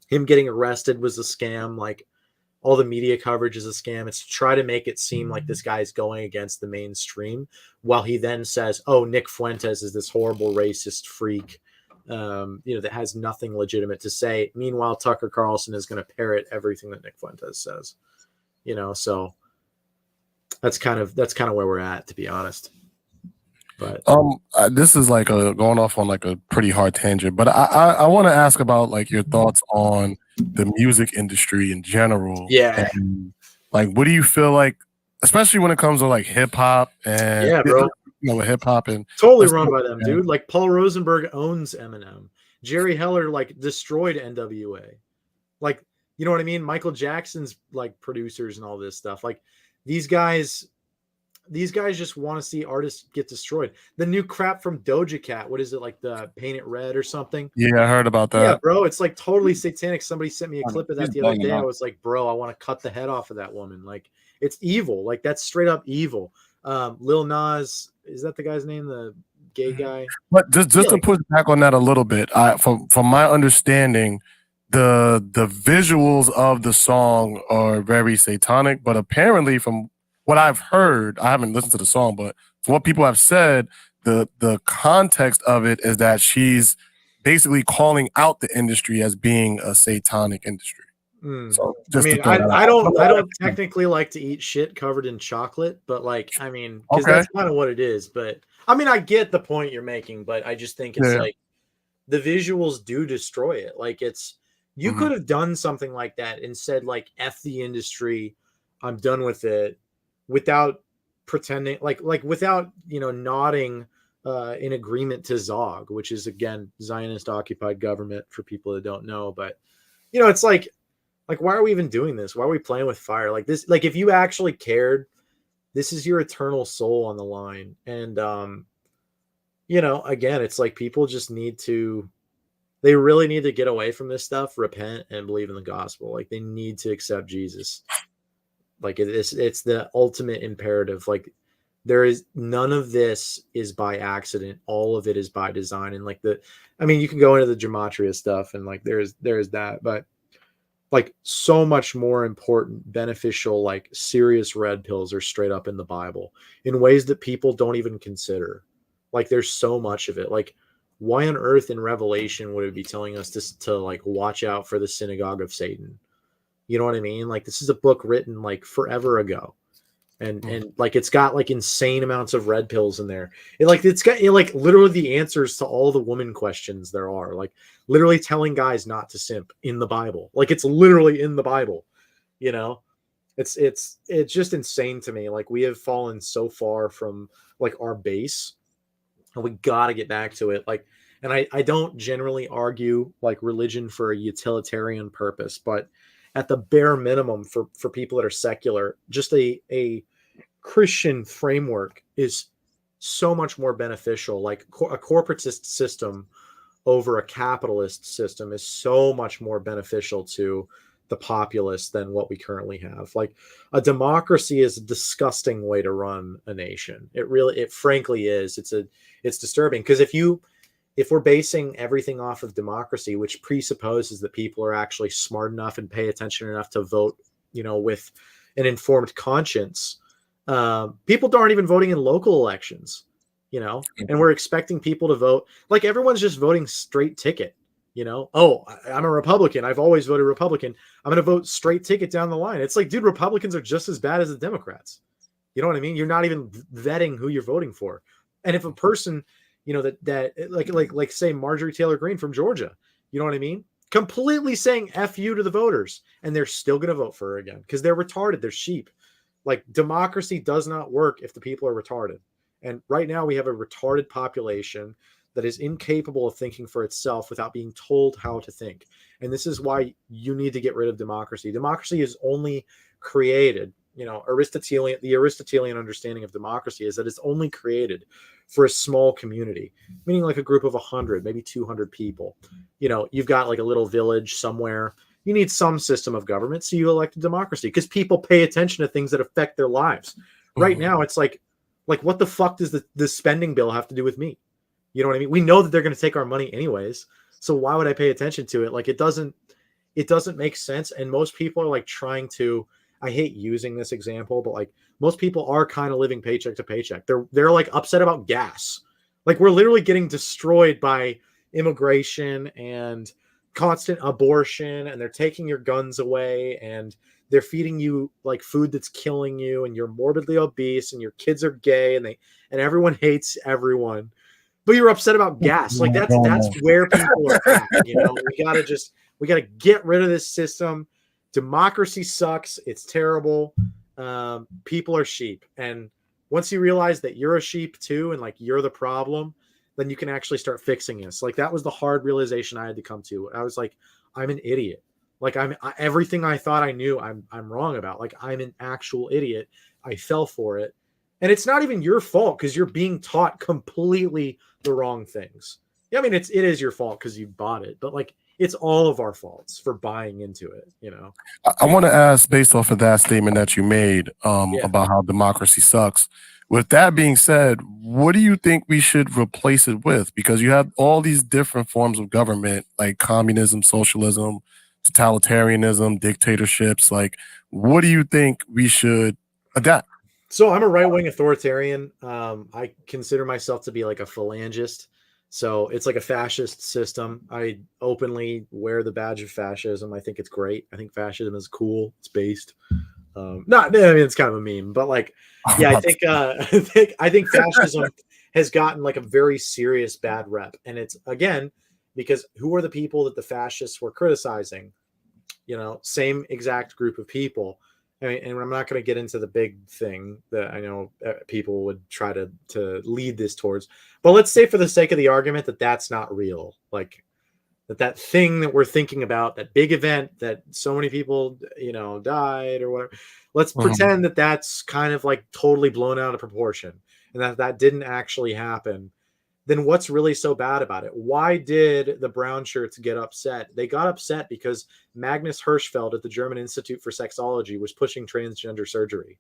Him getting arrested was a scam. Like, all the media coverage is a scam. It's to try to make it seem like this guy is going against the mainstream, while he then says, "Oh, Nick Fuentes is this horrible racist freak, that has nothing legitimate to say." Meanwhile, Tucker Carlson is going to parrot everything that Nick Fuentes says. So that's kind of where we're at, to be honest. But this is like going off on like a pretty hard tangent, but I want to ask about like your thoughts on the music industry in general. Yeah. And, like, what do you feel like, especially when it comes to like hip hop and bro, hip hop and totally run by them, dude. Like, Paul Rosenberg owns Eminem. Jerry Heller like destroyed NWA. Like, You know what I mean? Michael Jackson's like producers and all this stuff. Like these guys just want to see artists get destroyed. The new crap from Doja Cat, what is it, like the Paint It Red or something? Yeah, I heard about Yeah, that. bro, it's like totally satanic. Somebody sent me a clip of that She's the other banging day. I up. was like, bro, I want to cut the head off of that woman. Like, it's evil. Like, that's straight up evil. Lil Nas, is that the guy's name? The gay guy? But just to push back on that a little bit, from my understanding, the visuals of the song are very satanic. But apparently, from what I've heard, I haven't listened to the song, but from what people have said, the context of it is that she's basically calling out the industry as being a satanic industry. So I mean, I don't technically like to eat shit covered in chocolate, but like, I mean, because that's kind of what it is. But I mean, I get the point you're making, but I just think it's like the visuals do destroy it. Like it's, you could have done something like that and said like, F the industry, I'm done with it, without pretending like without, you know, nodding in agreement to Zog, which is again, Zionist occupied government for people that don't know. But you know, it's like, why are we even doing this? Why are we playing with fire like this? Like, if you actually cared, this is your eternal soul on the line. And, you know, again, it's like people just they really need to get away from this stuff, repent, and believe in the gospel. Like, they need to accept Jesus. Like, it's the ultimate imperative. Like, there is none of this is by accident. All of it is by design. And like I mean, you can go into the gematria stuff and like, there's that, but like so much more important, beneficial, like serious red pills are straight up in the Bible in ways that people don't even consider. Like there's so much of it. Like why on earth in Revelation would it be telling us to like watch out for the synagogue of Satan? You know what I mean? Like this is a book written like forever ago. And like it's got like insane amounts of red pills in there. It's got like literally the answers to all the woman questions there are. Like literally telling guys not to simp in the Bible. Like it's literally in the Bible. You know, it's just insane to me. Like we have fallen so far from like our base, and we got to get back to it. Like, and I don't generally argue like religion for a utilitarian purpose, but at the bare minimum for people that are secular, just a Christian framework is so much more beneficial. Like a corporatist system over a capitalist system is so much more beneficial to the populace than what we currently have. Like a democracy is a disgusting way to run a nation. It frankly is. It's disturbing because if we're basing everything off of democracy, which presupposes that people are actually smart enough and pay attention enough to vote, you know, with an informed conscience, people aren't even voting in local elections, you know, and we're expecting people to vote like everyone's just voting straight ticket, you know. Oh, I'm a Republican. I've always voted Republican. I'm going to vote straight ticket down the line. It's like, dude, Republicans are just as bad as the Democrats. You know what I mean? You're not even vetting who you're voting for. And if a person, you know, that like say Marjorie Taylor Greene from Georgia, you know what I mean? Completely saying F you to the voters, and they're still going to vote for her again because they're retarded. They're sheep. Like democracy does not work if the people are retarded. And right now we have a retarded population that is incapable of thinking for itself without being told how to think. And this is why you need to get rid of democracy. Democracy is only created, you know, the Aristotelian understanding of democracy is that it's only created for a small community, meaning like a group of 100, maybe 200 people. You know, you've got like a little village somewhere. You need some system of government, so you elect a democracy because people pay attention to things that affect their lives. Right now, it's like what the fuck does the spending bill have to do with me? You know what I mean? We know that they're going to take our money anyways, so why would I pay attention to it? Like it doesn't make sense. And most people are like trying to. I hate using this example, but like most people are kind of living paycheck to paycheck. They're like upset about gas. Like we're literally getting destroyed by immigration and constant abortion, and they're taking your guns away, and they're feeding you like food that's killing you, and you're morbidly obese, and your kids are gay, and everyone hates everyone, but you're upset about gas. Like that's where people are at. You know, we gotta get rid of this system. Democracy sucks. It's terrible. People are sheep, and once you realize that you're a sheep too, and like you're the problem, then you can actually start fixing this. Like that was the hard realization I had to come to. I was like, I'm an idiot. Like everything I thought I knew, I'm wrong about. Like I'm an actual idiot. I fell for it. And it's not even your fault because you're being taught completely the wrong things. Yeah, I mean, it is your fault because you bought it, but like it's all of our faults for buying into it, you know? I want to ask, based off of that statement that you made Yeah. about how democracy sucks. With that being said, what do you think we should replace it with? Because you have all these different forms of government, like communism, socialism, totalitarianism, dictatorships. Like, what do you think we should adapt? So I'm a right-wing authoritarian. I consider myself to be like a phalangist. So it's like a fascist system. I openly wear the badge of fascism. I think it's great. I think fascism is cool. It's based. Not, I mean, it's kind of a meme, but like, yeah, I think fascism has gotten like a very serious bad rep, and it's again because who are the people that the fascists were criticizing? You know, same exact group of people. I mean, and I'm not going to get into the big thing that I know people would try to lead this towards, but let's say for the sake of the argument that that's not real, like that thing that we're thinking about, that big event that so many people, you know, died or whatever. Let's pretend that that's kind of like totally blown out of proportion and that didn't actually happen. Then what's really so bad about it? Why did the brown shirts get upset? They got upset because Magnus Hirschfeld at the German Institute for Sexology was pushing transgender surgery.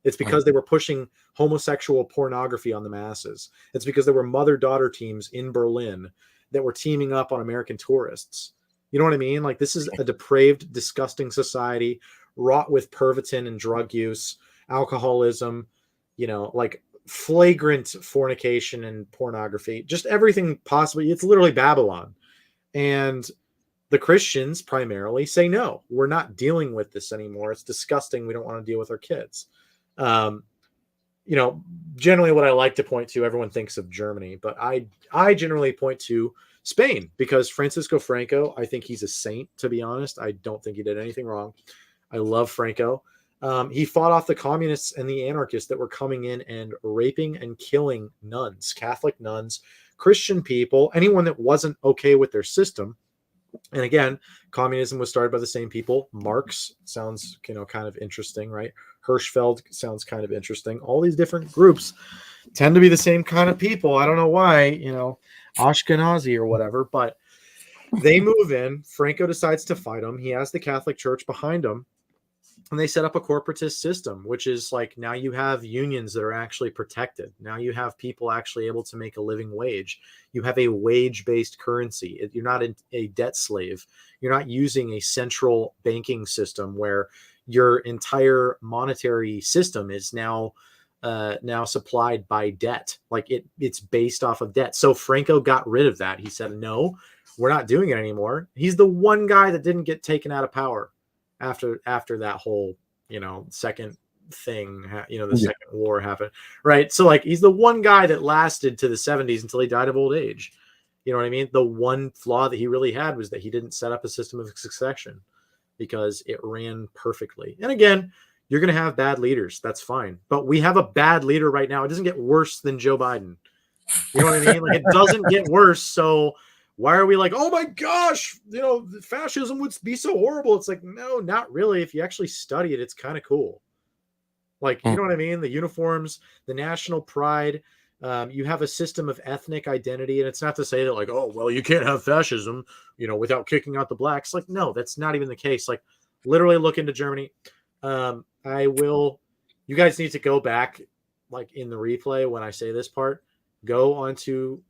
It's because they were pushing homosexual pornography on the masses. It's because there were mother-daughter teams in Berlin that were teaming up on American tourists. You know what I mean? Like this is a depraved, disgusting society wrought with pervitin and drug use, alcoholism, you know, like flagrant fornication and pornography, just everything possibly. It's literally Babylon. And the Christians primarily say, no, we're not dealing with this anymore. It's disgusting. We don't want to deal with our kids. You know, generally what I like to point to, everyone thinks of Germany, but I generally point to Spain because Francisco Franco, I think he's a saint, to be honest. I don't think he did anything wrong. I love Franco. He fought off the communists and the anarchists that were coming in and raping and killing nuns, Catholic nuns, Christian people, anyone that wasn't okay with their system. And again, communism was started by the same people. Marx sounds, you know, kind of interesting, right? Hirschfeld sounds kind of interesting. All these different groups tend to be the same kind of people. I don't know why, you know, Ashkenazi or whatever, but they move in. Franco decides to fight them. He has the Catholic Church behind him. And they set up a corporatist system, which is like now you have unions that are actually protected. Now you have people actually able to make a living wage. You have a wage-based currency. You're not a debt slave. You're not using a central banking system where your entire monetary system is now supplied by debt. Like it's based off of debt. So Franco got rid of that. He said, no, we're not doing it anymore. He's the one guy that didn't get taken out of power after that whole, you know, second thing, you know, the second war happened, right? So like he's the one guy that lasted to the 70s until he died of old age. You know what I mean? The one flaw that he really had was that he didn't set up a system of succession because it ran perfectly. And again, you're going to have bad leaders. That's fine. But we have a bad leader right now. It doesn't get worse than Joe Biden. You know what I mean? Like it doesn't get worse. So why are we like, oh my gosh, you know, fascism would be so horrible? It's like, no, not really. If you actually study it, it's kind of cool. Like, you know what I mean? The uniforms, the national pride. You have a system of ethnic identity. And it's not to say that like, oh, well, you can't have fascism, you know, without kicking out the blacks. Like, no, that's not even the case. Like literally look into Germany. You guys need to go back like in the replay when I say this part, go onto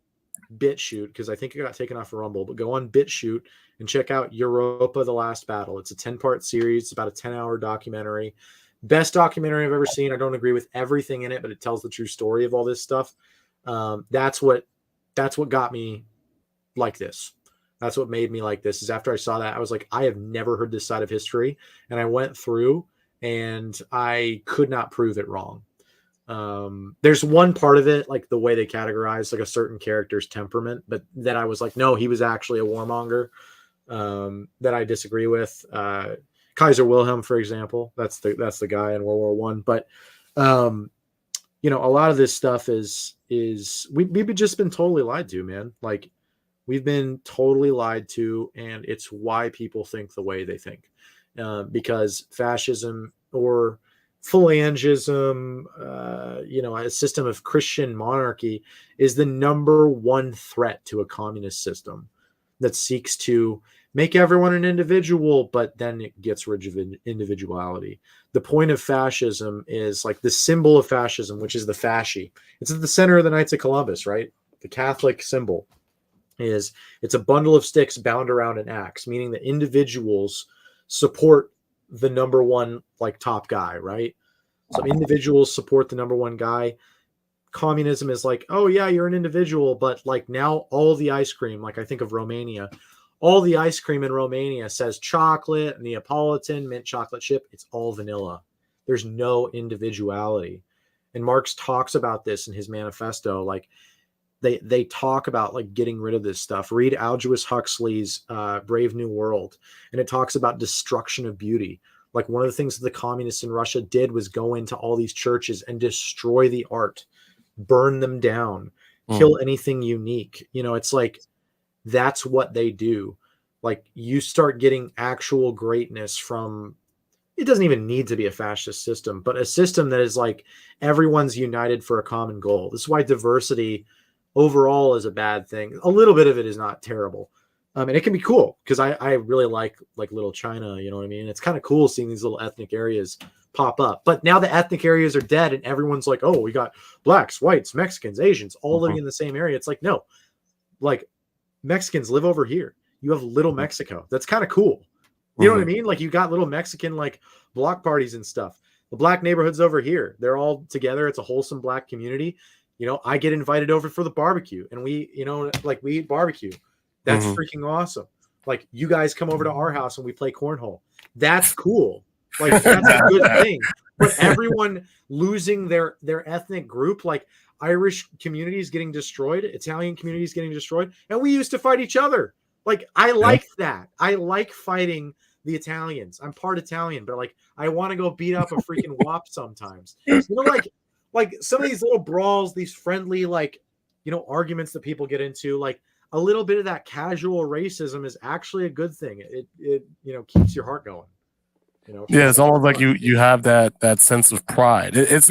BitChute, because I think it got taken off of Rumble, but go on BitChute and check out Europa: The Last Battle. It's a 10-part series. It's about a 10-hour documentary. Best documentary I've ever seen. I don't agree with everything in it, but it tells the true story of all this stuff. That's what got me like this. That's what made me like this, is after I saw that, I was like, I have never heard this side of history. And I went through and I could not prove it wrong. There's one part of it, like the way they categorize like a certain character's temperament, but that I was like, no, he was actually a warmonger, that I disagree with. Kaiser Wilhelm, for example, that's the guy in World War I. But, you know, a lot of this stuff is we've just been totally lied to, man. Like We've been totally lied to, and it's why people think the way they think. Because fascism or phalangism, a system of Christian monarchy is the number one threat to a communist system that seeks to make everyone an individual, but then it gets rid of individuality. The point of fascism is like the symbol of fascism, which is the fasci. It's at the center of the Knights of Columbus, right? The Catholic symbol is it's a bundle of sticks bound around an axe, meaning that individuals support the number one like top guy, right? So individuals support the number one guy. Communism is like, oh yeah, you're an individual, but like now all the ice cream, like I think of Romania, all the ice cream in Romania says chocolate, Neapolitan, mint chocolate chip. It's all vanilla. There's no individuality. And Marx talks about this in his manifesto. Like they talk about like getting rid of this stuff. Read Aldous Huxley's Brave New World, and it talks about destruction of beauty. Like one of the things that the communists in Russia did was go into all these churches and destroy the art, burn them down, kill anything unique. It's like that's what they do. Like you start getting actual greatness from, it doesn't even need to be a fascist system, but a system that is like everyone's united for a common goal. This is why diversity overall is a bad thing. A little bit of it is not terrible. And it can be cool because I really like little China, you know what I mean? It's kind of cool seeing these little ethnic areas pop up. But now the ethnic areas are dead and everyone's like, oh, we got blacks, whites, Mexicans, Asians, all living in the same area. It's like, no, like Mexicans live over here. You have Little Mexico. That's kind of cool. You know what I mean? Like you got little Mexican like block parties and stuff. The black neighborhood's over here. They're all together. It's a wholesome black community. I get invited over for the barbecue and we eat barbecue. That's freaking awesome. Like you guys come over to our house and we play cornhole. That's cool. Like that's a good thing. But everyone losing their ethnic group, like Irish communities getting destroyed, Italian communities getting destroyed, and we used to fight each other. Like I like that. I like fighting the Italians. I'm part Italian, but like I want to go beat up a freaking wop sometimes. Like some of these little brawls, these friendly arguments that people get into, like a little bit of that casual racism is actually a good thing. It keeps your heart going. Yeah, it's almost like you have that sense of pride. It's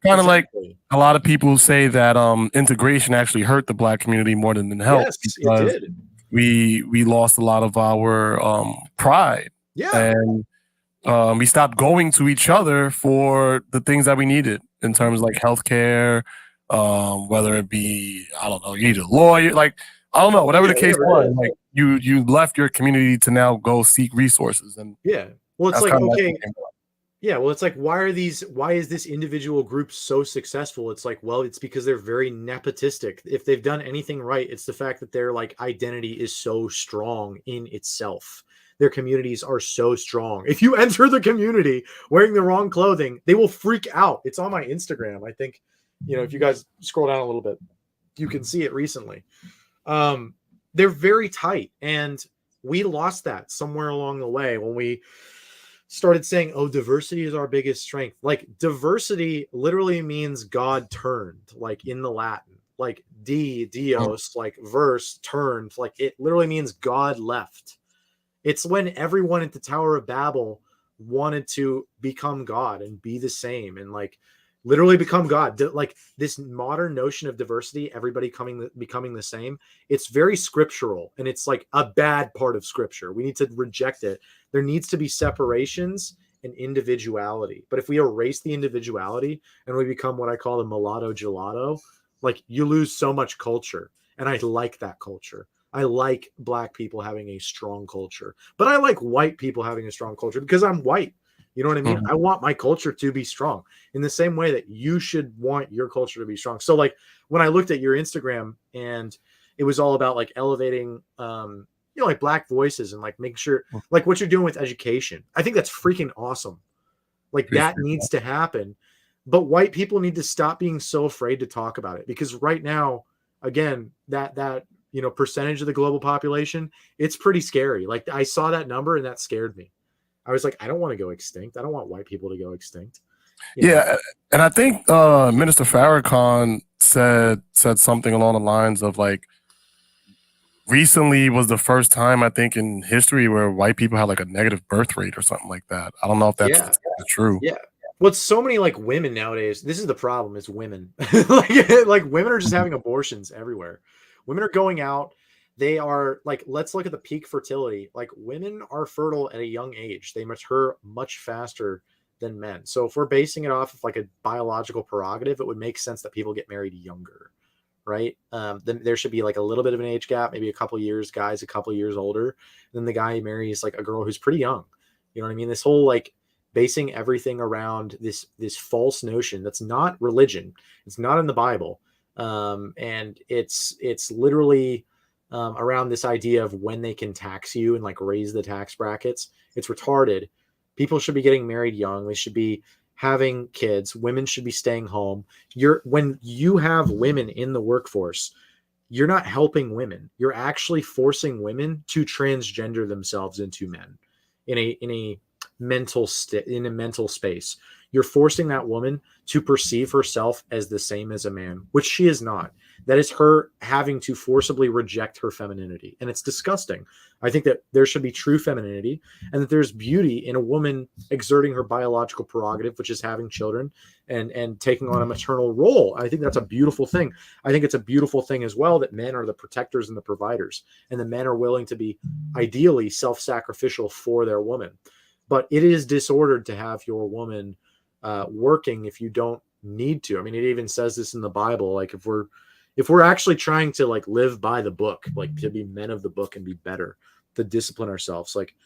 kind of like a lot of people say that integration actually hurt the black community more than it helped. Yes, it did. We lost a lot of our pride. Yeah. And we stopped going to each other for the things that we needed in terms of like healthcare, whether it be, I don't know, you need a lawyer, like I don't know, whatever the case was, like you left your community to now go seek resources. And well, it's like, okay. Yeah. Well, it's like, why is this individual group so successful? It's like, well, it's because they're very nepotistic. If they've done anything right, it's the fact that their like identity is so strong in itself. Their communities are so strong. If you enter the community wearing the wrong clothing, they will freak out. It's on my Instagram. I think, if you guys scroll down a little bit, you can see it recently. They're very tight. And we lost that somewhere along the way when we started saying, oh, diversity is our biggest strength. Like diversity literally means God turned, like in the Latin, like Dios, like verse turned, like it literally means God left. It's when everyone at the Tower of Babel wanted to become God and be the same and like literally become God. Like this modern notion of diversity, everybody becoming the same. It's very scriptural and it's like a bad part of scripture. We need to reject it. There needs to be separations and individuality. But if we erase the individuality and we become what I call the mulatto gelato, like you lose so much culture. And I like that culture. I like black people having a strong culture, but I like white people having a strong culture because I'm white. You know what I mean? I want my culture to be strong in the same way that you should want your culture to be strong. So like when I looked at your Instagram and it was all about like elevating, like black voices and like make sure like what you're doing with education. I think that's freaking awesome. Like that needs to happen, but white people need to stop being so afraid to talk about it because right now, again, that percentage of the global population, it's pretty scary. Like I saw that number and that scared me. I was like, I don't want to go extinct. I don't want white people to go extinct. Yeah. And I think Minister Farrakhan said something along the lines of like recently was the first time I think in history where white people had like a negative birth rate or something like that. I don't know if that's true. Yeah. Well, so many like women nowadays. This is the problem: is women. like women are just having abortions everywhere. Women are going out. They are like, let's look at the peak fertility. Like women are fertile at a young age. They mature much faster than men. So if we're basing it off of like a biological prerogative, it would make sense that people get married younger, right? Then there should be like a little bit of an age gap, maybe a couple years, guys a couple years older. Then the guy marries like a girl who's pretty young. You know what I mean? This whole like basing everything around this false notion that's not religion. It's not in the Bible. And it's literally around this idea of when they can tax you and like raise the tax brackets. It's retarded. People should be getting married young. They should be having kids. Women should be staying home. When you have women in the workforce, you're not helping women. You're actually forcing women to transgender themselves into men in a mental space. You're forcing that woman to perceive herself as the same as a man, which she is not. That is her having to forcibly reject her femininity. And it's disgusting. I think that there should be true femininity and that there's beauty in a woman exerting her biological prerogative, which is having children and taking on a maternal role. I think that's a beautiful thing. I think it's a beautiful thing as well that men are the protectors and the providers, and the men are willing to be ideally self-sacrificial for their woman. But it is disordered to have your woman working if you don't need to. I mean, it even says this in the Bible. Like if we're actually trying to like live by the book, like to be men of the book and be better, to discipline ourselves, like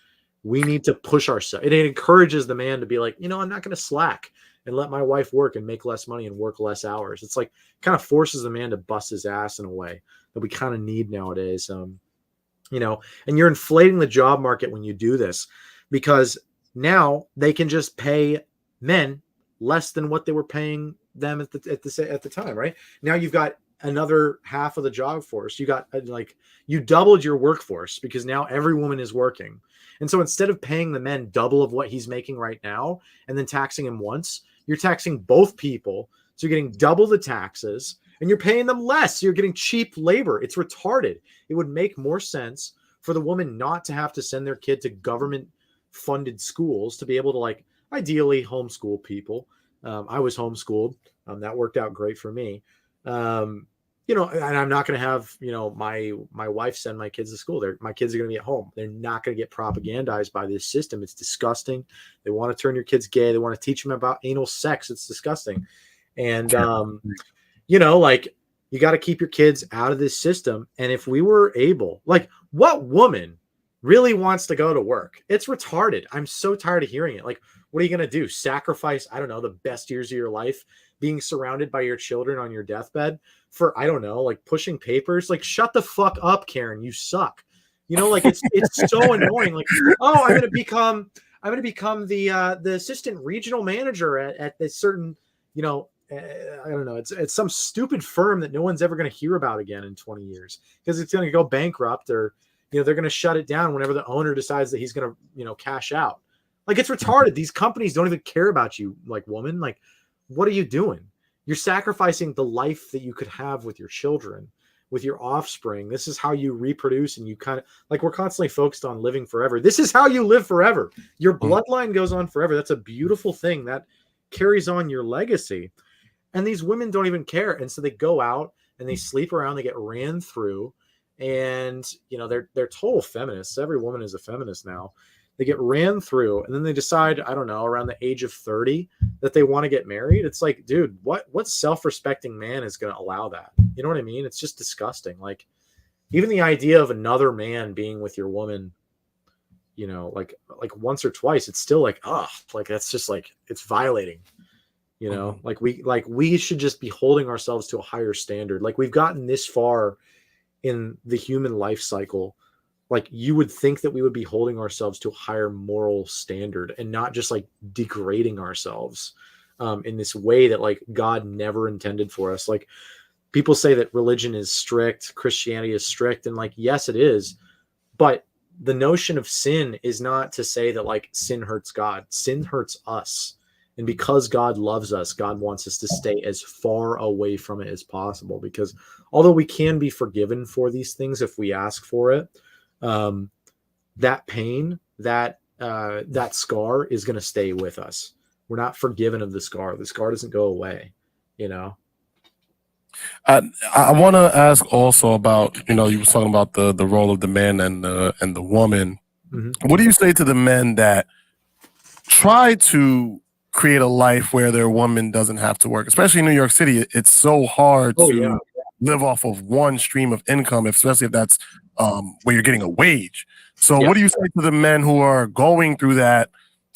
we need to push ourselves. It encourages the man to be like, I'm not going to slack and let my wife work and make less money and work less hours. It's like kind of forces the man to bust his ass in a way that we kind of need nowadays. And you're inflating the job market when you do this, because now they can just pay men less than what they were paying them at the time, right? Now you've got another half of the job force. You got you doubled your workforce because now every woman is working. And so instead of paying the men double of what he's making right now and then taxing him once, you're taxing both people. So you're getting double the taxes and you're paying them less. So you're getting cheap labor. It's retarded. It would make more sense for the woman not to have to send their kid to government funded schools, to be able to like ideally homeschool people. I was homeschooled. That worked out great for me. And I'm not going to have, my wife send my kids to school. My kids are going to be at home. They're not going to get propagandized by this system. It's disgusting. They want to turn your kids gay. They want to teach them about anal sex. It's disgusting. And, you got to keep your kids out of this system. And if we were able, like, what woman really wants to go to work? It's retarded. I'm so tired of hearing it. Like, what are you going to do? Sacrifice, I don't know, the best years of your life being surrounded by your children on your deathbed for, I don't know, like pushing papers? Like, shut the fuck up, Karen. You suck. It's so annoying. Like, oh, I'm going to become the assistant regional manager at this certain, I don't know. It's some stupid firm that no one's ever going to hear about again in 20 years because it's going to go bankrupt, or, they're going to shut it down whenever the owner decides that he's going to, cash out. Like, it's retarded. These companies don't even care about you, like, woman. Like, what are you doing? You're sacrificing the life that you could have with your children, with your offspring. This is how you reproduce, and you kind of like, we're constantly focused on living forever. This is how you live forever. Your bloodline goes on forever. That's a beautiful thing that carries on your legacy. And these women don't even care. And so they go out and they sleep around, they get ran through, and they're total feminists. Every woman is a feminist now. They get ran through, and then they decide, I don't know, around the age of 30 that they want to get married. It's like, dude, what self-respecting man is going to allow that? You know what I mean? It's just disgusting. Like, even the idea of another man being with your woman, like once or twice, it's still like, like, that's just like, it's violating, like we should just be holding ourselves to a higher standard. Like, we've gotten this far in the human life cycle. Like, you would think that we would be holding ourselves to a higher moral standard and not just like degrading ourselves in this way that like God never intended for us. Like, people say that religion is strict, Christianity is strict, and like, yes, it is. But the notion of sin is not to say that like sin hurts God. Sin hurts us. And because God loves us, God wants us to stay as far away from it as possible, because although we can be forgiven for these things if we ask for it, that pain, that scar is going to stay with us. We're not forgiven of the scar. The scar doesn't go away, you know? I want to ask also about, you were talking about the role of the man and the woman. Mm-hmm. What do you say to the men that try to create a life where their woman doesn't have to work? Especially in New York City, it's so hard to live off of one stream of income, especially if that's where you're getting a wage. So what do you say to the men who are going through that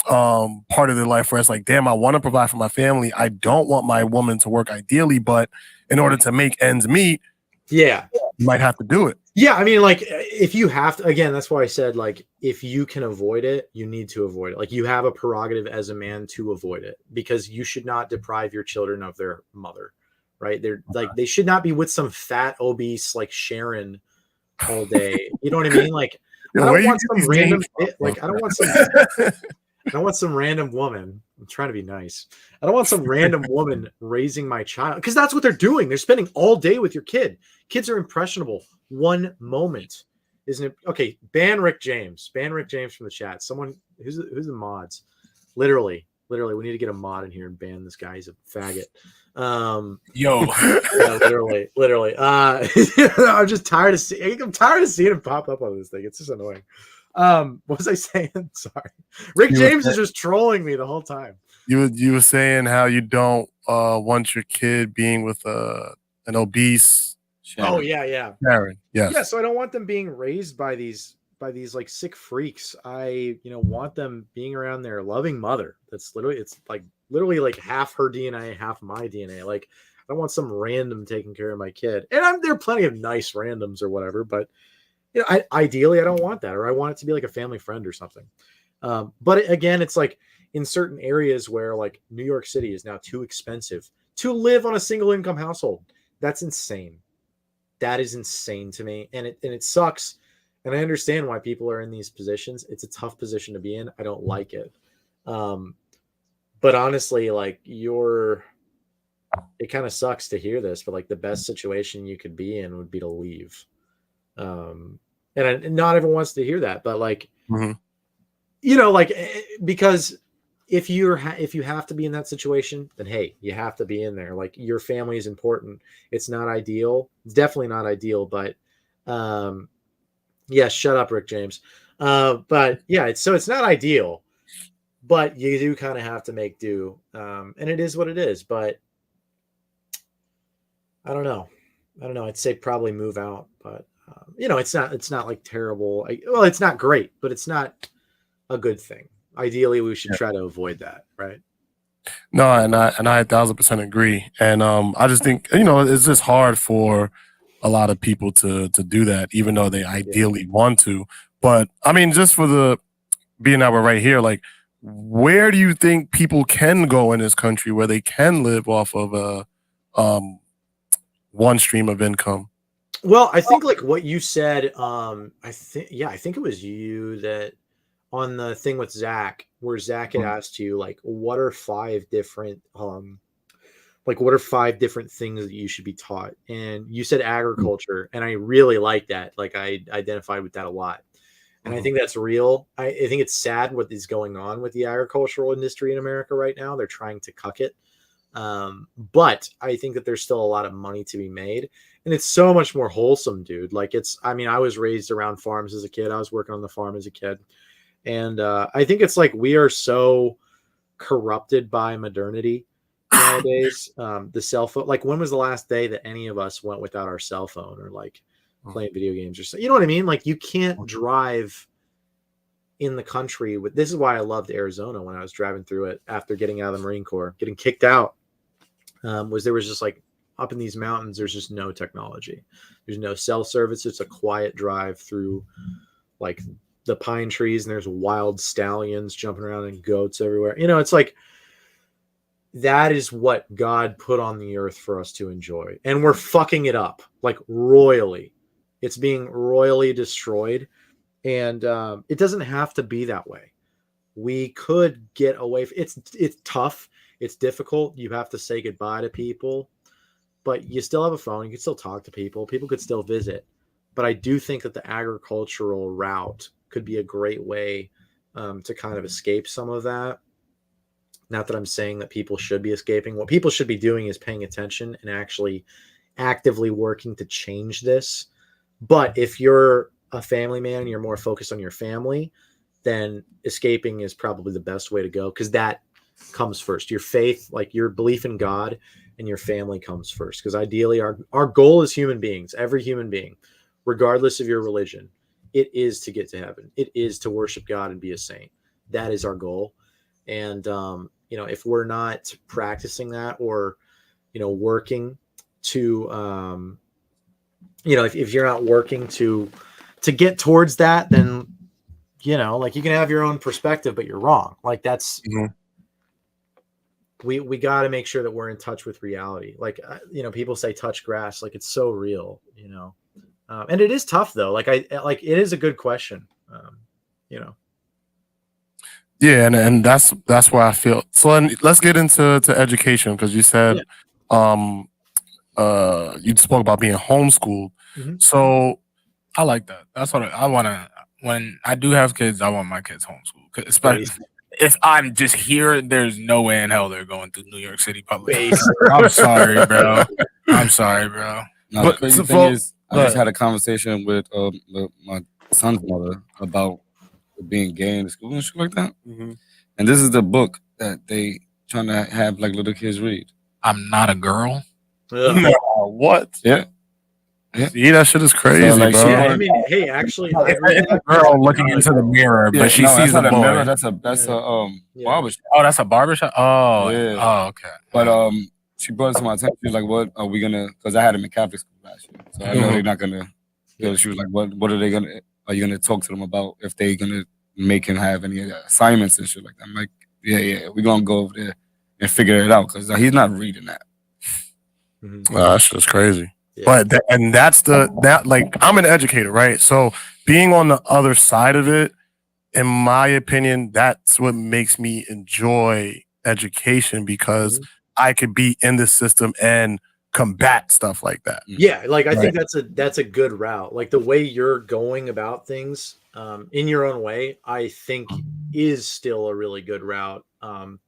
part of their life where it's like, damn, I want to provide for my family. I don't want my woman to work ideally, but in order to make ends meet, you might have to do it. Yeah, I mean, like, if you have to, again, that's why I said, like, if you can avoid it, you need to avoid it. Like, you have a prerogative as a man to avoid it, because you should not deprive your children of their mother, right? They're like, they should not be with some fat, obese, like Sharon all day. You know what I mean? Like, I don't want some random, like, I don't want some random woman. I'm trying to be nice. I don't want some random woman raising my child, because that's what they're doing. They're spending all day with your kid. Kids are impressionable. One moment, isn't it? Okay, ban Rick James. Ban Rick James from the chat. Someone who's the mods. Literally, we need to get a mod in here and ban this guy. He's a faggot. Yeah, literally. I'm just tired of seeing him pop up on this thing. It's just annoying. What was I saying? Sorry. Rick James is just trolling me the whole time. You were saying how you don't want your kid being with an obese Sharon. Oh yeah. Sharon, yes. Yeah, so I don't want them being raised by these like sick freaks. I want them being around their loving mother. That's literally like half her DNA, half my DNA. Like, I don't want some random taking care of my kid. And there are plenty of nice randoms or whatever, but ideally I don't want that, or I want it to be like a family friend or something. But again, it's like in certain areas where like New York City is now too expensive to live on a single income household. That's insane. That is insane to me. And it sucks. And I understand why people are in these positions. It's a tough position to be in. I don't like it. But honestly, like it kind of sucks to hear this, but like the best situation you could be in would be to leave. And not everyone wants to hear that, but like, because if you have to be in that situation, then hey, you have to be in there. Like, your family is important. It's not ideal. It's definitely not ideal, but shut up, Rick James. But yeah, it's not ideal, but you do kind of have to make do. And it is what it is, but I don't know. I'd say probably move out, but it's not like terrible. It's not great, but it's not a good thing. Ideally, we should try to avoid that, right? No, and I 1,000% agree. And I just think it's just hard for a lot of people to do that, even though they ideally want to. But I mean, just for being that we're right here, like, where do you think people can go in this country where they can live off of one stream of income? Well, I think like what you said, I think it was you that on the thing with Zach, where Zach had asked you, like, what are 5 different things that you should be taught? And you said agriculture, and I really like that. Like, I identified with that a lot. And I think that's real. I think it's sad what is going on with the agricultural industry in America right now. They're trying to cuck it. But I think that there's still a lot of money to be made, and it's so much more wholesome, dude. Like, I was raised around farms as a kid. I was working on the farm as a kid. And I think it's like we are so corrupted by modernity nowadays. The cell phone, like, when was the last day that any of us went without our cell phone or like playing video games or something? You know what I mean? Like, you can't drive in the country with. This is why I loved Arizona when I was driving through it after getting out of the Marine Corps, getting kicked out. Was there was just like up in these mountains, there's just no technology. There's no cell service. It's a quiet drive through like the pine trees, and there's wild stallions jumping around and goats everywhere. It's like, that is what God put on the earth for us to enjoy. And we're fucking it up, like, royally. It's being royally destroyed. And it doesn't have to be that way. we could get away. It's tough. It's difficult. You have to say goodbye to people, but you still have a phone. You can still talk to people. People could still visit. But I do think that the agricultural route could be a great way to kind of escape some of that. Not that I'm saying that people should be escaping. What people should be doing is paying attention and actually actively working to change this. But if you're a family man and you're more focused on your family, then escaping is probably the best way to go, because that comes first. Your faith, like your belief in God, and your family comes first. Because ideally, our goal as human beings, every human being, regardless of your religion, it is to get to heaven. It is to worship God and be a saint. That is our goal. And, if we're not practicing that, or, working to, if you're not working to get towards that, then, like you can have your own perspective, but you're wrong. Like that's, we got to make sure that we're in touch with reality. Like, people say touch grass, like it's so real, and it is tough though. It is a good question. Yeah, and that's where I feel. So let's get into education, because you said you spoke about being homeschooled. So I like that. That's what I want to. When I do have kids, I want my kids homeschooled. Especially if I'm just here, there's no way in hell they're going through New York City public. I'm sorry, bro. I'm sorry, bro. No, the crazy thing is, I just had a conversation with my son's mother about being gay in school and shit like that. And this is the book that they trying to have like little kids read. I'm not a girl. No, what? Yeah. See, that shit is crazy, So, like, bro. I mean, hey, actually, it's a girl looking into the mirror, but she sees a boy. Mirror, that's a barbershop. Oh, that's a barbershop. Oh, yeah. Oh, okay. But she brought it to my attention. She was like, "What are we gonna?" Because I had him in Catholic school last year, so I know they're not gonna. She was like, "What are they gonna? Are you gonna talk to them about if they gonna make him have any assignments and shit like that?" I'm like, "Yeah, we're gonna go over there and figure it out, because he's not reading that." That's just crazy. Yeah. But I'm an educator, right? So being on the other side of it, in my opinion, that's what makes me enjoy education, because I could be in the system and combat stuff like that. Yeah, like I think that's a good route. Like the way you're going about things in your own way, I think is still a really good route. I'm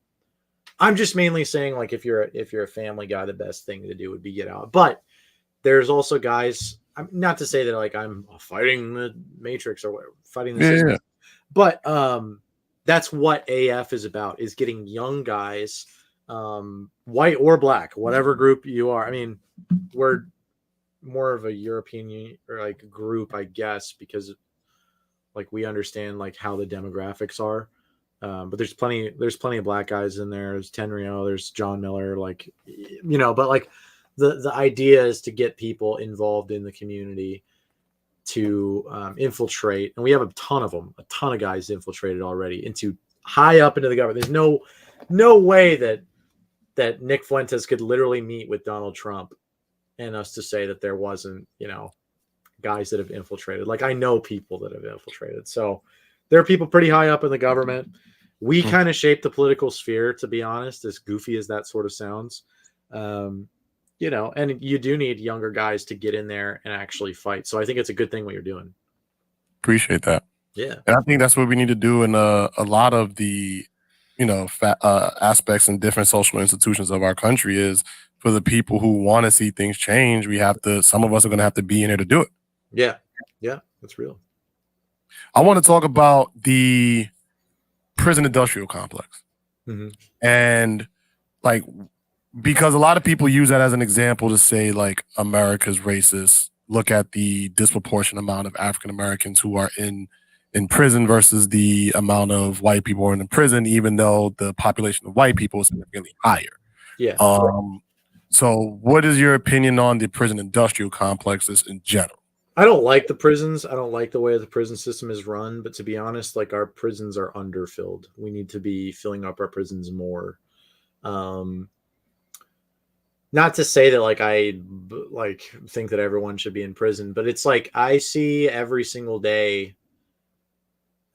just mainly saying, like, if you're a family guy, the best thing to do would be get out. But there's also guys, not to say that like I'm fighting the matrix or whatever, fighting the system, but that's what AF is about, is getting young guys, white or black, whatever group you are. I mean, we're more of a European or like group, I guess, because like we understand like how the demographics are. But there's plenty of black guys in there. There's Tenrio, there's John Miller, like, but like the idea is to get people involved in the community to infiltrate. And we have a ton of guys infiltrated already into high up into the government. There's no way that Nick Fuentes could literally meet with Donald Trump and us to say that there wasn't, guys that have infiltrated. Like, I know people that have infiltrated. So there are people pretty high up in the government. We kind of shape the political sphere, to be honest, as goofy as that sort of sounds. And you do need younger guys to get in there and actually fight. So I think it's a good thing what you're doing. Appreciate that. Yeah. And I think that's what we need to do in a lot of the, aspects and different social institutions of our country, is for the people who want to see things change, some of us are going to have to be in there to do it. Yeah. Yeah. That's real. I want to talk about the prison industrial complex. And like, because a lot of people use that as an example to say like America's racist. Look at the disproportionate amount of African Americans who are in prison versus the amount of white people who are in prison, even though the population of white people is significantly higher. Yeah. So what is your opinion on the prison industrial complexes in general? I don't like the prisons. I don't like the way the prison system is run. But to be honest, like, our prisons are underfilled. We need to be filling up our prisons more. Not to say that like I think that everyone should be in prison, but it's like I see every single day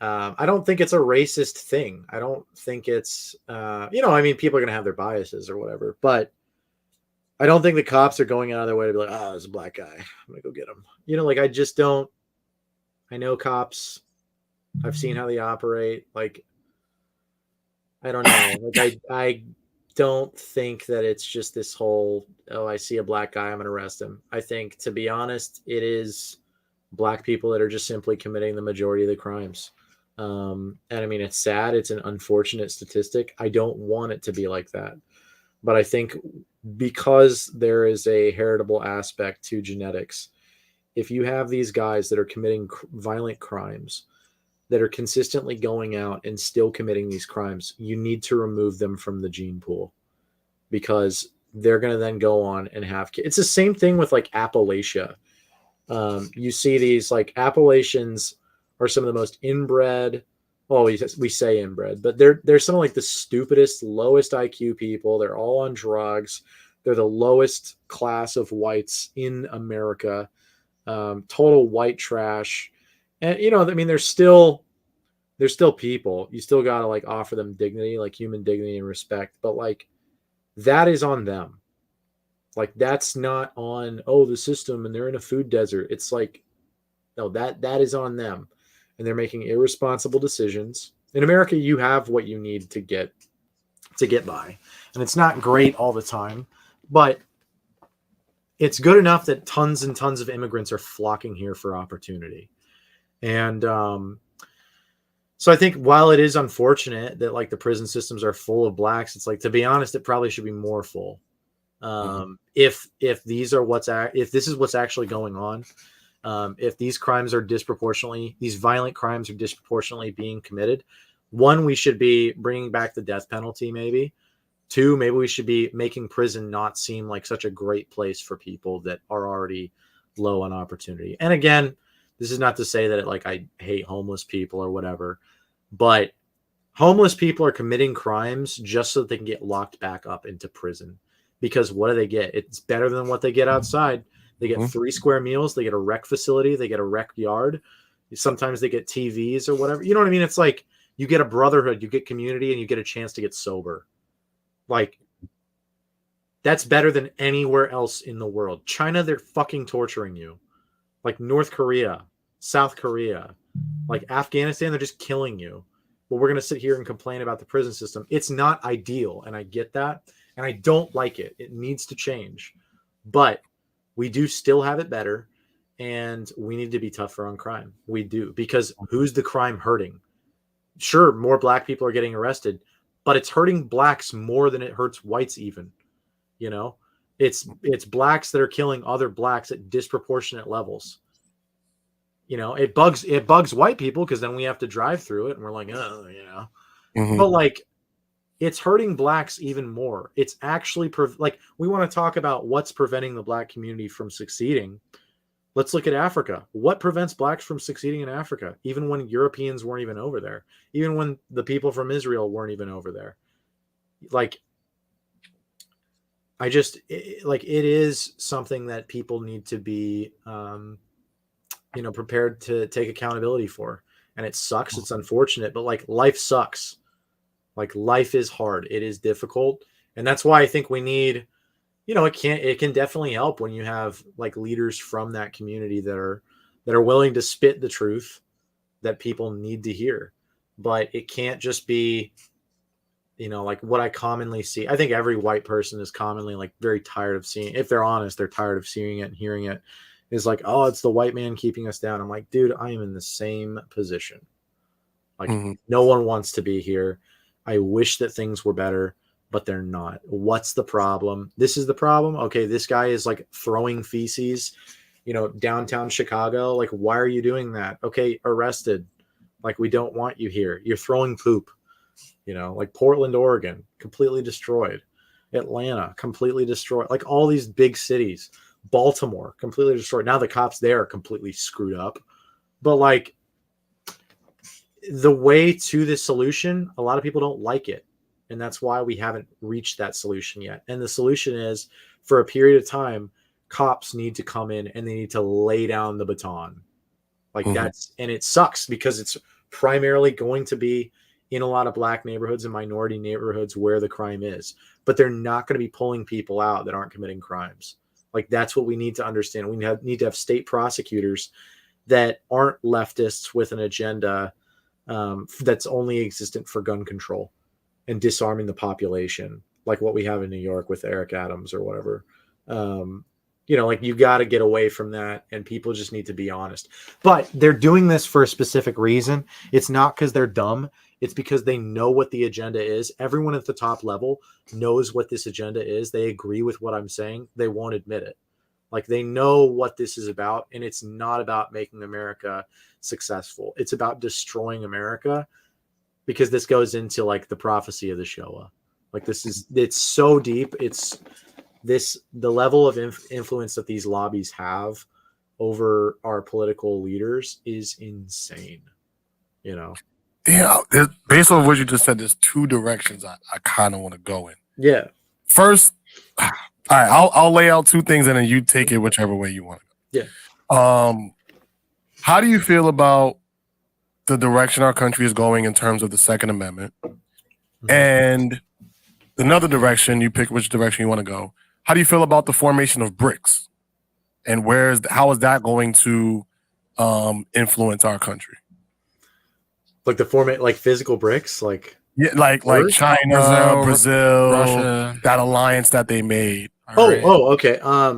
I don't think it's a racist thing. I don't think it's, I mean, people are going to have their biases or whatever, but I don't think the cops are going out of their way to be like, oh, there's a black guy, I'm going to go get him. Like, I just don't. I know cops. I've seen how they operate. Like, I don't know. Like, I don't think that it's just this whole, oh, I see a black guy, I'm going to arrest him. I think, to be honest, it is black people that are just simply committing the majority of the crimes. And I mean, it's sad. It's an unfortunate statistic. I don't want it to be like that. But I think because there is a heritable aspect to genetics, if you have these guys that are committing violent crimes, that are consistently going out and still committing these crimes, you need to remove them from the gene pool, because they're going to then go on and have kids. It's the same thing with like Appalachia. You see these, like, Appalachians are some of the most inbred. Well, we say inbred, but they're some of like the stupidest, lowest IQ people. They're all on drugs. They're the lowest class of whites in America. Total white trash. And I mean, they're still people. You still got to like offer them dignity, like human dignity and respect. But like, that is on them. Like, that's not on, the system and they're in a food desert. It's like, no, that is on them. And they're making irresponsible decisions. In America, you have what you need to get by. And it's not great all the time, but it's good enough that tons and tons of immigrants are flocking here for opportunity. And so I think while it is unfortunate that like the prison systems are full of blacks, it's like, to be honest, it probably should be more full. If this is what's actually going on, if these violent crimes are disproportionately being committed, one, we should be bringing back the death penalty. Maybe two, maybe we should be making prison not seem like such a great place for people that are already low on opportunity. And again, this is not to say that I hate homeless people or whatever, but homeless people are committing crimes just so that they can get locked back up into prison. Because what do they get? It's better than what they get outside. They get 3 square meals. They get a rec facility. They get a rec yard. Sometimes they get TVs or whatever. You know what I mean? It's like you get a brotherhood, you get community, and you get a chance to get sober. Like, that's better than anywhere else in the world. China, they're fucking torturing you. Like North Korea, South Korea, like Afghanistan, they're just killing you. But we're going to sit here and complain about the prison system. It's not ideal, and I get that. And I don't like it. It needs to change. But we do still have it better, and we need to be tougher on crime. We do. Because who's the crime hurting? Sure, more black people are getting arrested, but it's hurting blacks more than it hurts whites even. It's blacks that are killing other blacks at disproportionate levels. It bugs white people because then we have to drive through it and we're like, But like, it's hurting blacks even more. It's actually we want to talk about what's preventing the black community from succeeding. Let's look at Africa. What prevents blacks from succeeding in Africa? Even when Europeans weren't even over there, even when the people from Israel weren't even over there. Like, it is something that people need to be, prepared to take accountability for. And it sucks. It's unfortunate, but like, life sucks. Like, life is hard. It is difficult. And that's why I think we need, it can definitely help when you have like leaders from that community that are willing to spit the truth that people need to hear. But it can't just be, like what I commonly see. I think every white person is commonly like very tired of seeing, if they're honest, they're tired of seeing it and hearing it, is like, oh, it's the white man keeping us down. I'm like, dude, I am in the same position. Like, no one wants to be here. I wish that things were better, but they're not. What's the problem? This is the problem. Okay, this guy is like throwing feces, downtown Chicago. Like, why are you doing that? Okay, arrested. Like, we don't want you here. You're throwing poop. Like Portland, Oregon, completely destroyed. Atlanta, completely destroyed. Like, all these big cities. Baltimore, completely destroyed. Now the cops there are completely screwed up. But like, the way to this solution, a lot of people don't like it. And that's why we haven't reached that solution yet. And the solution is, for a period of time, cops need to come in and they need to lay down the baton. Like, and it sucks because it's primarily going to be in a lot of black neighborhoods and minority neighborhoods where the crime is, but they're not going to be pulling people out that aren't committing crimes. Like, that's what we need to understand. We need to have state prosecutors that aren't leftists with an agenda that's only existent for gun control and disarming the population, like what we have in New York with Eric Adams or whatever. Like, you got to get away from that, and people just need to be honest. But they're doing this for a specific reason. It's not because they're dumb. It's because they know what the agenda is. Everyone at the top level knows what this agenda is. They agree with what I'm saying. They won't admit it. Like, they know what this is about, and it's not about making America successful. It's about destroying America, because this goes into like the prophecy of the Shoah. Like, it's so deep. It's the level of influence that these lobbies have over our political leaders is insane. Yeah, based on what you just said, there's two directions I kind of want to go in. Yeah. First, all right, I'll lay out two things and then you take it whichever way you want to go. Yeah. How do you feel about the direction our country is going in terms of the Second Amendment? Mm-hmm. And another direction, you pick which direction you want to go. How do you feel about the formation of BRICS? And how is that going to influence our country? Like the format, like physical BRICS, like like China, Brazil, Russia, that alliance that they made. Okay. I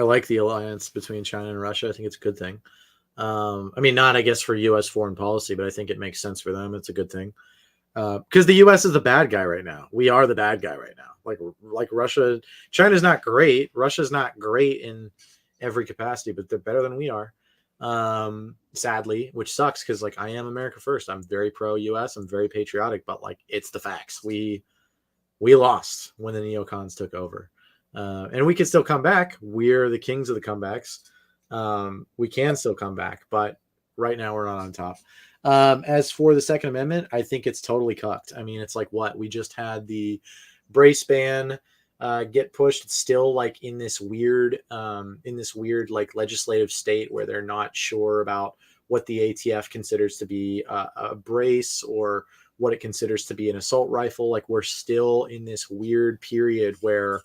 like the alliance between China and Russia. I think it's a good thing. Not, I guess, for U.S. foreign policy, but I think it makes sense for them. It's a good thing. Because the U.S. is the bad guy right now. We are the bad guy right now. Like Russia, China's not great. Russia's not great in every capacity, but they're better than we are. Sadly, which sucks, because like, I am America first. I'm very pro US. I'm very patriotic, but like, it's the facts. We lost when the neocons took over, and we can still come back. We're the kings of the comebacks. We can still come back, but right now we're not on top. As for the Second Amendment, I think it's totally cucked. I mean, it's like, what we just had the brace ban get pushed. It's still like in this weird like legislative state where they're not sure about what the ATF considers to be a brace or what it considers to be an assault rifle. Like, we're still in this weird period where,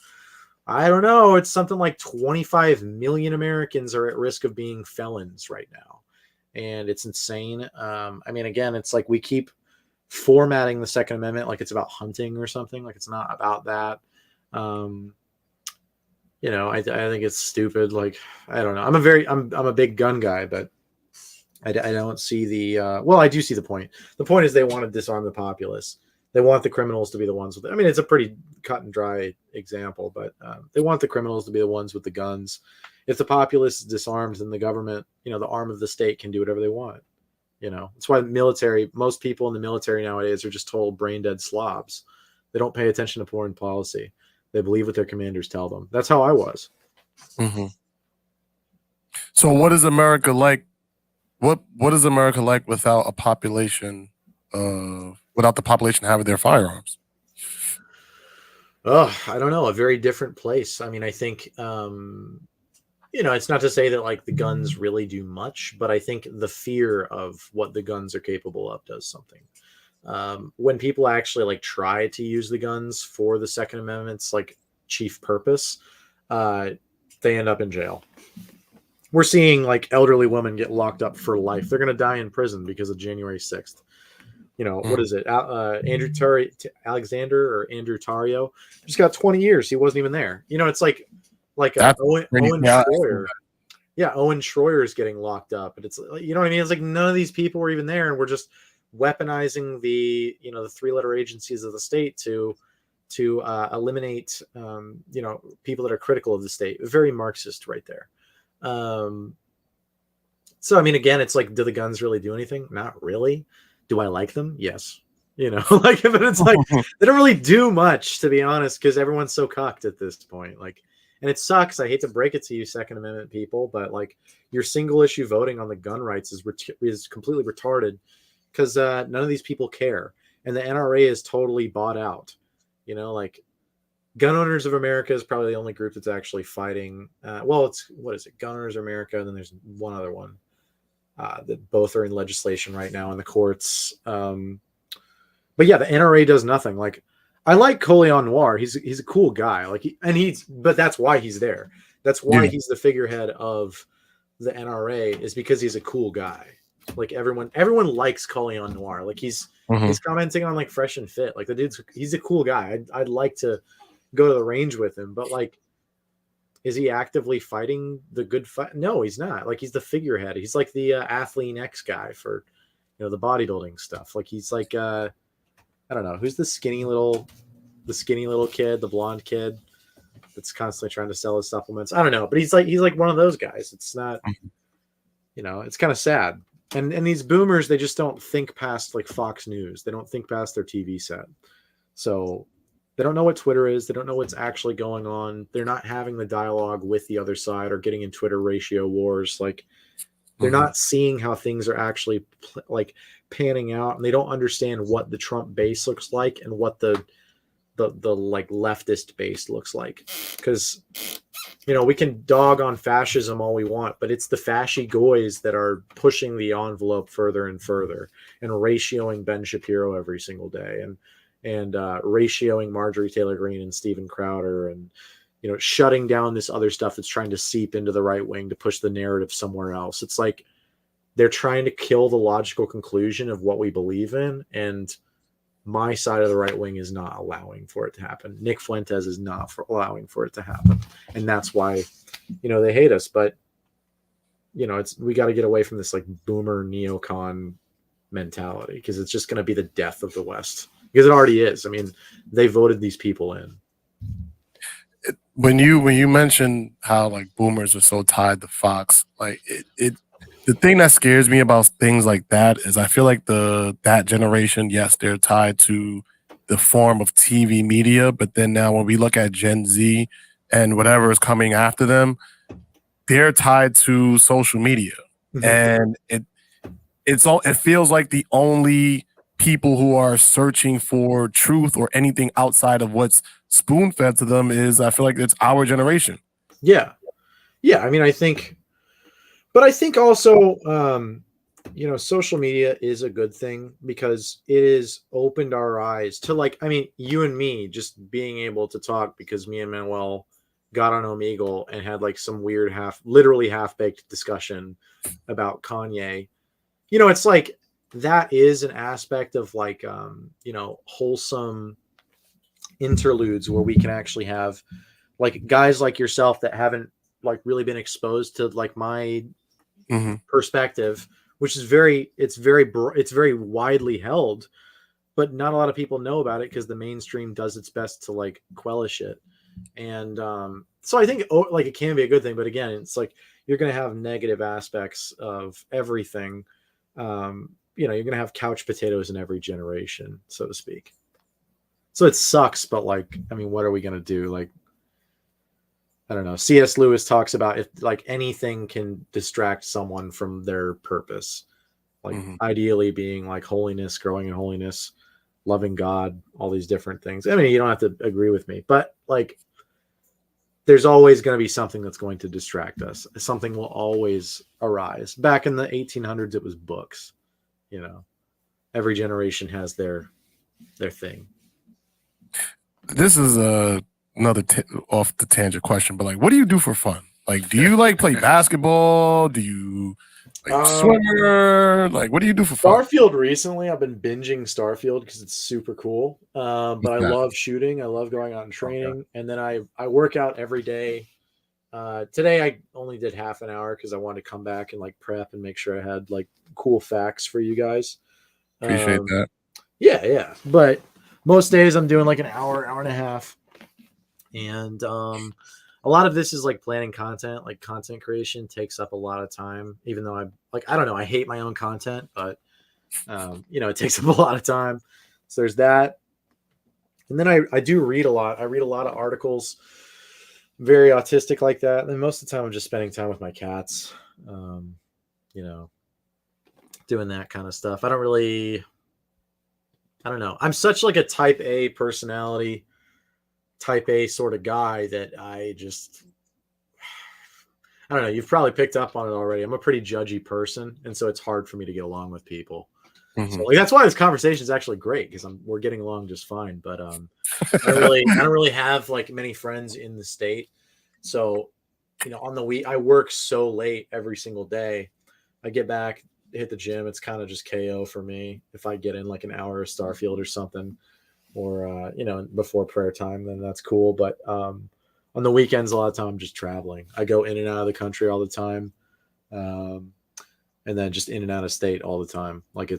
I don't know, it's something like 25 million Americans are at risk of being felons right now. And it's insane. Again, it's like we keep formatting the Second Amendment like it's about hunting or something. Like, it's not about that. I think it's stupid. Like, I don't know. I'm a big gun guy, but I don't see the, I do see the point. The point is they want to disarm the populace. They want the criminals to be the ones with, it's a pretty cut and dry example, but they want the criminals to be the ones with the guns. If the populace is disarmed, then the government, the arm of the state, can do whatever they want. That's why most people in the military nowadays are just total brain dead slobs. They don't pay attention to foreign policy. They believe what their commanders tell them. That's how I was. Mm-hmm. So what is America like? What is America like without a population, without the population having their firearms? Oh, I don't know. A very different place. I think, it's not to say that like the guns really do much, but I think the fear of what the guns are capable of does something. When people actually like try to use the guns for the Second Amendment's like chief purpose, they end up in jail. We're seeing like elderly women get locked up for life. They're going to die in prison because of January 6th. What is it? Alexander or Andrew Tario just got 20 years. He wasn't even there. It's like Owen Schroyer. Yeah, Owen Schroyer is getting locked up, but it's, you know what I mean? It's like none of these people were even there, and we're just weaponizing the the three-letter agencies of the state to eliminate people that are critical of the state. Very Marxist right there. So again, it's like, do the guns really do anything? Not really. Do I like them? Yes. But it's like they don't really do much, to be honest, because everyone's so cucked at this point. Like, and it sucks. I hate to break it to you, Second Amendment people, but like, your single issue voting on the gun rights is completely retarded, because none of these people care, and the NRA is totally bought out. Like, Gun Owners of America is probably the only group that's actually fighting. What is it? Gun Owners of America, and then there's one other one. that both are in legislation right now in the courts. But yeah, the NRA does nothing. Like, I like Coleon Noir. He's a cool guy. Like, but that's why he's there. That's why he's the figurehead of the NRA, is because he's a cool guy. Like, everyone likes Coleon Noir. Like, he's commenting on like Fresh and Fit. Like, he's a cool guy. I'd like to go to the range with him, but like, is he actively fighting the good fight? No, he's not. Like, he's the figurehead. He's like the Athlean X guy for, the bodybuilding stuff. Like, he's like, I don't know, who's the skinny little kid, the blonde kid that's constantly trying to sell his supplements. I don't know, but he's like one of those guys. It's not, it's kind of sad. And these boomers, they just don't think past like Fox News. They don't think past their TV set. So they don't know what Twitter is. They don't know what's actually going on. They're not having the dialogue with the other side or getting in Twitter ratio wars. Like, they're not seeing how things are actually like panning out, and they don't understand what the Trump base looks like and what the like leftist base looks like. Because, we can dog on fascism all we want, but it's the fasci goys that are pushing the envelope further and further and ratioing Ben Shapiro every single day and ratioing Marjorie Taylor Greene and Steven Crowder and, shutting down this other stuff that's trying to seep into the right wing to push the narrative somewhere else. It's like they're trying to kill the logical conclusion of what we believe in. And my side of the right wing is not allowing for it to happen. Nick Fuentes is not allowing for it to happen. And that's why, they hate us. But, we got to get away from this like boomer neocon mentality, because it's just going to be the death of the West, because it already is. I mean, they voted these people in. When you mention how like boomers are so tied to Fox, like the thing that scares me about things like that is I feel like that generation, yes, they're tied to the form of TV media, but then now when we look at Gen Z and whatever is coming after them, they're tied to social media. And it feels like the only people who are searching for truth or anything outside of what's spoon-fed to them I feel like it's our generation. Yeah. I mean, I think also, social media is a good thing, because it has opened our eyes to, like, I mean, you and me just being able to talk because me and Manuel got on Omegle and had like some weird literally half-baked discussion about Kanye. It's like, that is an aspect of like, wholesome interludes where we can actually have like guys like yourself that haven't like really been exposed to like my perspective, which is very widely held, but not a lot of people know about it because the mainstream does its best to like quellish it. And so I think like it can be a good thing, but again, it's like you're going to have negative aspects of everything. You're going to have couch potatoes in every generation, so to speak. So it sucks, but like, I mean, what are we going to do? Like, I don't know. C.S. Lewis talks about if like anything can distract someone from their purpose, like ideally being like holiness, growing in holiness, loving God, all these different things. I mean, you don't have to agree with me, but like, there's always going to be something that's going to distract us. Something will always arise. Back in the 1800s, it was books. Every generation has their thing. This is another off the tangent question, but like, what do you do for fun? Like, do you like play basketball? Do you like swimmer? Like, what do you do for fun? Starfield recently, I've been binging Starfield because it's super cool. But I love shooting. I love going out and training. And then I work out every day. Today I only did half an hour because I wanted to come back and like prep and make sure I had like cool facts for you guys. Appreciate that. Yeah. But most days I'm doing like an hour and a half. And a lot of this is like planning content. Like content creation takes up a lot of time, even though I don't know, I hate my own content, but it takes up a lot of time. So there's that. And then I do read a lot. I read a lot of articles, very autistic like that. And most of the time I'm just spending time with my cats, doing that kind of stuff. I don't know. I'm such like a type A personality, type A sort of guy that I I don't know. You've probably picked up on it already. I'm a pretty judgy person, and so it's hard for me to get along with people. So like, that's why this conversation is actually great because we're getting along just fine. But I don't really have like many friends in the state. So on the week I work so late every single day. I get back, hit the gym. It's kind of just KO for me. If I get in like an hour of Starfield or something, or before prayer time, then that's cool. But on the weekends, a lot of time I'm just traveling. I go in and out of the country all the time. And then just in and out of state all the time. Like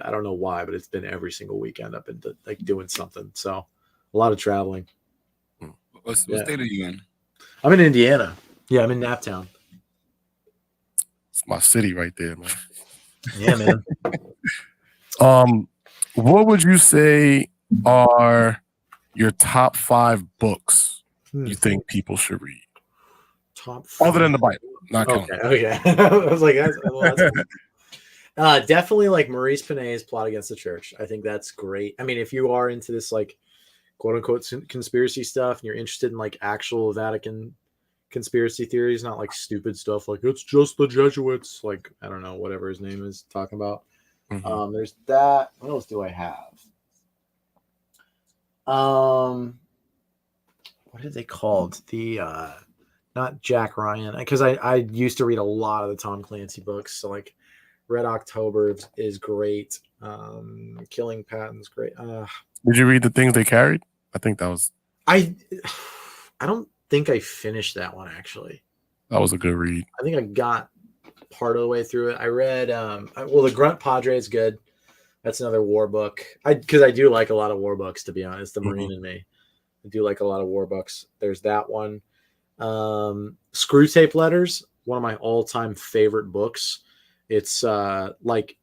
I don't know why, but it's been every single weekend I've been like doing something. So a lot of traveling. What state are you in? I'm in Indiana. Yeah, I'm in Naptown. It's my city right there, man. Yeah, man. What would you say are your top 5 books you think people should read? Top 5. Other than the Bible. Not counting. Okay. I was like, that's definitely like Maurice Pinay's Plot Against the Church. I think that's great. I mean, if you are into this like quote unquote conspiracy stuff and you're interested in like actual Vatican conspiracy theories, not like stupid stuff like it's just the Jesuits, like I don't know, whatever his name is talking about. There's that. What else do I have? What are they called? The not Jack Ryan, because I used to read a lot of the Tom Clancy books. So like Red October is great. Killing Patton's great. Did you read The Things They Carried? I think that was. I don't think I finished that one actually. That was a good read. I think I got part of the way through it. I read The Grunt Padre is good. That's another war book. Because I do like a lot of war books, to be honest. The Marine in me. I do like a lot of war books. There's that one. Screw Tape Letters, one of my all-time favorite books. It's like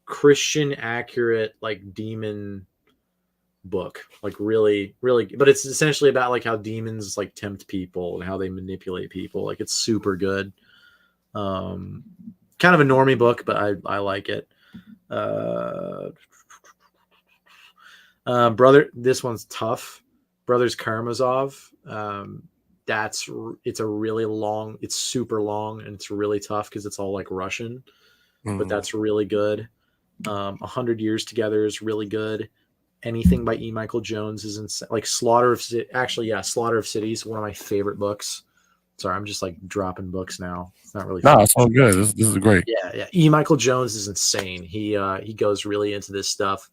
Christian accurate, like demon book, like really, really, but it's essentially about like how demons like tempt people and how they manipulate people. Like it's super good. Kind of a normie book, but I like it. Brother, this one's tough. Brothers Karamazov. It's a really long, it's super long and it's really tough because it's all like Russian, but that's really good. 100 Years Together is really good. Anything by E. Michael Jones is insane. Like Slaughter of Cities, one of my favorite books. Sorry, I'm just like dropping books now. It's not really. No, it's all good. This is great. Yeah. E. Michael Jones is insane. He goes really into this stuff.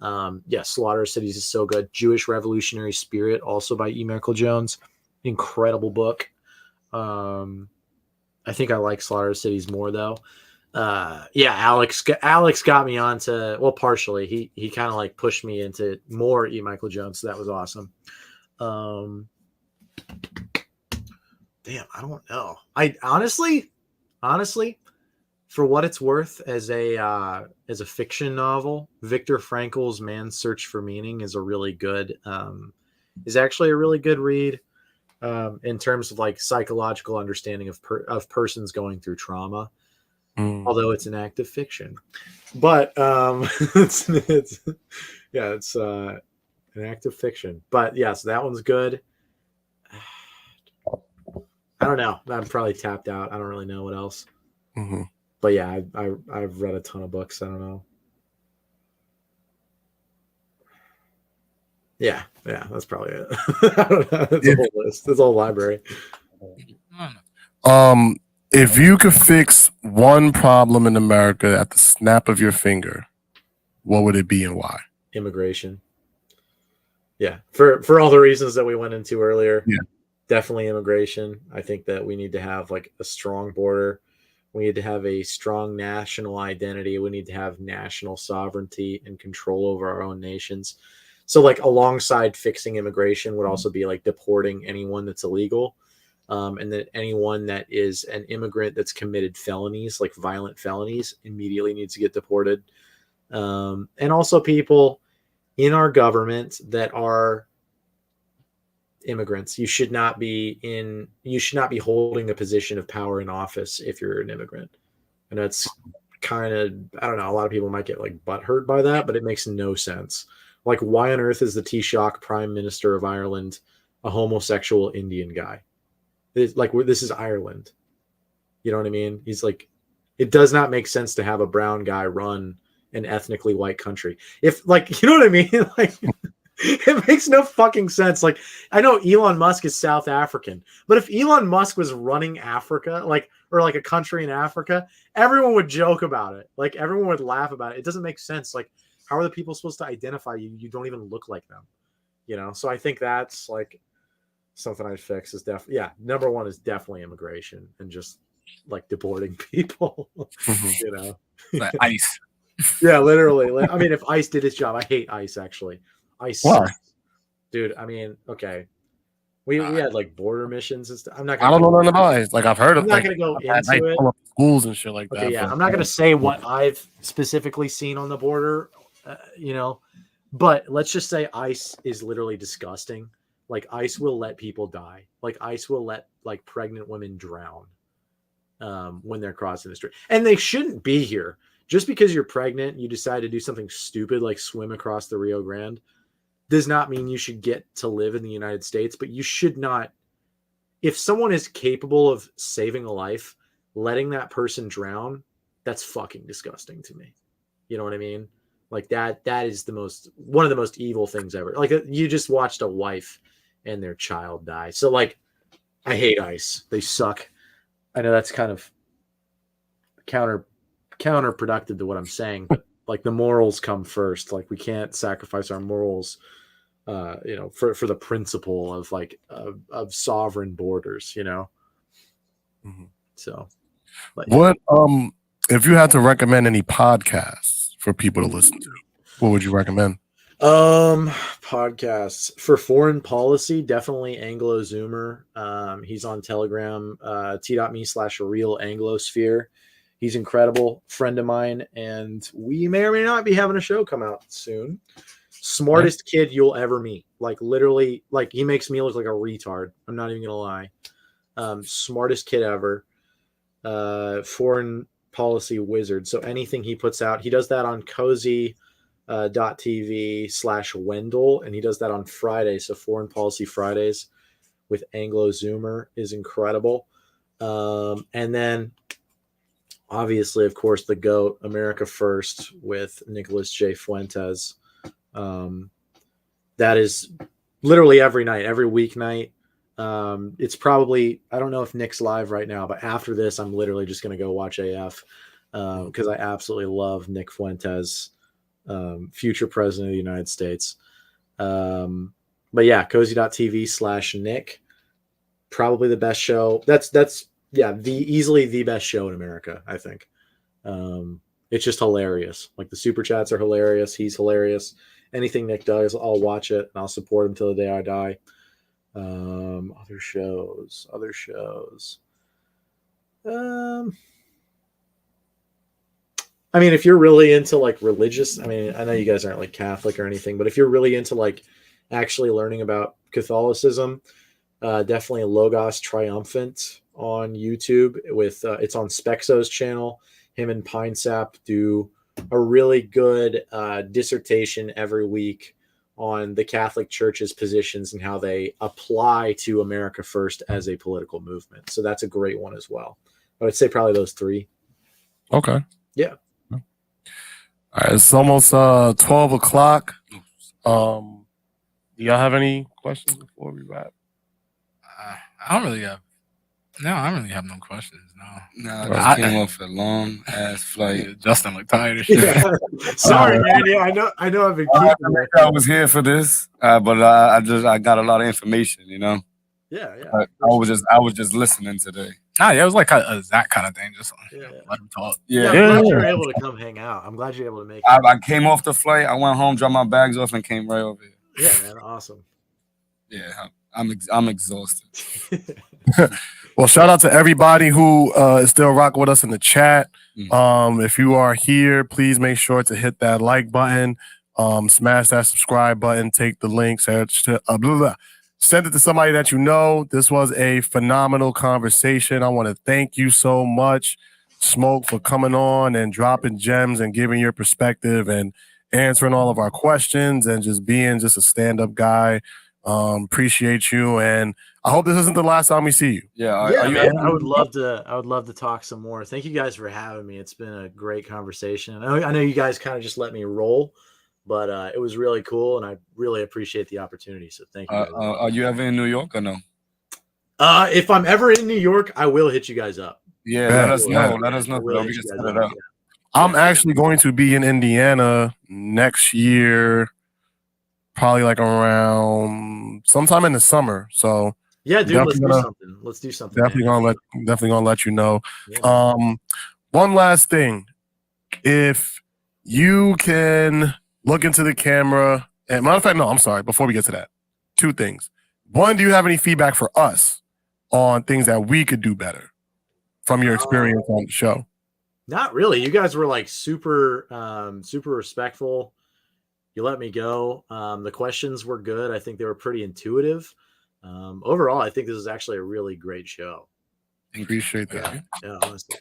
Slaughter of Cities is so good. Jewish Revolutionary Spirit, also by E. Michael Jones. Incredible book. I think I like Slaughter of Cities more though. Alex got me onto, well, partially he kind of like pushed me into more E. Michael Jones, so that was awesome. Damn, I don't know. I honestly, for what it's worth, as a fiction novel, Viktor Frankl's Man's Search for Meaning is actually a really good read. In terms of like psychological understanding of persons going through trauma, although it's an act of fiction, but it's an act of fiction. But yes, that one's good. I don't know. I'm probably tapped out. I don't really know what else. But yeah, I've read a ton of books. I don't know. Yeah, that's probably it. I don't know. That's a whole list. That's a whole library. If you could fix one problem in America at the snap of your finger, what would it be and why? Immigration. Yeah, for all the reasons that we went into earlier. Yeah, definitely immigration. I think that we need to have like a strong border. We need to have a strong national identity. We need to have national sovereignty and control over our own nations. So like alongside fixing immigration would also be like deporting anyone that's illegal. And then anyone that is an immigrant that's committed felonies, like violent felonies, immediately needs to get deported. And also people in our government that are immigrants. You should not be holding a position of power in office if you're an immigrant. And that's kind of, I don't know, a lot of people might get like butthurt by that, but it makes no sense. Like, why on earth is the Taoiseach Prime Minister of Ireland a homosexual Indian guy? It's like this is Ireland. You know what I mean? He's like, it does not make sense to have a brown guy run an ethnically white country. If like, you know what I mean? Like, it makes no fucking sense. Like, I know Elon Musk is South African, but if Elon Musk was running Africa, like, or like a country in Africa, everyone would joke about it. Like, everyone would laugh about it. It doesn't make sense. Like, how are the people supposed to identify you? You don't even look like them, you know? So I think that's like something I'd fix is definitely, yeah. Number one is definitely immigration and just like deporting people, you know? Like ICE. Yeah, literally. I mean, if ICE did its job, I hate ICE actually. ICE, sucks. Dude. I mean, okay, we had like border missions and stuff. I'm not. I don't know nothing about it. Like I've heard of. I'm not like, gonna go I've had, into it. Schools and shit like Okay, that. yeah, but, I'm not gonna say what I've specifically seen on the border, you know, but let's just say ICE is literally disgusting. Like ICE will let people die. Like ICE will let like pregnant women drown when they're crossing the street, and they shouldn't be here. Just because you're pregnant, you decide to do something stupid like swim across the Rio Grande, does not mean you should get to live in the United States. But you should not, if someone is capable of saving a life, letting that person drown, that's fucking disgusting to me. You know what I mean? Like that is one of the most evil things ever. Like you just watched a wife and their child die. So like, I hate ICE. They suck. I know that's kind of counterproductive to what I'm saying, but like the morals come first. Like we can't sacrifice our morals, you know, for the principle of like of sovereign borders, you know. Mm-hmm. So, but, what if you had to recommend any podcasts for people to listen to, what would you recommend? Podcasts for foreign policy, definitely Anglo Zoomer. He's on Telegram, t.me/real Anglosphere. He's incredible, friend of mine, and we may or may not be having a show come out soon. Smartest kid you'll ever meet. Like literally, like he makes me look like a retard. I'm not even gonna lie. Smartest kid ever. Foreign policy wizard. So anything he puts out, he does that on cozy.tv/Wendell, and he does that on Friday. So Foreign Policy Fridays with Anglo Zoomer is incredible. And then obviously, of course, the GOAT, America First with Nicholas J. Fuentes. That is literally every night, every weeknight. It's probably, I don't know if Nick's live right now, but after this, I'm literally just going to go watch AF because I absolutely love Nick Fuentes, future president of the United States. But yeah, cozy.tv/Nick, probably the best show. That's easily the best show in America, I think. It's just hilarious. Like the super chats are hilarious. He's hilarious. Anything Nick does, I'll watch it and I'll support him till the day I die. Other shows. I mean, if you're really into like religious, I mean, I know you guys aren't like Catholic or anything, but if you're really into like actually learning about Catholicism, definitely Logos Triumphant on YouTube with it's on Spexo's channel. Him and Pine Sap do a really good dissertation every week on the Catholic Church's positions and how they apply to America First as a political movement. So that's a great one as well. I would say probably those three. Okay. Yeah. All right, it's almost 12 o'clock. Do y'all have any questions before we wrap? I don't really have no questions. No, I just came off a long ass flight. Justin looked tired as shit. Yeah. Sorry, man. Yeah, I know I've been keeping I was here for this, but I got a lot of information, you know. Yeah. I was just listening today. Nah, yeah, it was like a Zach kind of thing. Just let him talk. Yeah, I'm glad you're able to come hang out. I'm glad you're able to make it. I came off the flight. I went home, dropped my bags off, and came right over here. Yeah, man. Awesome. Yeah, I'm exhausted. Well, shout out to everybody who is still rocking with us in the chat. If you are here, please make sure to hit that like button, smash that subscribe button, take the link, send it to somebody that you know. This was a phenomenal conversation. I want to thank you so much, Smoke, for coming on and dropping gems and giving your perspective and answering all of our questions and just being just a stand-up guy. Appreciate you. And I hope this isn't the last time we see you. Yeah, Yeah, are you man. ever- I would love to talk some more. Thank you guys for having me. It's been a great conversation. I know you guys kind of just let me roll, but it was really cool, and I really appreciate the opportunity. So thank you. Guys. Are you ever in New York or no? If I'm ever in New York, I will hit you guys up. Yeah, Yeah, let us know. yeah. Let us know. I will We hit can you set guys it up, up. yeah. I'm actually going to be in Indiana next year, probably like around sometime in the summer. So Yeah, dude, let's do gonna- something. Let's do something. definitely man. gonna let you know. Yeah. One last thing. If you can look into the camera, and matter of fact, no, I'm sorry, before we get to that, two things. One, do you have any feedback for us on things that we could do better from your experience on the show? Not really. You guys were like super respectful. You let me go. The questions were good. I think they were pretty intuitive. Overall, I think this is actually a really great show. Appreciate that. Yeah, honestly.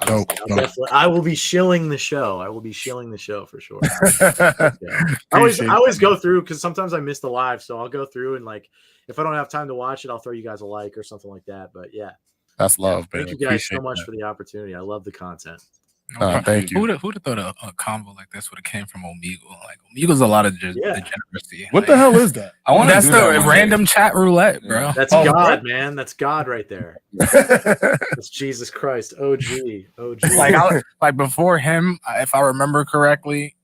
Dope, dope. I will be shilling the show. I will be shilling the show for sure. I Appreciate always go through because sometimes I miss the live, so I'll go through and like if I don't have time to watch it, I'll throw you guys a like or something like that. But yeah, That's love, man. thank you guys so Appreciate much that. for the opportunity. I love the content. Thank you. Who'd have thought a combo like this would have came from Omegle? Like Omegle's a lot of degeneracy. What the hell is that? That's the random chat roulette, bro. That's God, man. That's God right there. That's Jesus Christ. OG. Like before him, if I remember correctly,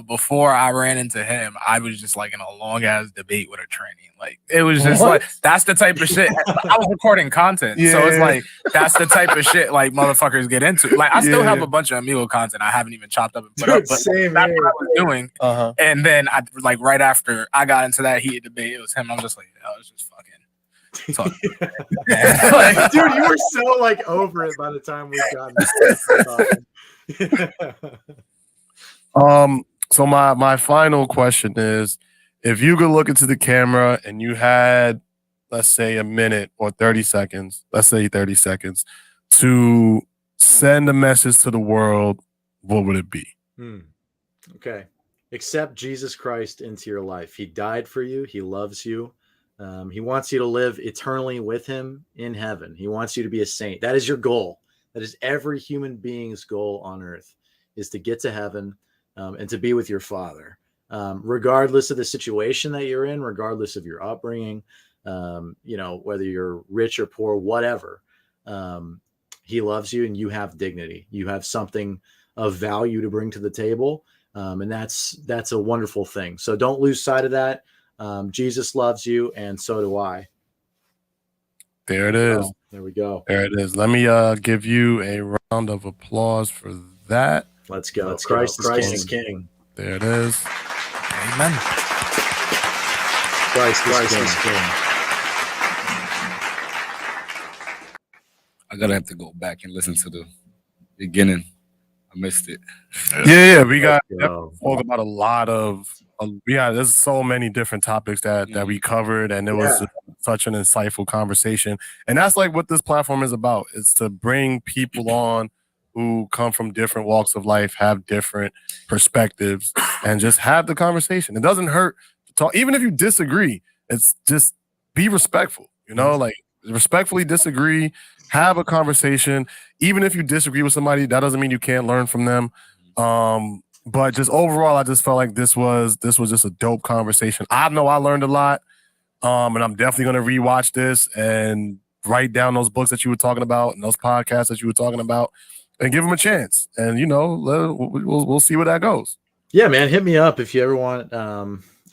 before I ran into him, I was just like in a long ass debate with a tranny. Like it was just like that's the type of shit. I was recording content, so it's like that's the type of shit like motherfuckers get into. Like I still have a bunch of Amigo content I haven't even chopped up and put up, but that's what I was doing. And then I like right after I got into that heated debate, it was him. I'm just like, I was just fucking. Like, dude, you were so like over it by the time we got. So my final question is, if you could look into the camera and you had, let's say, a minute or 30 seconds, let's say 30 seconds, to send a message to the world, what would it be? Okay. Accept Jesus Christ into your life. He died for you. He loves you. He wants you to live eternally with him in heaven. He wants you to be a saint. That is your goal. That is every human being's goal on earth, is to get to heaven and to be with your Father. Regardless of the situation that you're in, regardless of your upbringing, whether you're rich or poor, whatever, he loves you and you have dignity. You have something of value to bring to the table. And that's a wonderful thing. So don't lose sight of that. Jesus loves you, and so do I. There it is. There we go. There it is. Let me give you a round of applause for that. Let's go. Christ is King. There it is. Amen. Christ is King. I gotta have to go back and listen to the beginning. I missed it. Yeah. We got spoke about a lot of. There's so many different topics that we covered, and it was such an insightful conversation. And that's like what this platform is about. It's to bring people on who come from different walks of life, have different perspectives, and just have the conversation. It doesn't hurt to talk, even if you disagree. It's just be respectful, like respectfully disagree, have a conversation. Even if you disagree with somebody, that doesn't mean you can't learn from them. But just overall, I just felt like this was just a dope conversation. I know I learned a lot, and I'm definitely gonna rewatch this and write down those books that you were talking about and those podcasts that you were talking about, and give them a chance. And we'll see where that goes. Yeah, man, hit me up if you ever want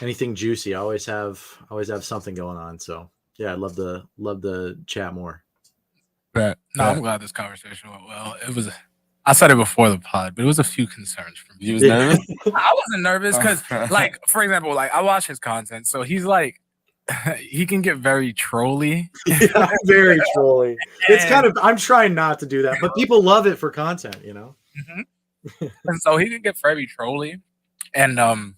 anything juicy. I always have something going on. So yeah, I'd love to chat more. I'm glad this conversation went well. It was. I said it before the pod, but it was a few concerns from me. You was nervous? I wasn't nervous because, like, for example, like I watch his content, so he's like, he can get very trolly. Yeah, very trolly. It's kind of. I'm trying not to do that, but people love it for content, Mm-hmm. And so he can get very trolly, and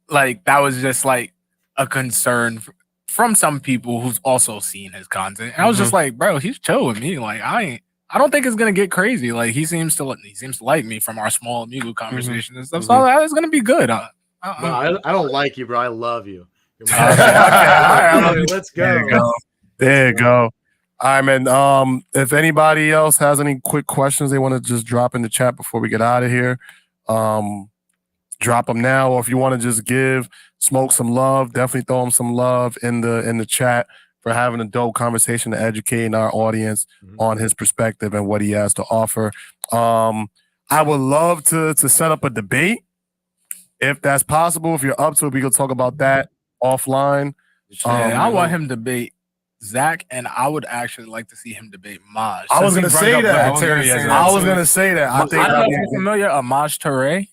like that was just like a concern from some people who's also seen his content. And I was just like, bro, he's chill with me. Like I don't think it's gonna get crazy. Like he seems to like me from our small Amigo conversation and stuff. So it's gonna be good. No, I don't like you, bro. I love you. Okay. All right, let's go. There you go. All right, man. If anybody else has any quick questions they want to just drop in the chat before we get out of here, drop them now. Or if you want to just give Smoke some love, definitely throw him some love in the chat for having a dope conversation to educating our audience on his perspective and what he has to offer. I would love to set up a debate if that's possible. If you're up to it, we can talk about that offline. I want him to debate Zach, and I would actually like to see him debate Maj. I was gonna say that. I was gonna say that. I don't know if you're familiar with Maj Toure.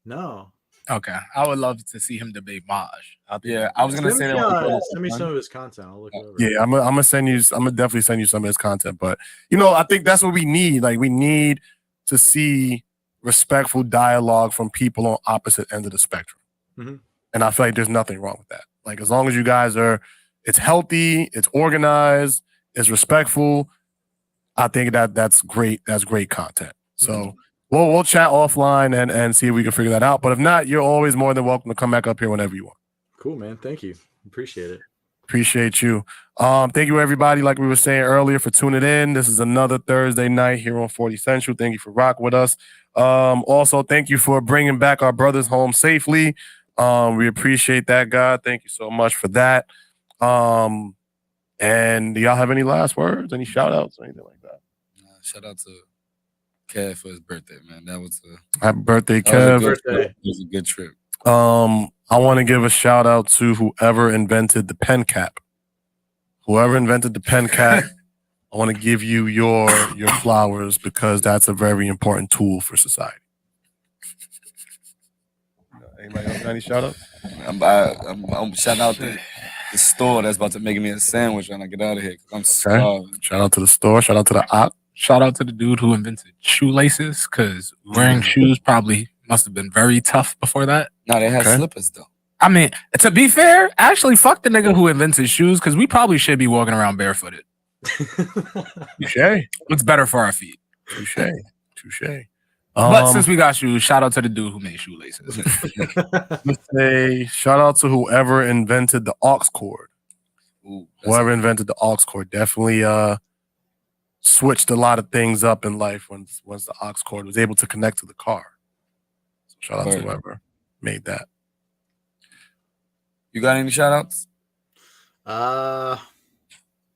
No. Okay, I would love to see him debate Maj. I was gonna say that. Send me some of his content. I'll look it over. Yeah, I'm gonna send you. I'm gonna definitely send you some of his content. But I think that's what we need. Like, we need to see respectful dialogue from people on opposite ends of the spectrum. And I feel like there's nothing wrong with that. Like, as long as you guys it's healthy, it's organized, it's respectful, I think that's great. That's great content. So we'll chat offline and see if we can figure that out. But if not, you're always more than welcome to come back up here whenever you want. Cool, man. Thank you. Appreciate it. Appreciate you. Thank you, everybody, like we were saying earlier, for tuning in. This is another Thursday night here on 40 Central. Thank you for rocking with us. Also, thank you for bringing back our brothers home safely. We appreciate that, God. Thank you so much for that. And do y'all have any last words, any shout outs, or anything like that? Shout out to Kev for his birthday, man. That was happy birthday, Kev. It was a good trip. I want to give a shout out to whoever invented the pen cap. Whoever invented the pen cap, I want to give you your flowers, because that's a very important tool for society. Anybody else got any shout outs? I'm shouting out the store that's about to make me a sandwich when I get out of here. I'm starving. Shout out to the store. Shout out to the op. Shout out to the dude who invented shoelaces, because wearing shoes probably must have been very tough before that. No, they had slippers though. I mean, to be fair, actually, fuck the nigga who invented shoes, because we probably should be walking around barefooted. Touche. What's better for our feet? Touche. But since we got shoes, shout out to the dude who made shoelaces. Let's say shout out to whoever invented the aux cord. Whoever invented the aux cord definitely switched a lot of things up in life once the aux cord was able to connect to the car. So shout out to whoever made that. You got any shout outs?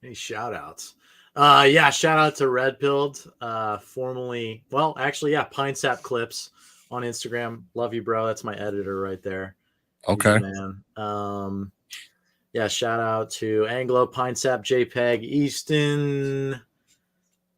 Any shout outs? Yeah, shout out to Red Pilled, formerly, Pine Sap Clips on Instagram. Love you, bro. That's my editor right there. Okay. Man. Yeah, shout out to Anglo, Pine Sap, JPEG, Easton.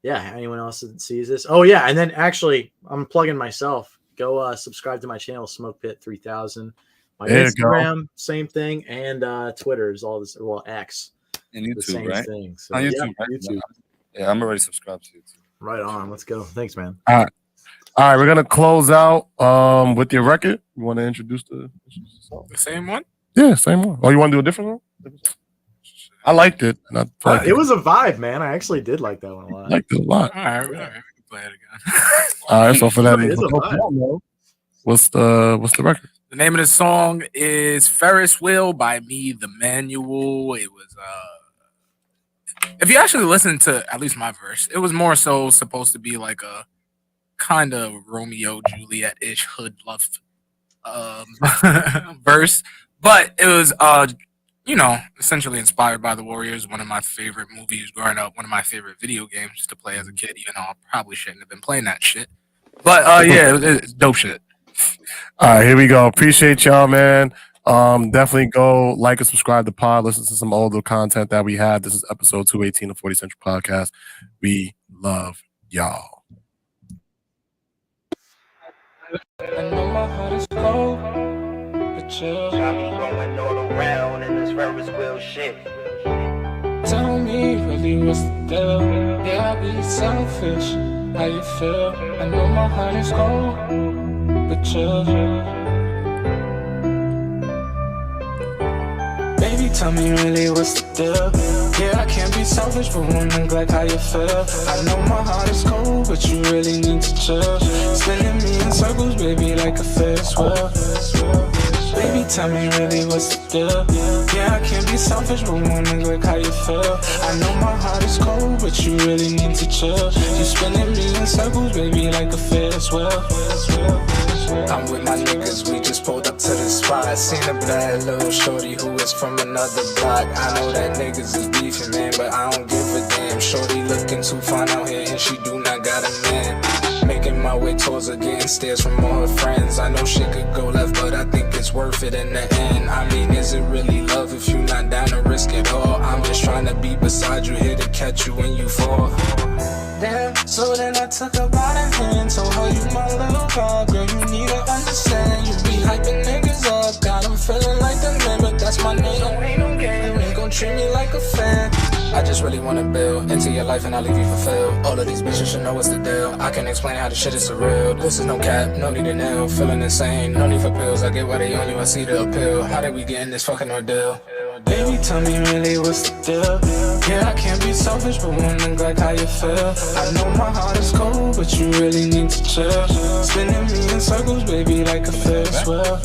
Yeah, anyone else that sees this? Oh, yeah, and then actually, I'm plugging myself. Go subscribe to my channel, Smoke Pit 3000. My Instagram, same thing, and Twitter is all this. Well, X. And YouTube, the same right? thing. So, on YouTube, right? YouTube. Yeah, I'm already subscribed to YouTube. Right on. Let's go. Thanks, man. All right, we're gonna close out with your record. You want to introduce the song? The same one? Yeah, same one. Oh, you want to do a different one? I liked it. And it was a vibe, man. I actually did like that one a lot. I liked it a lot. All right, we can play it again. All right, so for that, It's a vibe. what's the record? The name of the song is Ferris Wheel by Me, The Manual. It was if you actually listen to at least my verse, it was more so supposed to be like a kind of Romeo Juliet-ish hood love verse, but it was essentially inspired by The Warriors, one of my favorite movies growing up, one of my favorite video games to play as a kid, even though I probably shouldn't have been playing that shit. But it's dope shit. All right, here we go. Appreciate y'all, man. Definitely go like and subscribe to pod. Listen to some older content that we have. This is episode 218 of 40 Central Podcast. We love y'all. I know my heart is cold, but you're going all around in this Ferris wheel shit. Tell me really what's the deal? Yeah, I be selfish. How you feel? I know my heart is cold, but you're. Baby, tell me really what's the deal? Yeah, I can't be selfish, but wanna neglect how you feel. I know my heart is cold, but you really need to chill. Spinning me in circles, baby, like a Ferris wheel. Baby, tell me really what's the deal? Yeah, I can't be selfish, but wanna look how you feel. I know my heart is cold, but you really need to chill. You spinning me in circles, baby, like a Ferris wheel. I'm with my niggas, we just pulled up to the spot. Seen a bad little shorty who is from another block. I know that niggas is beefing, man, but I don't give a damn. Shorty looking too fine out here and she do not got a man. Making my way towards her, getting stares from all her friends. I know shit could go left, but I think it's worth it in the end. I mean, is it really love if you not down to risk it all? I'm just trying to be beside you, here to catch you when you fall. Damn, so then I took her by the hand, told her you my little girl, girl, you need to understand. You be hyping niggas up, got them feeling like the man, but that's my name. Ain't no game, you ain't gon' treat me like a fan. I just really wanna build into your life and I'll leave you fulfilled. All of these bitches should know what's the deal. I can explain how the shit is surreal. This is no cap, no need to nail. Feeling insane, no need for pills. I get why they on you, I see the appeal. How did we get in this fucking ordeal? Baby, tell me really what's the deal? Yeah, I can't be selfish, but wanna like how you feel. I know my heart is cold, but you really need to chill. Spinning me in circles, baby, like a Ferris wheel.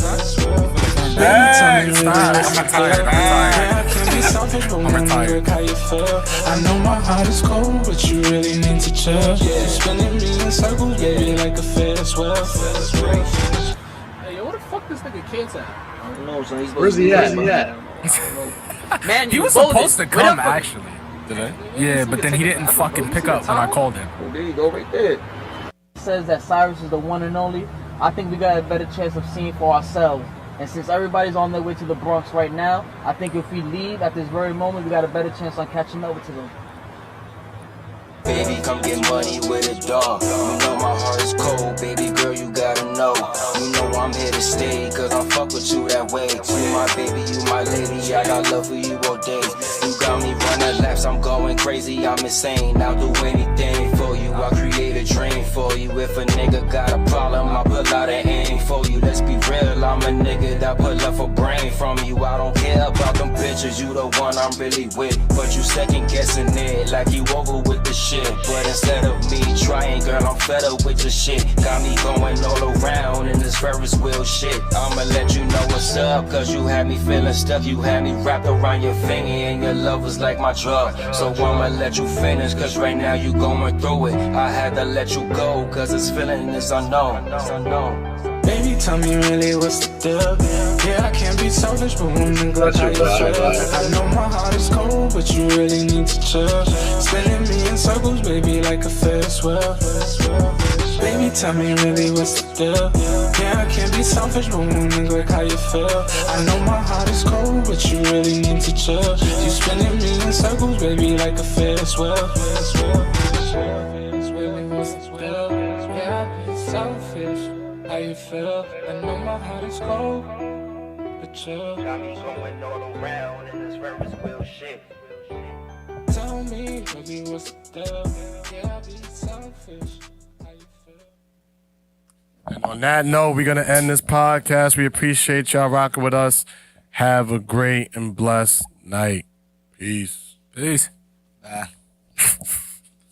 Baby, tell me really what's the deal? Yeah, I can't be selfish, but wanna like how you feel. I know my heart is cold, but you really need to chill. You spinning me in circles, baby, like a Ferris wheel. Hey, yo, where the fuck this nigga kid's at? I don't know, son. Where's he at? Man, He you was voted. supposed to Where come the fuck- actually. Did I? Yeah, but then he didn't fucking pick up when I called him. Oh, there you go, right there. Says that Cyrus is the one and only. I think we got a better chance of seeing for ourselves. And since everybody's on their way to the Bronx right now, I think if we leave at this very moment, we got a better chance on catching up to them. Baby, come get money with a dog. You know my heart is cold, baby girl, you gotta know. You know I'm here to stay, cause I fuck with you that way. You my baby, you my lady, I got love for you all day. You got me running laps, I'm going crazy, I'm insane. I'll do anything for you, I'll create a dream for you. If a nigga got a problem, I'll pull out an aim for you. Let's be real, I'm a nigga that pull up a brain from you. I don't care about them pictures, you the one I'm really with. But you second guessing it, like you over with the shit. But instead of me trying, girl, I'm fed up with your shit. Got me going all around in this Ferris wheel shit. I'ma let you know what's up, cause you had me feeling stuck. You had me wrapped around your finger and your love was like my drug. So I'ma let you finish, cause right now you going through it. I had to let you go, cause this feeling is unknown. It's unknown. Baby, tell me really what's the deal? Yeah, I can't be selfish, but wanna like how you feel. I know my heart is cold, but you really need to chill. Spinning me in circles, baby, like a Ferris wheel. Baby, tell me really what's the deal? Yeah, I can't be selfish, but wanna like how you feel. I know my heart is cold, but you really need to chill. You spinning me in circles, baby, like a Ferris wheel. Really what's the deal? Yeah, I be selfish. How you feel? I know my heart is cold, but chill. Got me going all around in this Ferris wheel shit. Tell me, baby, what's the deal? Yeah, I be selfish. How you feel? And on that note, we're going to end this podcast. We appreciate y'all rocking with us. Have a great and blessed night. Peace. Peace. Bye.